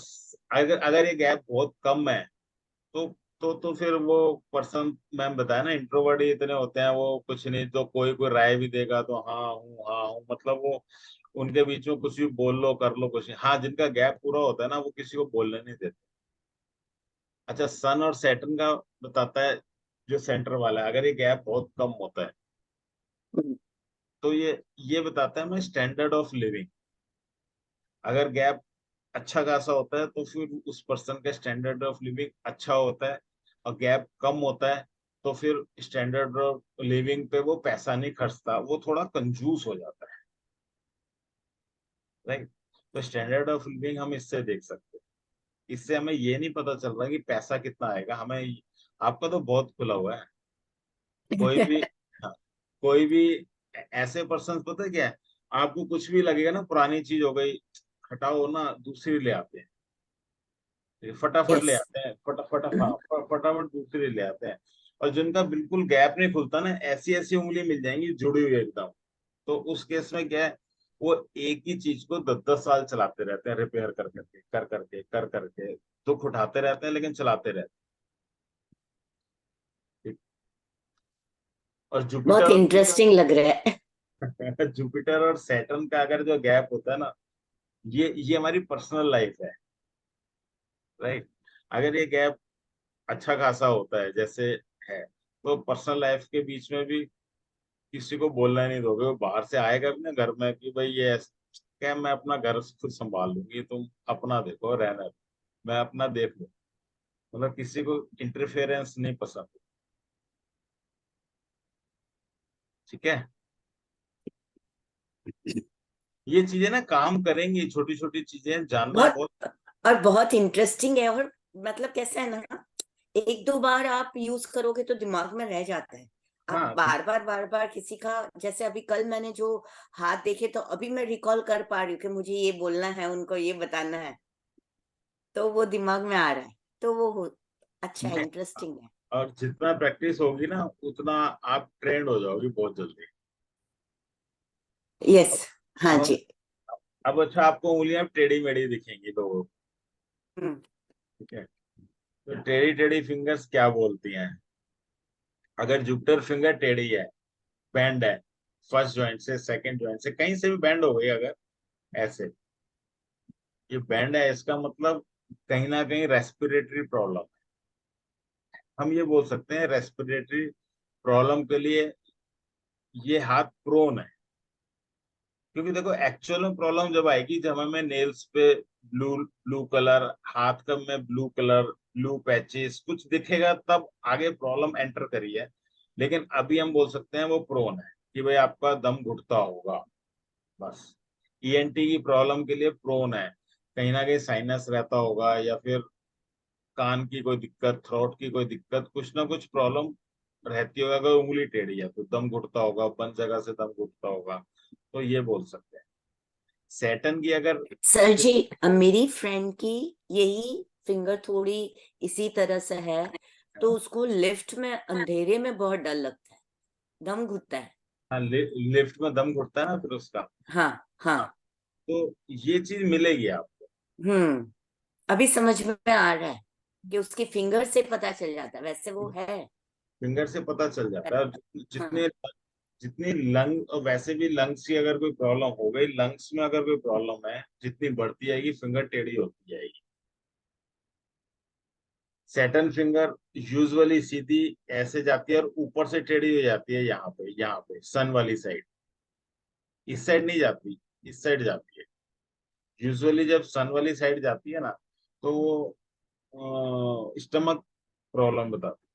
अगर अगर ये गैप बहुत कम है, तो तो फिर वो पर्सन, मैंने बताया ना, इंट्रोवर्ट ही इतने होते हैं, वो कुछ नहीं, तो कोई कोई राय भी देगा तो हाँ हूँ, मतलब वो, उनके बीच में कुछ भी बोल लो कर लो, कुछ नहीं। हाँ, जिनका गैप पूरा होता है ना, वो किसी को बोलने नहीं देते। अच्छा, सन और सैटर्न का बताता है, जो सेंटर वाला है, अगर ये गैप बहुत कम होता है, हम्म, तो ये बताता है हमें स्टैंडर्ड ऑफ लिविंग। अगर गैप अच्छा खासा होता है तो फिर उस पर्सन का स्टैंडर्ड ऑफ लिविंग अच्छा होता है, और गैप कम होता है तो फिर स्टैंडर्ड ऑफ लिविंग पे वो पैसा नहीं खर्चता, वो थोड़ा कंजूस हो जाता है, राइट। तो स्टैंडर्ड ऑफ लिविंग हम इससे देख सकते हैं। इससे हमें ये नहीं पता चल रहा कि पैसा कितना आएगा हमें। आपका तो बहुत खुला हुआ है। कोई भी, हाँ, कोई भी ऐसे पर्सन, पता है क्या है, आपको कुछ भी लगेगा ना, पुरानी चीज हो गई, हटाओ ना, दूसरी ले आते हैं, फटाफट ले यस। आते हैं, फटाफट दूसरी ले आते हैं। और जिनका बिल्कुल गैप नहीं खुलता ना, ऐसी ऐसी उंगली मिल जाएंगी जुड़ी हुई एकदम। तो उस केस में क्या है, वो एक ही चीज को 10-10 साल चलाते रहते हैं, रिपेयर कर करके दुख उठाते रहते हैं लेकिन चलाते रहते हैं। और बहुत जुपिटर इंटरेस्टिंग लग रहा है। जुपिटर और सैटर्न का अगर जो गैप होता है ना, ये हमारी पर्सनल लाइफ है, राइट। अगर ये गैप अच्छा खासा होता है जैसे है, तो पर्सनल लाइफ के बीच में भी किसी को बोलना नहीं दोगे। वो बाहर से आएगा भी ना घर में कि भाई क्या, मैं अपना घर खुद संभाल लूंगी, तुम अपना देखो, रहना दो, मैं अपना देख लूँ। मतलब किसी को इंटरफेरेंस नहीं पसंद, ठीक है। ये चीजें ना काम करेंगी, छोटी छोटी चीजें जानना बहुत, बहुत। और बहुत इंटरेस्टिंग है। और मतलब कैसा है ना, एक दो बार आप यूज करोगे तो दिमाग में रह जाता है। आप हाँ, बार बार किसी का, जैसे अभी कल मैंने जो हाथ देखे तो अभी मैं रिकॉल कर पा रही हूँ कि मुझे ये बोलना है, उनको ये बताना है, तो वो दिमाग में आ रहा है। तो वो अच्छा है, नहीं, इंटरेस्टिंग है। और जितना प्रैक्टिस होगी ना उतना आप ट्रेंड हो जाओगे बहुत जल्दी। यस। अब हाँ अब हम जी। अब अच्छा, आपको उंगलियां टेढ़ी मेढ़ी दिखेंगी तो, हम्म। ठीक है। तो टेढ़ी टेढ़ी फिंगर्स क्या बोलती हैं? अगर जुपिटर फिंगर टेढ़ी है, बैंड है, फर्स्ट जॉइंट से सेकंड जॉइंट से कहीं से भी बैंड हो गई अगर, ऐसे, ये बैंड है, इसका मतलब कहीं ना कहीं रेस्पिरेटरी प्रॉब्लम। हम ये बोल सकते हैं रेस्पिरेटरी प्रॉब्लम के लिए ये हाथ प्रोन है। क्योंकि देखो एक्चुअल में प्रॉब्लम जब आएगी जब हमें नेल्स पे ब्लू ब्लू कलर, हाथ का में ब्लू कलर, ब्लू पैचेस कुछ दिखेगा, तब आगे प्रॉब्लम एंटर करी है। लेकिन अभी हम बोल सकते हैं वो प्रोन है, कि भाई आपका दम घुटता होगा, बस। ईएनटी की प्रॉब्लम के लिए प्रोन है, कहीं ना कहीं साइनस रहता होगा, या फिर कान की कोई दिक्कत, थ्रोट की कोई दिक्कत, कुछ ना कुछ प्रॉब्लम रहती होगा। अगर उंगली टेढ़ी है तो दम घुटता होगा, बंद जगह से दम घुटता होगा, तो ये बोल सकते हैं। सैटर्न की अगर, सर जी, मेरी फ्रेंड की यही फिंगर थोड़ी इसी तरह से है, तो उसको लिफ्ट में अंधेरे में बहुत डर लगता है, दम घुटता है। हाँ, लिफ्ट में दम घुटता है ना फिर उसका। हाँ हाँ। हाँ, तो ये चीज मिलेगी आपको। हम्म। अभी समझ में आ रहा है कि उसकी फिंगर से पता चल जाता है, वैसे वो है। फिंगर से पता चल जाता है। और हाँ। जितने जितनी लंग, और वैसे भी लंग्स की अगर कोई प्रॉब्लम हो गई, लंग्स में अगर कोई प्रॉब्लम है, जितनी बढ़ती जाएगी फिंगर टेढ़ी होती जाएगी। सैटर्न फिंगर यूजुअली सीधी ऐसे जाती है और ऊपर से टेढ़ी हो जाती है, यहाँ पे सन वाली साइड। इस साइड नहीं जाती, इस साइड जाती है। यूजुअली जब सन वाली साइड जाती है ना, तो वो स्टमक प्रॉब्लम बताती है।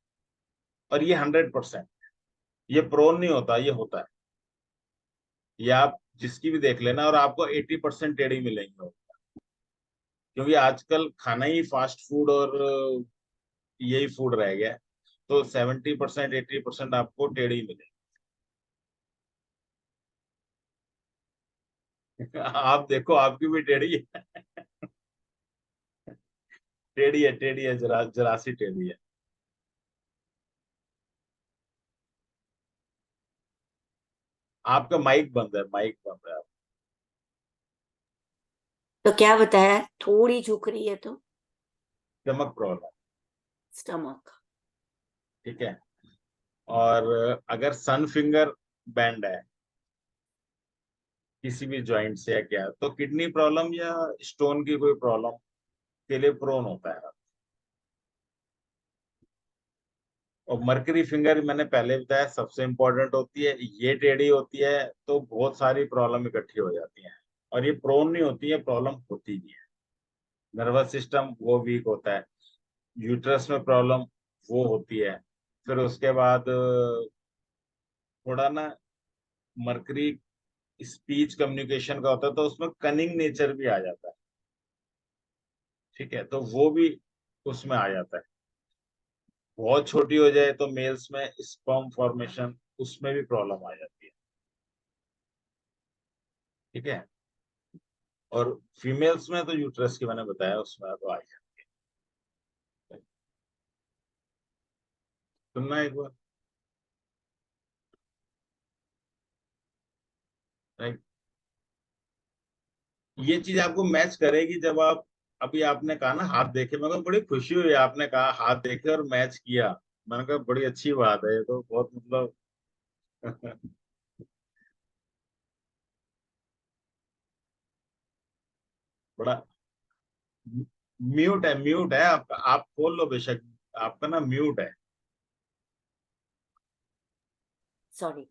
और ये 100%, ये प्रोन नहीं होता, ये होता है। ये आप जिसकी भी देख लेना, और आपको 80% टेढ़ी मिलेंगे, क्योंकि आजकल खाना ही फास्ट फूड और यही फूड रह गया है। तो 70% 80% आपको टेढ़ी मिलेगी। आप देखो, आपकी भी टेढ़ी है। टेढ़ी है, जरा जरा सी टेढ़ी है। आपका माइक बंद है, माइक बंद है। तो क्या बताया, थोड़ी झुक रही है तो स्टमक प्रॉब्लम, स्टमक। ठीक है। और अगर सन फिंगर बैंड है किसी भी जॉइंट से या क्या, तो किडनी प्रॉब्लम या स्टोन की कोई प्रॉब्लम के लिए प्रोन होता है। और मरकरी फिंगर मैंने पहले बताया सबसे इंपॉर्टेंट होती है, ये टेढ़ी होती है तो बहुत सारी प्रॉब्लम इकट्ठी हो जाती हैं, और ये प्रोन नहीं होती है, प्रॉब्लम होती नहीं है। नर्वस सिस्टम वो वीक होता है, यूट्रस में प्रॉब्लम वो होती है। फिर उसके बाद थोड़ा ना मरकरी स्पीच कम्युनिकेशन का होता है, तो उसमें कनिंग नेचर भी आ जाता है। ठीक है, तो वो भी उसमें आ जाता है। बहुत छोटी हो जाए तो मेल्स में स्पर्म फॉर्मेशन, उसमें भी प्रॉब्लम आ जाती है। ठीक है, और फीमेल्स में तो यूट्रस की मैंने बताया, उसमें तो आ जाती है। सुनना एक बार, राइट। ये चीज आपको मैच करेगी जब आप, अभी आपने कहा ना हाथ देखे, मेरे को बड़ी खुशी हुई आपने कहा हाथ देखे और मैच किया। मैंने कहा बड़ी अच्छी बात है, ये तो बहुत मतलब बड़ा। म्यूट है आपका, आप खोल लो बेशक, आपका ना म्यूट है। सॉरी।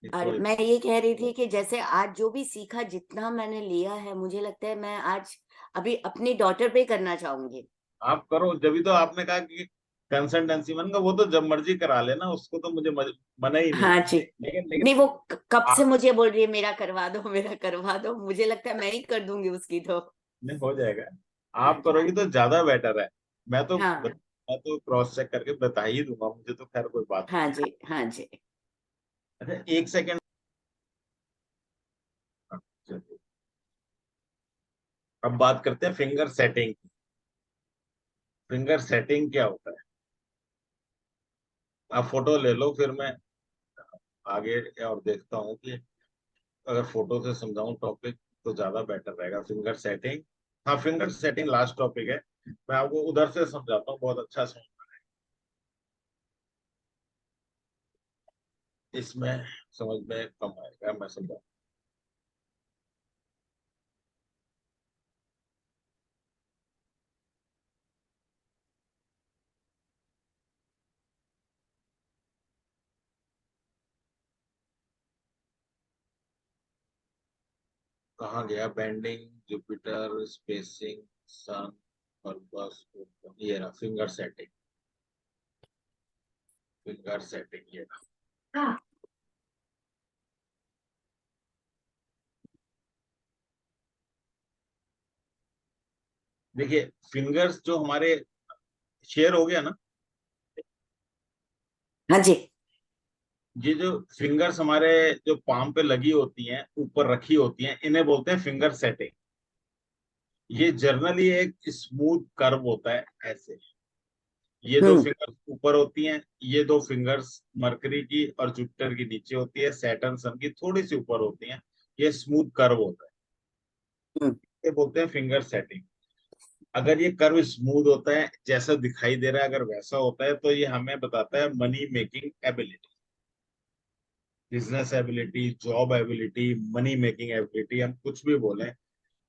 ये और कोई मैं ये कह रही थी कि जैसे आज जो भी सीखा, जितना मैंने लिया है, मुझे लगता है मैं आज अभी अपनी डॉटर पे करना चाहूंगी। आप करो, जब तो आपने कहा कि कंसल्टेंसी, मैंने कहा वो तो जब मर्जी करा लेना, उसको तो मुझे मना ही नहीं है। हाँ जी। लेकिन नहीं, लेकिन वो कब से आप, मुझे बोल रही है मेरा करवा दो, मेरा करवा दो, मुझे लगता है मैं ही कर दूंगी उसकी तो। नहीं हो जाएगा, हाँ आप जी। करोगी तो ज्यादा बेटर है। हाँ। मैं तो क्रॉस चेक करके बता ही दूंगा, मुझे तो खैर कोई बात हाँ जी। हाँ जी। नहीं। अच्छा एक सेकंड, अब बात करते हैं फिंगर सेटिंग। फिंगर सेटिंग क्या होता है, आप फोटो ले लो, फिर मैं आगे और देखता हूँ कि अगर फोटो से समझाऊं टॉपिक तो ज्यादा बेटर रहेगा। फिंगर सेटिंग, हाँ फिंगर सेटिंग लास्ट टॉपिक है, मैं आपको उधर से समझाता हूँ, बहुत अच्छा समझ इसमें, समझ में कम आएगा, मैं समझा। कहाँ गया बेंडिंग, जुपिटर, स्पेसिंग, सन, पर्पस, ये रहा फिंगर सेटिंग। फिंगर सेटिंग ये रहा। हाँ। देखिए फिंगर्स जो हमारे शेयर हो गया ना, हाँ जी। ये जो फिंगर्स हमारे जो पाम पे लगी होती हैं, ऊपर रखी होती हैं, इन्हें बोलते हैं फिंगर सेटिंग। ये जर्नली एक स्मूथ कर्व होता है ऐसे। ये दो हम्म। फिंगर्स ऊपर होती हैं, ये दो फिंगर्स मरकरी की और जुपिटर की नीचे होती है, सैटर्न सन की थोड़ी सी ऊपर होती हैं। ये स्मूथ कर्व होता है, हम्म। ये बोलते हैं फिंगर सेटिंग। अगर ये कर्व स्मूथ होता है जैसा दिखाई दे रहा है, अगर वैसा होता है, तो ये हमें बताता है money making ability, business ability, job ability, money making ability, हम कुछ भी बोले,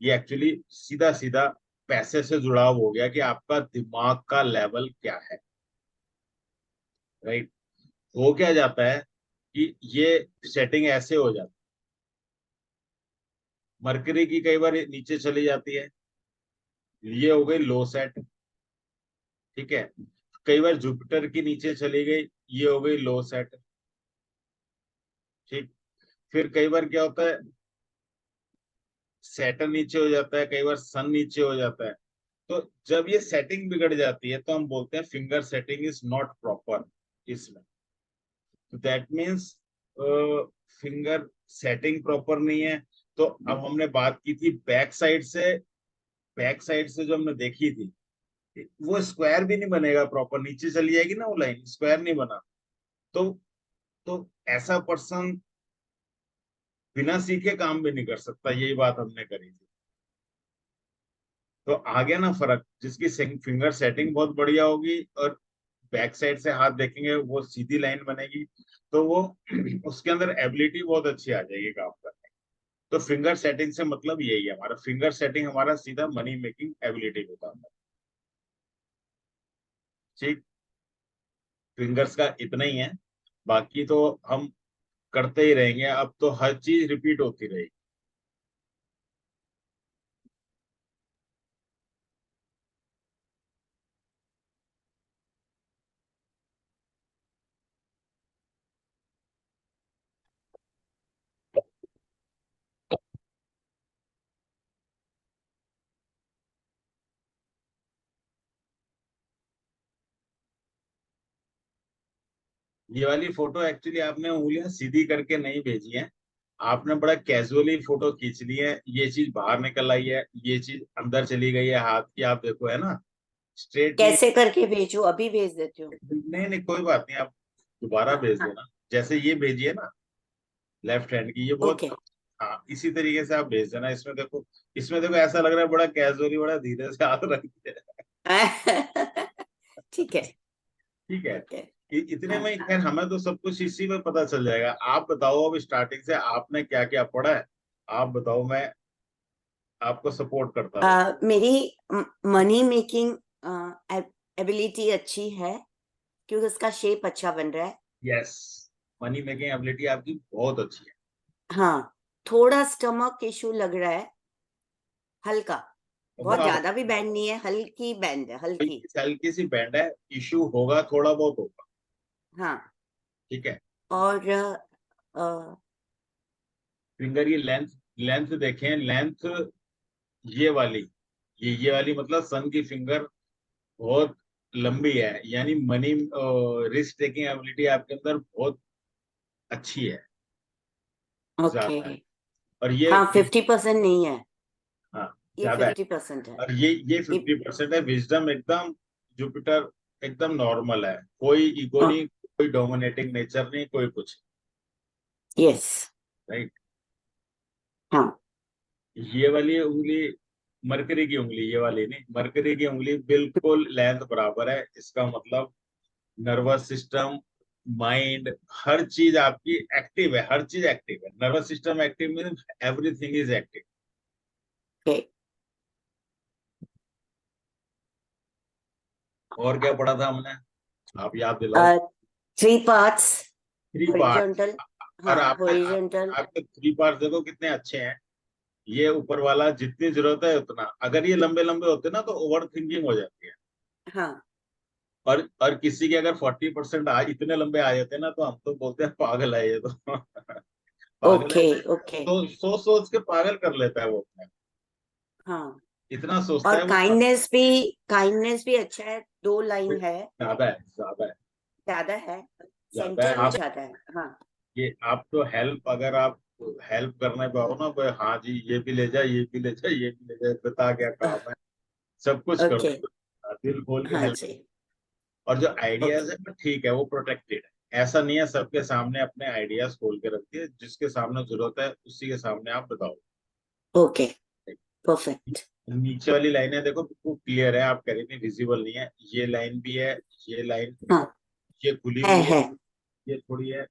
ये एक्चुअली सीधा सीधा पैसे से जुड़ाव हो गया कि आपका दिमाग का लेवल क्या है। राइट, हो क्या जाता है कि ये सेटिंग ऐसे हो जाती है, मरकरी की कई बार ये नीचे चली जाती है, ये हो गई लो सेट। ठीक है, कई बार जुपिटर की नीचे चली गई, ये हो गई लो सेट। ठीक, फिर कई बार क्या होता है, सैटर्न नीचे हो जाता है, कई बार सन नीचे हो जाता है। तो जब ये सेटिंग बिगड़ जाती है तो हम बोलते हैं finger setting is not proper इसमें। तो that means finger setting proper नहीं है। तो अब हमने बात की थी बैक साइड से, बैक साइड से जो हमने देखी थी, वो स्क्वायर भी नहीं बनेगा प्रॉपर, नीचे चली जाएगी ना वो लाइन, स्क्वायर नहीं बना। तो तो ऐसा पर्सन बिना सीखे काम भी नहीं कर सकता, यही बात हमने करी थी। तो आ गया ना फर्क, जिसकी फिंगर सेटिंग बहुत बढ़िया होगी और बैक साइड से हाथ देखेंगे वो सीधी लाइन बनेगी, तो वो उसके अंदर एबिलिटी बहुत अच्छी आ जाएगी काम करने की। तो फिंगर सेटिंग से मतलब यही है, हमारा फिंगर सेटिंग हमारा सीधा मनी मेकिंग एबिलिटी होता है। ठीक, फिंगर्स का इतना ही है, बाकी तो हम करते ही रहेंगे, अब तो हर चीज रिपीट होती रहेगी। ये वाली फोटो एक्चुअली आपने उंगलियां सीधी करके नहीं भेजी है, आपने बड़ा कैजुअली फोटो खींच ली है, ये चीज बाहर निकल आई है, ये चीज अंदर चली गई है हाथ की, आप देखो है ना, स्ट्रेटली। कैसे करके भेजू? अभी भेज देती हूँ। नहीं नहीं कोई बात नहीं, आप दोबारा हाँ भेज हाँ। देना, जैसे ये भेजिए ना लेफ्ट हैंड की, ये बहुत, ओके। हाँ इसी तरीके से आप भेज देना। इसमें देखो, इसमें देखो ऐसा लग रहा है बड़ा कैजुअली, बड़ा धीरे से हाथ रख दिया। ठीक है। ठीक है, ओके। इतने हाँ में ही खैर हमें तो सब कुछ इसी में पता चल जाएगा। आप बताओ अब स्टार्टिंग से आपने क्या क्या पढ़ा है, आप बताओ, मैं आपको सपोर्ट करता रहूँ। मेरी मनी मेकिंग एबिलिटी अच्छी है, क्योंकि उसका शेप अच्छा बन रहा है। यस, मनी मेकिंग एबिलिटी आपकी बहुत अच्छी है। हाँ, थोड़ा स्टमक इशू लग रहा है, हल्का। तो वो बहुत आप ज्यादा भी बैंड नहीं है, हल्की बैंड है, हल्की। हल्की सी बैंड है, इशू होगा थोड़ा बहुत होगा। हाँ। ठीक है, और अ, फिंगर की लेंथ, लेंथ देखें, लेंथ ये वाली, ये वाली मतलब सन की फिंगर बहुत लंबी है, यानी मनी रिस्क टेकिंग एबिलिटी आपके अंदर बहुत अच्छी है, ओके। ज्यादा है। और ये हाँ, 50% नहीं है, हाँ ये ज्यादा है। 50% है। और ये ये 50% है, विजडम एकदम, जुपिटर एकदम नॉर्मल है, कोई ईगो नहीं, कोई डोमिनेटिंग नेचर नहीं, कोई कुछ, यस। राइट। हाँ। ये वाली उंगली मरकरी की उंगली, ये वाली नहीं, मरकरी की उंगली बिल्कुल लेंथ बराबर है, इसका मतलब नर्वस सिस्टम, माइंड, हर चीज आपकी एक्टिव है, हर चीज एक्टिव है, nervous system active means everything is active. Okay. और क्या पढ़ा था हमने, आप याद दिलाओ। 3 पार्ट्स, थ्री पार्ट, हॉरिजॉन्टल। और हाँ, आपने हॉरिजॉन्टल। आपके थ्री पार्ट देखो कितने अच्छे हैं। ये ऊपर वाला जितनी जरूरत है उतना, अगर ये लंबे लंबे होते ना तो ओवर थिंकिंग हो जाती है। हाँ। और किसी के अगर 40% इतने लंबे आ जाते हैं ना, तो हम तो बोलते हैं पागल है ये तो। पागल है, ओके। ओके। तो सोच सोच के पागल कर लेता है वो अपने, हाँ। इतना सोचता और है वो। काइंडनेस भी अच्छा है, 2 लाइन है। ज्यादा है, ज्यादा है, ज्यादा है, ज्यादा है। सेंटर में आप ज्यादा है। हाँ। ये आप तो हेल्प, अगर आप हेल्प करने पे आओ ना भाई, हाँ जी ये भी ले जा, ये भी ले जा, ये भी ले जा, बता क्या काम है, सब कुछ कर ओके। दो, दिल खोल के हाँ हेल्प। जी। और जो आइडियाज ओके। है वो ठीक है, वो प्रोटेक्टेड है, ऐसा नहीं है सबके सामने अपने आइडियाज खोल के रखती है, जिसके सामने जरूरत है उसी के सामने आप बताओ। ओके। परफेक्ट। नीचे वाली लाइनें देखो बिल्कुल क्लियर है, आप कह रही थी विजिबल नहीं है, ये लाइन भी है, ये लाइन, हाँ, ये खुली है हुई है, है। ये थोड़ी है,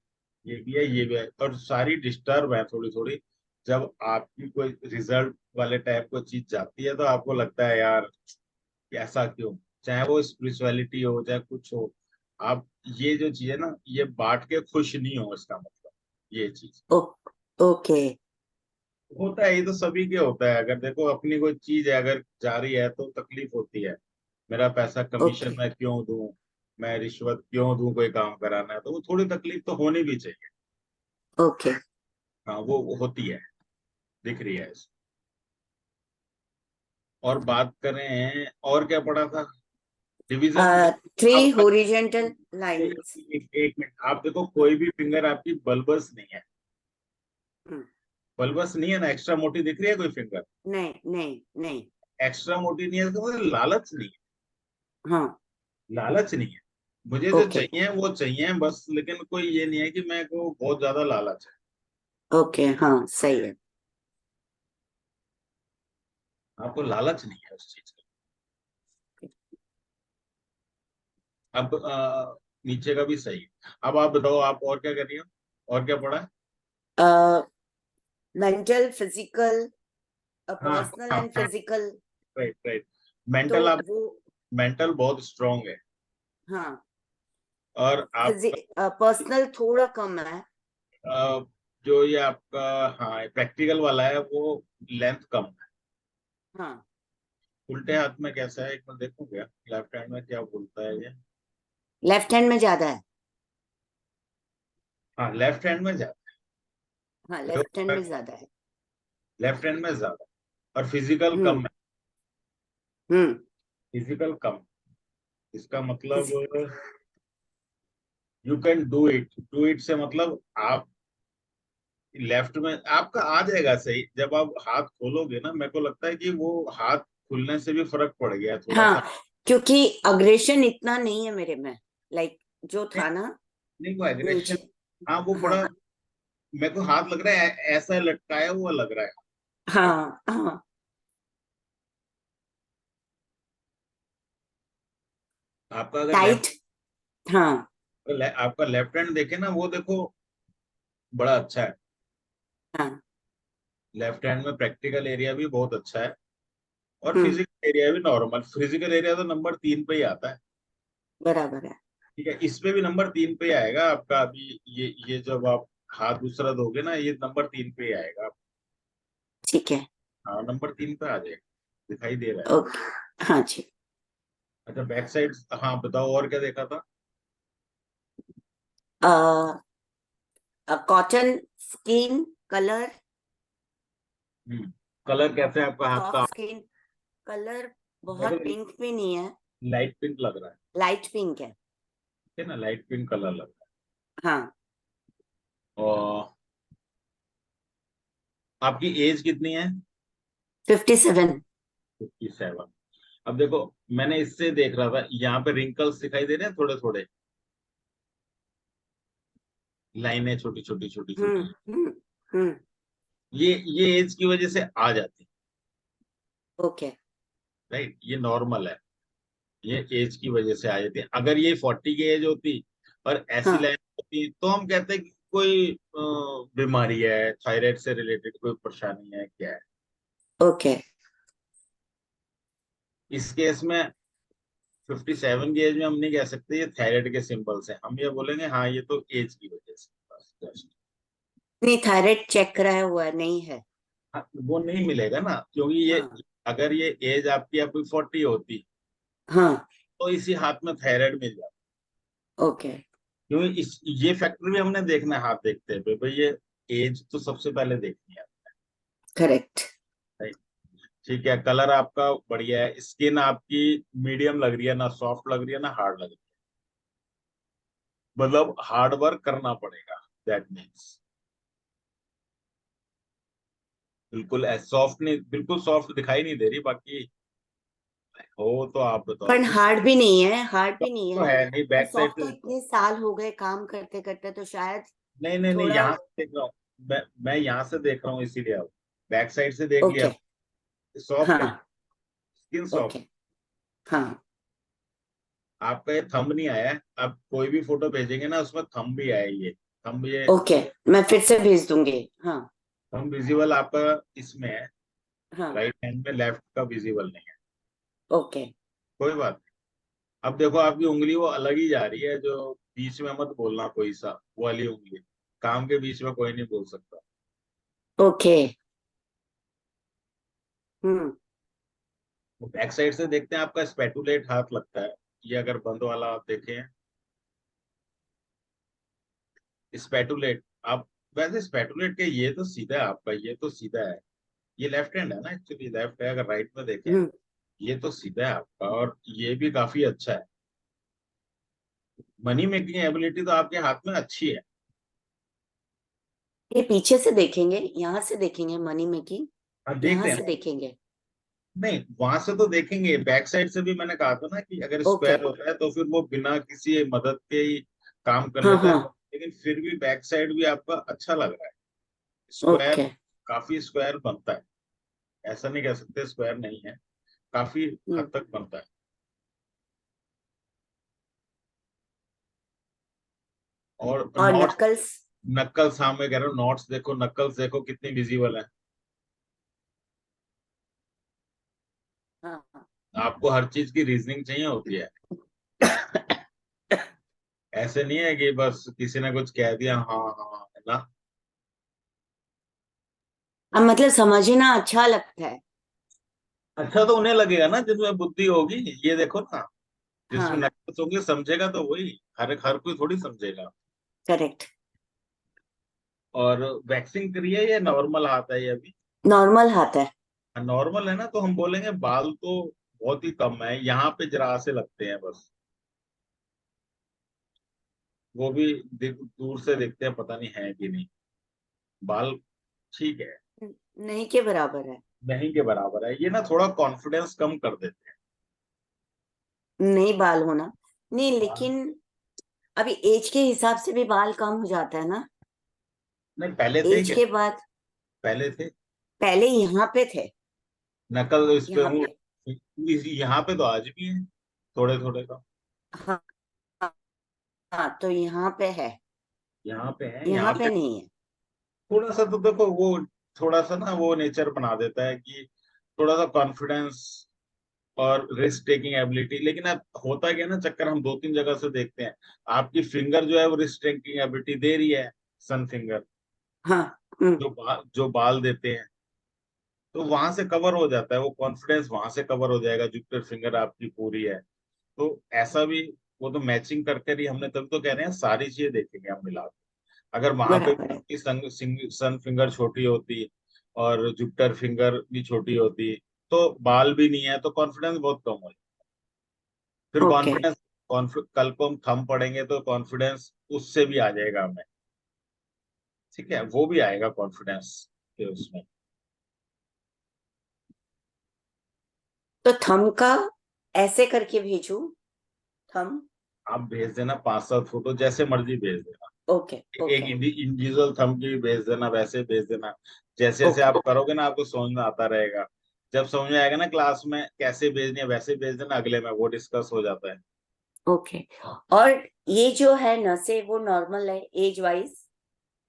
ये भी है, ये भी है, और सारी डिस्टर्ब है थोड़ी थोड़ी। जब आपकी कोई रिजल्ट वाले टाइप को चीज जाती है तो आपको लगता है यार कि ऐसा क्यों, चाहे वो स्पिरिचुअलिटी हो चाहे कुछ हो, आप ये जो चीज है ना, ये बांट के खुश नहीं हो, इसका मतलब ये चीज ओ, ओके। होता है, ये तो सभी के होता है। अगर देखो अपनी कोई चीज है अगर जा रही है तो तकलीफ होती है, मेरा पैसा कमीशन ओके। मैं क्यों दूं, मैं रिश्वत क्यों दूं, कोई काम कराना है तो वो थोड़ी तकलीफ तो होनी भी चाहिए। ओके। हाँ वो होती है, दिख रही है। और बात करें और क्या पढ़ा था, डिवीजन। 3 आप हॉरिजॉन्टल लाइंस। एक मिनट, आप देखो कोई भी फिंगर आपकी बल्बस नहीं है, हम्म, बल्बस नहीं है ना, एक्स्ट्रा मोटी दिख रही है कोई फिंगर, नहीं नहीं नहीं। एक्स्ट्रा मोटी नहीं है तो मुझे लालच नहीं है, हाँ। लालच नहीं है, मुझे जो ओके। चाहिए वो चाहिए बस, लेकिन कोई ये नहीं है कि मैं को बहुत ज्यादा लालच है। ओके। हाँ, सही है। आपको लालच नहीं है उस चीज का। अब नीचे का भी सही है। अब आप बताओ आप और क्या कर रही हो, और क्या पढ़ा है। मेंटल, फिजिकल, हाँ पर्सनल हाँ एंड हाँ, फिजिकल। Right right. तो मेंटल आप, वो, मेंटल बहुत स्ट्रांग है। हाँ, और आपका पर्सनल थोड़ा कम है। जो ये आपका, हाँ प्रैक्टिकल वाला है वो लेंथ कम है। हाँ, उल्टे हाथ में कैसा है, एक बार देखो क्या लेफ्ट हैंड में क्या बोलता है ये। लेफ्ट हैंड में ज्यादा है। हाँ लेफ्ट हैंड में ज्यादा हाँ, है, लेफ्ट हैंड में ज्यादा है। लेफ्ट हैंड में ज्यादा और फिजिकल कम हम्म। है। हम्म। फिजिकल कम, इसका मतलब किसी- यू कैन डू इट से मतलब आप लेफ्ट में आपका आ जाएगा सही। जब आप हाथ खोलोगे ना, मेरे को लगता है कि वो हाथ खुलने से भी फर्क पड़ गया है थोड़ा सा। हाँ, क्योंकि अग्रेशन इतना नहीं है मेरे में, लाइक जो नहीं, था ना नहीं वो एग्रेशन, नीचे। हाँ वो हाँ, बड़ा, मेरे को हाथ लग रहा है ऐसा लटकाया हुआ लग रहा है। हाँ, हाँ, आपका अगर टाइट। हाँ, आपका लेफ्ट हैंड देखे ना, वो देखो बड़ा अच्छा है। हाँ। लेफ्ट हैंड में प्रैक्टिकल एरिया भी बहुत अच्छा है और हम्म। फिजिकल एरिया भी नॉर्मल। फिजिकल एरिया तो नंबर 3 पे ही आता है। बराबर है। ठीक है, इस पे भी नंबर 3 पे ही आएगा आपका। अभी ये जब आप हाथ दूसरा दोगे ना, ये नंबर 3 पे ही आएगा। ठीक है। हाँ नंबर 3 पे आ जाएगा, दिखाई दे रहा है। ओके। हाँ जी। अच्छा बैक साइड, हाँ बताओ और क्या देखा था। Cotton skin colour. कलर कैसे है आपका हाथ का। Soft skin colour. मेरे बहुत को पिंक भी नहीं है। लाइट पिंक लग रहा है। लाइट पिंक है। ठीक है ना, लाइट पिंक कलर लग रहा हाँ। है। और आपकी एज कितनी है। 57। 57। अब देखो, मैंने इससे देख रहा था, यहाँ पे रिंकल्स दिखाई दे रहे हैं थोड़े थोड़े, लाइनें छोटी छोटी छोटी हम्म। छोटी। हम्म। हम्म। ये एज की वजह से आ जाती ओके। है, राइट, ये नॉर्मल है। ये एज की वजह से आ जाती है। अगर ये 40 की एज होती और ऐसी हाँ। लाइन होती तो हम कहते हैं कि कोई बीमारी है, थायराइड से रिलेटेड कोई परेशानी है क्या है। ओके। इस केस में 57 की एज में हम नहीं कह सकते ये थायराइड के सिंबल्स हैं। हम ये बोलेंगे हाँ ये तो एज की वजह से बस just। नहीं, थायराइड चेक कराया हुआ है, नहीं है। हाँ, वो नहीं मिलेगा ना, क्योंकि ये हाँ। अगर ये एज आपकी आपकी 40 होती हाँ। तो इसी हाथ में थायराइड मिल जाता। ओके। क्योंकि इस ये फैक्टर भी हमने देखना है हाथ देखते हुए भाई, ये एज तो सबसे पहले देखनी है। करेक्ट। Right? ठीक है, कलर आपका बढ़िया है, स्किन आपकी मीडियम लग रही है, ना सॉफ्ट लग रही है ना हार्ड लग रही है। मतलब हार्ड वर्क करना पड़ेगा, दैट मीन्स। बिल्कुल सॉफ्ट नहीं, बिल्कुल सॉफ्ट दिखाई नहीं दे रही। बाकी हो तो आप बताओ पर कुछ। हार्ड भी नहीं है, हार्ड भी नहीं तो है। है नहीं, और बैक साइड सॉफ्ट से तो देखो। इतने साल हो गए काम करते करते, तो शायद नहीं नहीं नहीं, थोड़ा। यहाँ से देख रहा हूँ। मैं यहाँ से देख रहा हूँ इसीलिए। अब बैक साइड से देख लिया, ओके। सॉफ्ट है, हाँ। Skin okay. सॉफ्ट। हाँ। आपका ये थंब नहीं आया है। आप कोई भी फोटो भेजेंगे ना, उसमें थंब भी आया, ये थंब, ये ओके, मैं फिर से भेज दूंगी। हाँ। थंब विजिबल आपका इसमें है, हाँ। राइट हैंड में, लेफ्ट का विजिबल नहीं है। ओके। कोई बात नहीं। अब देखो आपकी उंगली वो अलग ही जा रही है, जो बीच में मत बोलना कोई सा, वो वाली उंगली। काम के बीच में कोई नहीं बोल सकता। ओके। हम्म। बैक साइड से देखते हैं, आपका स्पेटुलेट हाथ लगता है। ये अगर बंद वाला आप देखें, स्पेटुलेट आप, वैसे स्पेटुलेट के ये तो सीधा है आपका, ये तो सीधा है। ये लेफ्ट हैंड है ना, एक्चुअली लेफ्ट है। अगर राइट में देखें, हम्म। ये तो सीधा है आपका और ये भी काफी अच्छा है। मनी मेकिंग एबिलिटी तो आपके हाथ में अच्छी है। ये पीछे से देखेंगे, यहाँ से देखेंगे मनी मेकिंग। हाँ देखते यहाँ हैं से ना। देखेंगे। नहीं वहां से तो देखेंगे, बैक साइड से भी मैंने कहा था ना कि अगर ओके। स्क्वायर होता है तो फिर वो बिना किसी मदद के ही काम कर हाँ, लेता है। हाँ। लेकिन फिर भी बैक साइड भी आपका अच्छा लग रहा है। Square, okay. काफी स्क्वायर बनता है। ऐसा नहीं कह सकते स्क्वायर नहीं है, काफी हम्म। हद तक बनता है। और और नॉट्स, नकल्स। नक्कल्स, हाँ मैं कह रहा हूँ नॉट्स देखो, नक्कल्स देखो कितनी विजिबल है। हाँ, हाँ। आपको हर चीज की रीजनिंग चाहिए होती है। ऐसे नहीं है कि बस किसी ने कुछ कह दिया हाँ हाँ है ना। अब मतलब समझना अच्छा लगता है। अच्छा तो उन्हें लगेगा ना जिसमें बुद्धि होगी। ये देखो ना, जिसमें हाँ। नक्कस होंगे समझेगा तो वही, हर हर कोई थोड़ी समझेगा। करेक्ट। और वैक्सिंग करी है या नॉर्मल हाथ है ये अभी? नॉर्मल हाथ है। नॉर्मल है ना, तो हम बोलेंगे बाल तो बहुत ही कम है, यहाँ पे जरा से लगते हैं बस। वो भी दूर से देखते हैं, पता नहीं है कि नहीं बाल। ठीक है। नहीं के बराबर है। नहीं के बराबर है, ये ना थोड़ा कॉन्फिडेंस कम कर देते नहीं बाल होना। नहीं हैं। लेकिन अभी एज के हिसाब से भी बाल कम हो जाता है ना। नहीं पहले थे एज क्या? के बाद। पहले थे। पहले यहाँ पे थे। नकल इस पे यहाँ हूँ। पे। यहाँ पे तो आज भी है, थोड़े थोड़े का। हाँ। हाँ तो यहाँ पे है। यहाँ पे है, यहाँ यहाँ पे पे नहीं है। थोड़ा सा तो देखो वो, थोड़ा सा ना वो नेचर बना देता है कि थोड़ा सा कॉन्फिडेंस और रिस्क टेकिंग एबिलिटी। लेकिन अब होता क्या है ना, चक्कर हम दो तीन जगह से देखते हैं। आपकी फिंगर जो है वो रिस्क टेकिंग एबिलिटी दे रही है, सन फिंगर, हाँ। हम्म। जो बाल देते हैं, तो वहां से कवर हो जाता है वो कॉन्फिडेंस, वहां से कवर हो जाएगा, जुपिटर फिंगर आपकी पूरी है। तो ऐसा भी, वो तो मैचिंग करके ही हमने, तभी तो कह रहे हैं सारी चीजें देखेंगे हम मिला के। अगर वहां पे बराबर है। सन फिंगर छोटी होती और जुपिटर फिंगर भी छोटी होती, तो बाल भी नहीं है, तो कॉन्फिडेंस बहुत कम हो। फिर ओके। कॉन्फिडेंस, कल को हम थंब पढ़ेंगे तो कॉन्फिडेंस उससे भी आ जाएगा हमें। ठीक है, वो भी आएगा कॉन्फिडेंस के उसमें। तो थंब का ऐसे करके भेजू। थंब। आप भेज देना 5-7 फोटो, जैसे मर्जी भेज देना। ओके एक ओके इंडिविजुअल थंब की भी भेज देना, वैसे भेज देना। जैसे जैसे ओके आप करोगे ना आपको समझ में आता रहेगा। जब समझ में आएगा ना क्लास में कैसे भेजनी है, वैसे भेज देना, अगले में वो डिस्कस हो जाता है। ओके। और ये जो है नसें वो नॉर्मल है एज वाइज।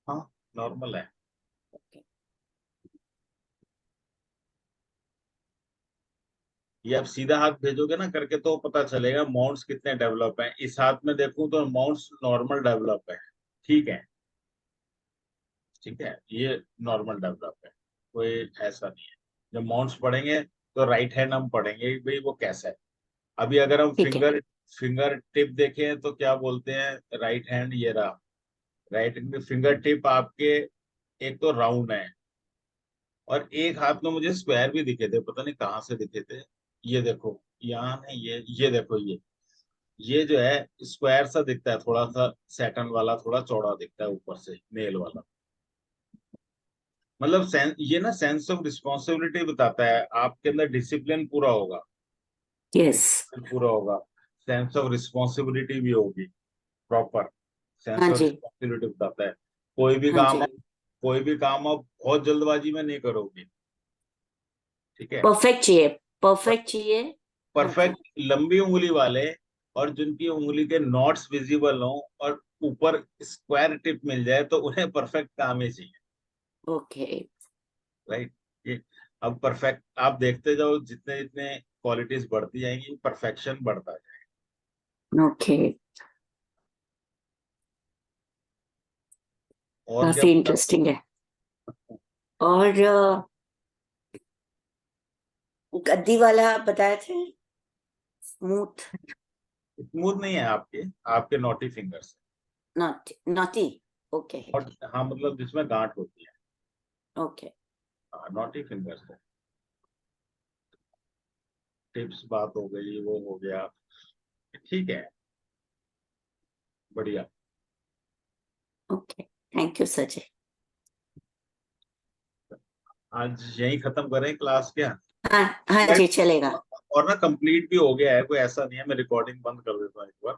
हाँ, नॉर्मल है। ओके। ये आप सीधा हाथ भेजोगे ना करके तो पता चलेगा माउंट्स कितने डेवलप हैं। इस हाथ में देखूं तो माउंट्स नॉर्मल डेवलप है। ठीक है। ठीक है, ये नॉर्मल डेवलप है, कोई ऐसा नहीं है। जब माउंट्स पढ़ेंगे तो राइट हैंड हम पढ़ेंगे कि भाई वो कैसा है। अभी अगर हम ठीक है। फिंगर फिंगर टिप देखें तो क्या बोलते हैं, राइट हैंड ये रहा। राइट फिंगर टिप आपके एक तो राउंड है, और एक हाथ में मुझे स्क्वायर भी दिखे थे, पता नहीं कहाँ से दिखे थे। ये देखो, यहाँ नहीं, ये देखो, ये जो है स्क्वायर सा दिखता है, थोड़ा सा सैटर्न वाला, थोड़ा चौड़ा दिखता है ऊपर से, नेल वाला। मतलब ये ना सेंस ऑफ रिस्पॉन्सिबिलिटी बताता है, आपके अंदर डिसिप्लिन पूरा होगा। यस। डिसिप्लिन पूरा होगा, सेंस ऑफ रिस्पॉन्सिबिलिटी भी होगी प्रॉपर। सेंस हाँ ऑफ जी। रिस्पॉन्सिबिलिटी बताता है। कोई भी हाँ काम जी। आप कोई भी काम आप बहुत जल्दबाजी में नहीं करोगे। ठीक है। परफेक्ट चाहिए। परफेक्ट चाहिए। हाँ जी। परफेक्ट लंबी उंगली वाले, और जिनकी उंगली के नॉट्स विजिबल हो, और ऊपर स्क्वायर टिप मिल जाए, तो उन्हें परफेक्ट काम ही चाहिए। ओके। राइट। ये, अब परफेक्ट आप देखते जाओ, जितने जितने क्वालिटीज बढ़ती जाएंगी परफेक्शन बढ़ता जाएगा। ओके। और क्या काफी पता। इंटरेस्टिंग है। और गद्दी वाला आप बताए थे। स्मूथ। स्मूथ नहीं है आपके, आपके naughty fingers. Not naughty. Okay. और हाँ, मतलब जिसमें गांठ होती है। ओके। हाँ, नोटी फिंगर्स है। टिप्स बात हो गई, वो हो गया। ठीक है, बढ़िया। ओके। Thank you Sachin. आज यही खत्म करें क्लास क्या? हाँ हाँ जी चलेगा। और ना कंप्लीट भी हो गया है, कोई ऐसा नहीं है, मैं रिकॉर्डिंग बंद कर देता हूँ एक बार।